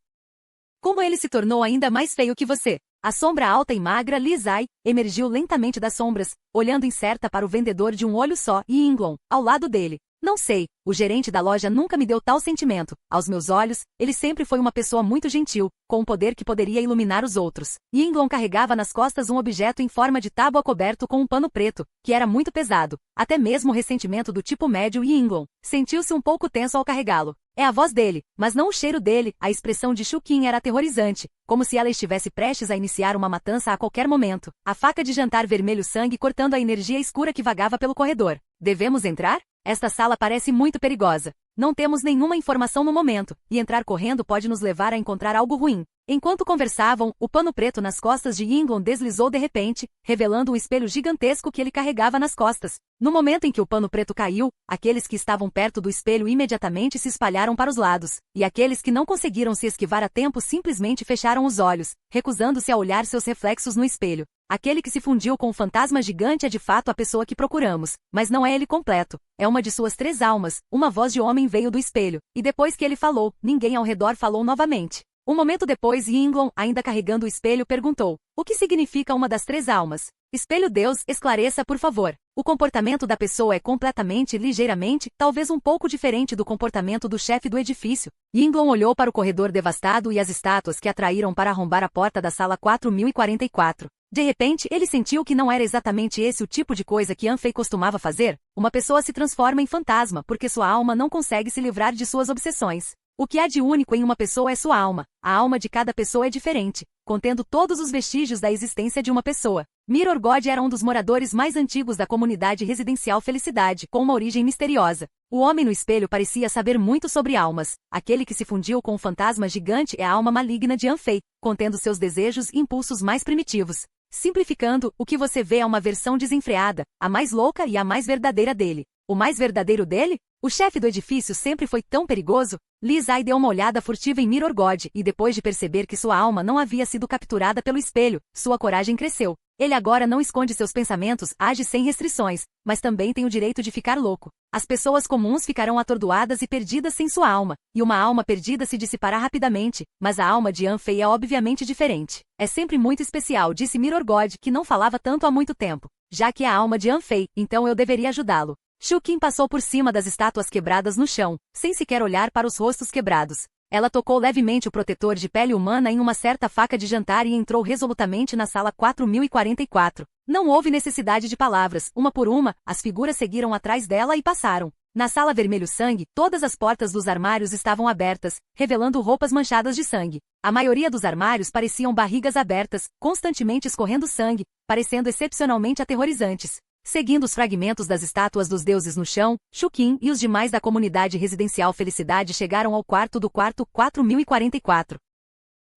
Como ele se tornou ainda mais feio que você? A sombra alta e magra Lizai emergiu lentamente das sombras, olhando incerta para o vendedor de um olho só e Inglon, ao lado dele. Não sei, o gerente da loja nunca me deu tal sentimento. Aos meus olhos, ele sempre foi uma pessoa muito gentil, com um poder que poderia iluminar os outros. Inglon carregava nas costas um objeto em forma de tábua coberto com um pano preto, que era muito pesado. Até mesmo o ressentimento do tipo médio e Inglon sentiu-se um pouco tenso ao carregá-lo. É a voz dele, mas não o cheiro dele. A expressão de Shukin era aterrorizante, como se ela estivesse prestes a iniciar uma matança a qualquer momento. A faca de jantar vermelho sangue cortando a energia escura que vagava pelo corredor. Devemos entrar? Esta sala parece muito perigosa. Não temos nenhuma informação no momento, e entrar correndo pode nos levar a encontrar algo ruim. Enquanto conversavam, o pano preto nas costas de Yinglong deslizou de repente, revelando um espelho gigantesco que ele carregava nas costas. No momento em que o pano preto caiu, aqueles que estavam perto do espelho imediatamente se espalharam para os lados, e aqueles que não conseguiram se esquivar a tempo simplesmente fecharam os olhos, recusando-se a olhar seus reflexos no espelho. Aquele que se fundiu com o fantasma gigante é de fato a pessoa que procuramos, mas não é ele completo. É uma de suas 3 almas. Uma voz de homem veio do espelho, e depois que ele falou, ninguém ao redor falou novamente. Um momento depois, Yinglong, ainda carregando o espelho, perguntou: o que significa uma das 3 almas? Espelho Deus, esclareça por favor. O comportamento da pessoa é completamente, ligeiramente, talvez um pouco diferente do comportamento do chefe do edifício. Yinglong olhou para o corredor devastado e as estátuas que atraíram para arrombar a porta da sala 4044. De repente, ele sentiu que não era exatamente esse o tipo de coisa que Anfei costumava fazer. Uma pessoa se transforma em fantasma porque sua alma não consegue se livrar de suas obsessões. O que há de único em uma pessoa é sua alma. A alma de cada pessoa é diferente, contendo todos os vestígios da existência de uma pessoa. Mirror God era um dos moradores mais antigos da comunidade residencial Felicidade, com uma origem misteriosa. O homem no espelho parecia saber muito sobre almas. Aquele que se fundiu com o fantasma gigante é a alma maligna de Anfei, contendo seus desejos e impulsos mais primitivos. Simplificando, o que você vê é uma versão desenfreada, a mais louca e a mais verdadeira dele. O mais verdadeiro dele? O chefe do edifício sempre foi tão perigoso? Li Zai deu uma olhada furtiva em Mirror God, e depois de perceber que sua alma não havia sido capturada pelo espelho, sua coragem cresceu. Ele agora não esconde seus pensamentos, age sem restrições, mas também tem o direito de ficar louco. As pessoas comuns ficarão atordoadas e perdidas sem sua alma, e uma alma perdida se dissipará rapidamente, mas a alma de Anfei é obviamente diferente. É sempre muito especial, disse Mirror God, que não falava tanto há muito tempo. Já que é a alma de Anfei, então eu deveria ajudá-lo. Shukin passou por cima das estátuas quebradas no chão, sem sequer olhar para os rostos quebrados. Ela tocou levemente o protetor de pele humana em uma certa faca de jantar e entrou resolutamente na sala 4044. Não houve necessidade de palavras, uma por uma, as figuras seguiram atrás dela e passaram. Na sala vermelho sangue, todas as portas dos armários estavam abertas, revelando roupas manchadas de sangue. A maioria dos armários pareciam barrigas abertas, constantemente escorrendo sangue, parecendo excepcionalmente aterrorizantes. Seguindo os fragmentos das estátuas dos deuses no chão, Shukin e os demais da comunidade residencial Felicidade chegaram ao quarto do quarto 4044.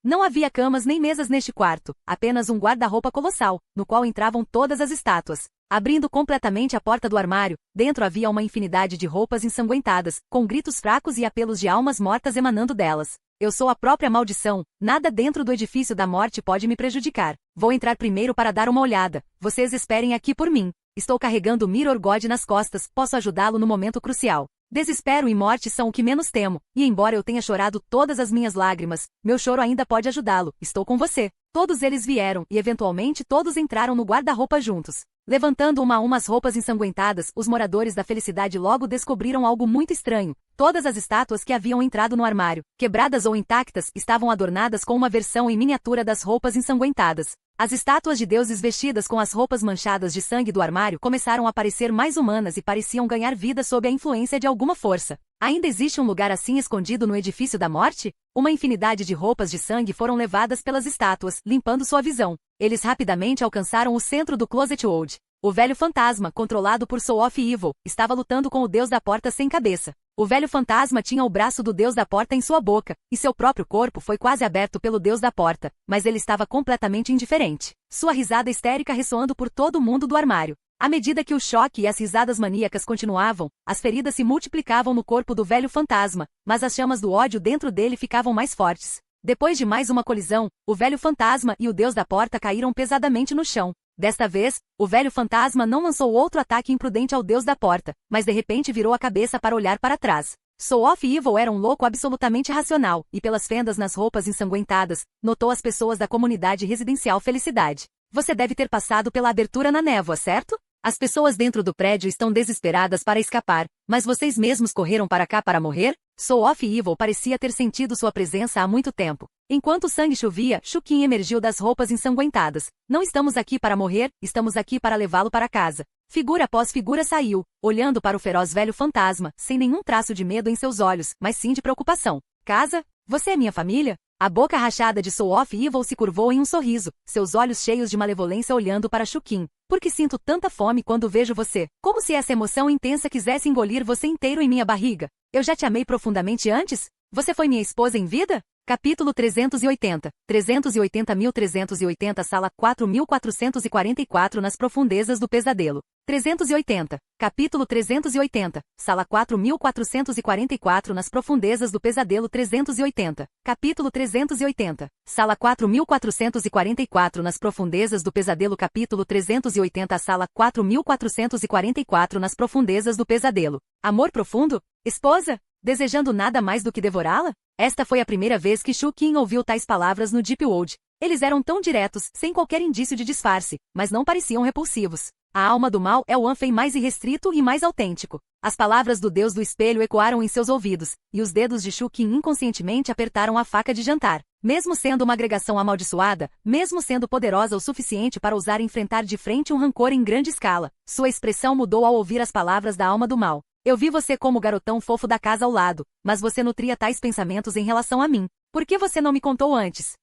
Não havia camas nem mesas neste quarto, apenas um guarda-roupa colossal, no qual entravam todas as estátuas. Abrindo completamente a porta do armário, dentro havia uma infinidade de roupas ensanguentadas, com gritos fracos e apelos de almas mortas emanando delas. Eu sou a própria maldição, nada dentro do edifício da morte pode me prejudicar. Vou entrar primeiro para dar uma olhada, vocês esperem aqui por mim. Estou carregando Mirror God nas costas, posso ajudá-lo no momento crucial. Desespero e morte são o que menos temo, e embora eu tenha chorado todas as minhas lágrimas, meu choro ainda pode ajudá-lo, estou com você. Todos eles vieram, e eventualmente todos entraram no guarda-roupa juntos. Levantando uma a uma as roupas ensanguentadas, os moradores da Felicidade logo descobriram algo muito estranho. Todas as estátuas que haviam entrado no armário, quebradas ou intactas, estavam adornadas com uma versão em miniatura das roupas ensanguentadas. As estátuas de deuses vestidas com as roupas manchadas de sangue do armário começaram a parecer mais humanas e pareciam ganhar vida sob a influência de alguma força. Ainda existe um lugar assim escondido no edifício da morte? Uma infinidade de roupas de sangue foram levadas pelas estátuas, limpando sua visão. Eles rapidamente alcançaram o centro do Closet Old. O velho fantasma, controlado por Soul of Evil, estava lutando com o deus da porta sem cabeça. O velho fantasma tinha o braço do deus da porta em sua boca, e seu próprio corpo foi quase aberto pelo deus da porta, mas ele estava completamente indiferente. Sua risada histérica ressoando por todo o mundo do armário. À medida que o choque e as risadas maníacas continuavam, as feridas se multiplicavam no corpo do velho fantasma, mas as chamas do ódio dentro dele ficavam mais fortes. Depois de mais uma colisão, o velho fantasma e o deus da porta caíram pesadamente no chão. Desta vez, o velho fantasma não lançou outro ataque imprudente ao deus da porta, mas de repente virou a cabeça para olhar para trás. Soul of Evil era um louco absolutamente racional, e pelas fendas nas roupas ensanguentadas, notou as pessoas da comunidade residencial Felicidade. Você deve ter passado pela abertura na névoa, certo? As pessoas dentro do prédio estão desesperadas para escapar, mas vocês mesmos correram para cá para morrer? Soul of Evil parecia ter sentido sua presença há muito tempo. Enquanto o sangue chovia, Shukin emergiu das roupas ensanguentadas. Não estamos aqui para morrer, estamos aqui para levá-lo para casa. Figura após figura saiu, olhando para o feroz velho fantasma, sem nenhum traço de medo em seus olhos, mas sim de preocupação. Casa? Você é minha família? A boca rachada de Soul of Evil se curvou em um sorriso, seus olhos cheios de malevolência olhando para Shukin. Por que sinto tanta fome quando vejo você? Como se essa emoção intensa quisesse engolir você inteiro em minha barriga. Eu já te amei profundamente antes? Você foi minha esposa em vida? Capítulo 380. 380.380 Sala 4444 Nas profundezas do pesadelo. 380. Capítulo 380. Sala 4444 Nas profundezas do pesadelo. 380. Capítulo 380. Sala 4444 Nas profundezas do pesadelo. Capítulo 380. Sala 4444 Nas profundezas do pesadelo. Amor profundo? Esposa? Desejando nada mais do que devorá-la? Esta foi a primeira vez que Shu Qin ouviu tais palavras no Deep World. Eles eram tão diretos, sem qualquer indício de disfarce, mas não pareciam repulsivos. A alma do mal é o Anfei mais irrestrito e mais autêntico. As palavras do Deus do Espelho ecoaram em seus ouvidos, e os dedos de Shu Qin inconscientemente apertaram a faca de jantar. Mesmo sendo uma agregação amaldiçoada, mesmo sendo poderosa o suficiente para ousar enfrentar de frente um rancor em grande escala, sua expressão mudou ao ouvir as palavras da alma do mal. Eu vi você como o garotão fofo da casa ao lado, mas você nutria tais pensamentos em relação a mim. Por que você não me contou antes?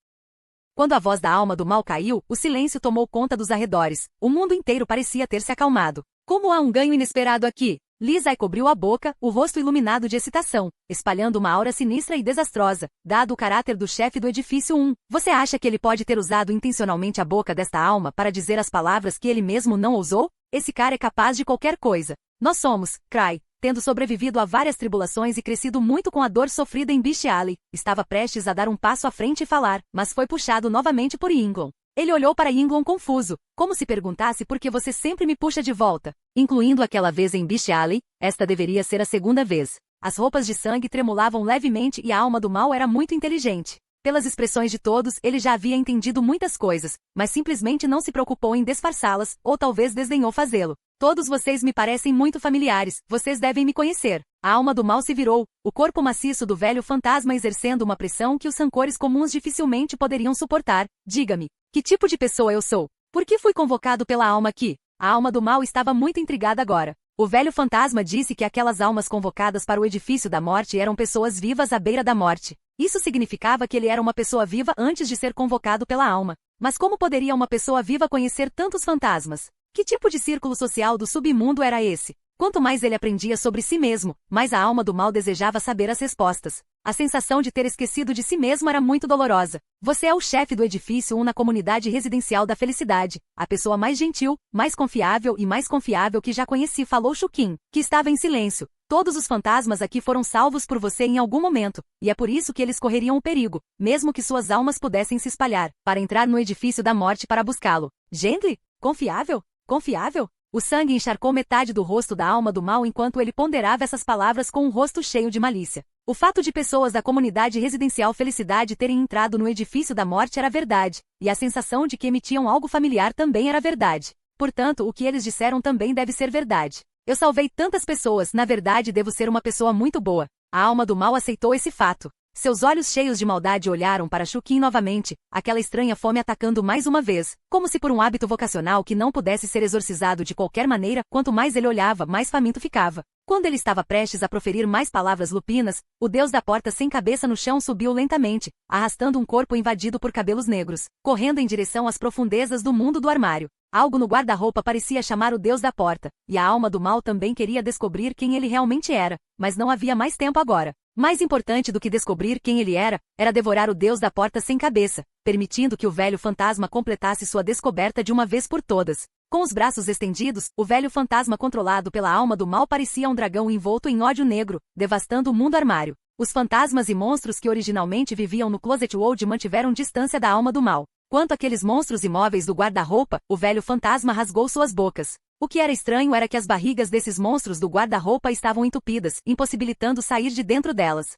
Quando a voz da alma do mal caiu, o silêncio tomou conta dos arredores. O mundo inteiro parecia ter se acalmado. Como há um ganho inesperado aqui? Li Zai cobriu a boca, o rosto iluminado de excitação, espalhando uma aura sinistra e desastrosa, dado o caráter do chefe do edifício 1. Você acha que ele pode ter usado intencionalmente a boca desta alma para dizer as palavras que ele mesmo não ousou? Esse cara é capaz de qualquer coisa. Nós somos, Cry, tendo sobrevivido a várias tribulações e crescido muito com a dor sofrida em Beast Alley, estava prestes a dar um passo à frente e falar, mas foi puxado novamente por Yinglon. Ele olhou para Yinglon confuso, como se perguntasse por que você sempre me puxa de volta. Incluindo aquela vez em Beast Alley, esta deveria ser a segunda vez. As roupas de sangue tremulavam levemente e a alma do mal era muito inteligente. Pelas expressões de todos, ele já havia entendido muitas coisas, mas simplesmente não se preocupou em disfarçá-las, ou talvez desdenhou fazê-lo. Todos vocês me parecem muito familiares, vocês devem me conhecer. A alma do mal se virou, o corpo maciço do velho fantasma exercendo uma pressão que os rancores comuns dificilmente poderiam suportar. Diga-me, que tipo de pessoa eu sou? Por que fui convocado pela alma aqui? A alma do mal estava muito intrigada agora. O velho fantasma disse que aquelas almas convocadas para o edifício da morte eram pessoas vivas à beira da morte. Isso significava que ele era uma pessoa viva antes de ser convocado pela alma. Mas como poderia uma pessoa viva conhecer tantos fantasmas? Que tipo de círculo social do submundo era esse? Quanto mais ele aprendia sobre si mesmo, mais a alma do mal desejava saber as respostas. A sensação de ter esquecido de si mesmo era muito dolorosa. Você é o chefe do edifício 1 na comunidade residencial da felicidade, a pessoa mais gentil, mais confiável e mais confiável que já conheci, falou Shu Qin, que estava em silêncio. Todos os fantasmas aqui foram salvos por você em algum momento, e é por isso que eles correriam o perigo, mesmo que suas almas pudessem se espalhar, para entrar no edifício da morte para buscá-lo. Gently? Confiável? Confiável? O sangue encharcou metade do rosto da alma do mal enquanto ele ponderava essas palavras com um rosto cheio de malícia. O fato de pessoas da comunidade residencial Felicidade terem entrado no edifício da morte era verdade, e a sensação de que emitiam algo familiar também era verdade. Portanto, o que eles disseram também deve ser verdade. Eu salvei tantas pessoas, na verdade devo ser uma pessoa muito boa. A alma do mal aceitou esse fato. Seus olhos cheios de maldade olharam para Shu Qin novamente, aquela estranha fome atacando mais uma vez, como se por um hábito vocacional que não pudesse ser exorcizado de qualquer maneira, quanto mais ele olhava, mais faminto ficava. Quando ele estava prestes a proferir mais palavras lupinas, o deus da porta sem cabeça no chão subiu lentamente, arrastando um corpo invadido por cabelos negros, correndo em direção às profundezas do mundo do armário. Algo no guarda-roupa parecia chamar o deus da porta, e a alma do mal também queria descobrir quem ele realmente era, mas não havia mais tempo agora. Mais importante do que descobrir quem ele era devorar o deus da porta sem cabeça, permitindo que o velho fantasma completasse sua descoberta de uma vez por todas. Com os braços estendidos, o velho fantasma controlado pela alma do mal parecia um dragão envolto em ódio negro, devastando o mundo armário. Os fantasmas e monstros que originalmente viviam no Closet World mantiveram distância da alma do mal. Quanto àqueles monstros imóveis do guarda-roupa, o velho fantasma rasgou suas bocas. O que era estranho era que as barrigas desses monstros do guarda-roupa estavam entupidas, impossibilitando sair de dentro delas.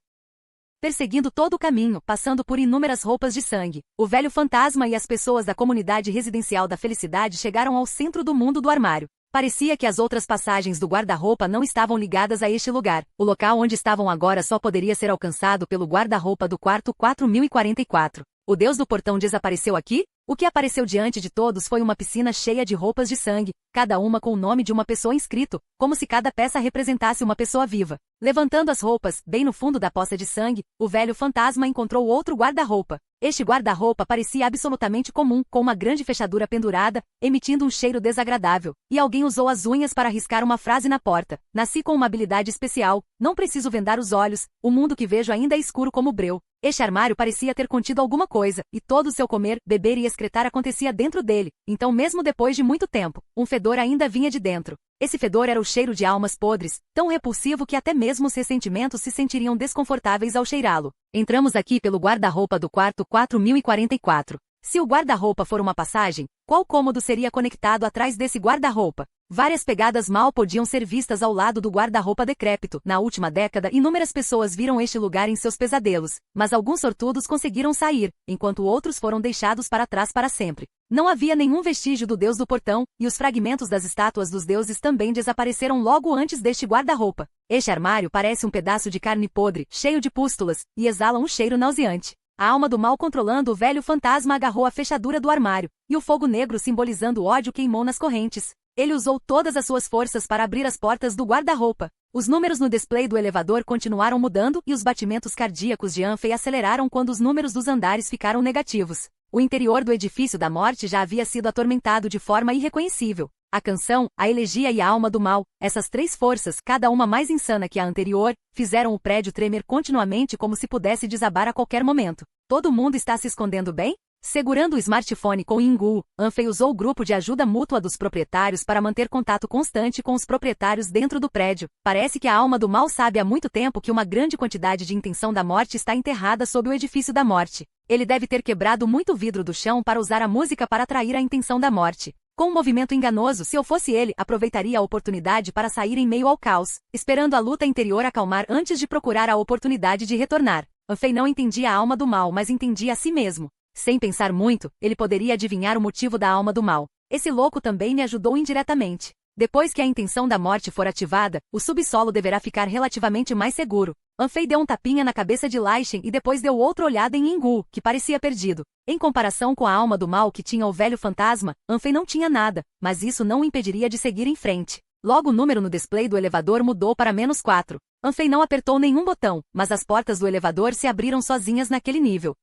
Perseguindo todo o caminho, passando por inúmeras roupas de sangue, o velho fantasma e as pessoas da comunidade residencial da felicidade chegaram ao centro do mundo do armário. Parecia que as outras passagens do guarda-roupa não estavam ligadas a este lugar. O local onde estavam agora só poderia ser alcançado pelo guarda-roupa do quarto 4044. O deus do portão desapareceu aqui? O que apareceu diante de todos foi uma piscina cheia de roupas de sangue, cada uma com o nome de uma pessoa inscrito, como se cada peça representasse uma pessoa viva. Levantando as roupas, bem no fundo da poça de sangue, o velho fantasma encontrou outro guarda-roupa. Este guarda-roupa parecia absolutamente comum, com uma grande fechadura pendurada, emitindo um cheiro desagradável, e alguém usou as unhas para riscar uma frase na porta. Nasci com uma habilidade especial, não preciso vendar os olhos, o mundo que vejo ainda é escuro como breu. Este armário parecia ter contido alguma coisa, e todo o seu comer, beber e excretar acontecia dentro dele. Então, mesmo depois de muito tempo, um fedor ainda vinha de dentro. Esse fedor era o cheiro de almas podres, tão repulsivo que até mesmo os ressentimentos se sentiriam desconfortáveis ao cheirá-lo. Entramos aqui pelo guarda-roupa do quarto 4044. Se o guarda-roupa for uma passagem, qual cômodo seria conectado atrás desse guarda-roupa? Várias pegadas mal podiam ser vistas ao lado do guarda-roupa decrépito. Na última década, inúmeras pessoas viram este lugar em seus pesadelos, mas alguns sortudos conseguiram sair, enquanto outros foram deixados para trás para sempre. Não havia nenhum vestígio do deus do portão, e os fragmentos das estátuas dos deuses também desapareceram logo antes deste guarda-roupa. Este armário parece um pedaço de carne podre, cheio de pústulas, e exala um cheiro nauseante. A alma do mal controlando o velho fantasma agarrou a fechadura do armário, e o fogo negro simbolizando o ódio queimou nas correntes. Ele usou todas as suas forças para abrir as portas do guarda-roupa. Os números no display do elevador continuaram mudando e os batimentos cardíacos de Anfei aceleraram quando os números dos andares ficaram negativos. O interior do edifício da morte já havia sido atormentado de forma irreconhecível. A canção, a elegia e a alma do mal, essas três forças, cada uma mais insana que a anterior, fizeram o prédio tremer continuamente como se pudesse desabar a qualquer momento. Todo mundo está se escondendo bem? Segurando o smartphone com Yingu, Anfei usou o grupo de ajuda mútua dos proprietários para manter contato constante com os proprietários dentro do prédio. Parece que a alma do mal sabe há muito tempo que uma grande quantidade de intenção da morte está enterrada sob o edifício da morte. Ele deve ter quebrado muito vidro do chão para usar a música para atrair a intenção da morte. Com um movimento enganoso, se eu fosse ele, aproveitaria a oportunidade para sair em meio ao caos, esperando a luta interior acalmar antes de procurar a oportunidade de retornar. Anfei não entendia a alma do mal, mas entendia a si mesmo. Sem pensar muito, ele poderia adivinhar o motivo da alma do mal. Esse louco também me ajudou indiretamente. Depois que a intenção da morte for ativada, o subsolo deverá ficar relativamente mais seguro. Anfei deu um tapinha na cabeça de Laishen e depois deu outra olhada em Yingu, que parecia perdido. Em comparação com a alma do mal que tinha o velho fantasma, Anfei não tinha nada, mas isso não o impediria de seguir em frente. Logo o número no display do elevador mudou para -4. Anfei não apertou nenhum botão, mas as portas do elevador se abriram sozinhas naquele nível.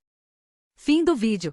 Fim do vídeo.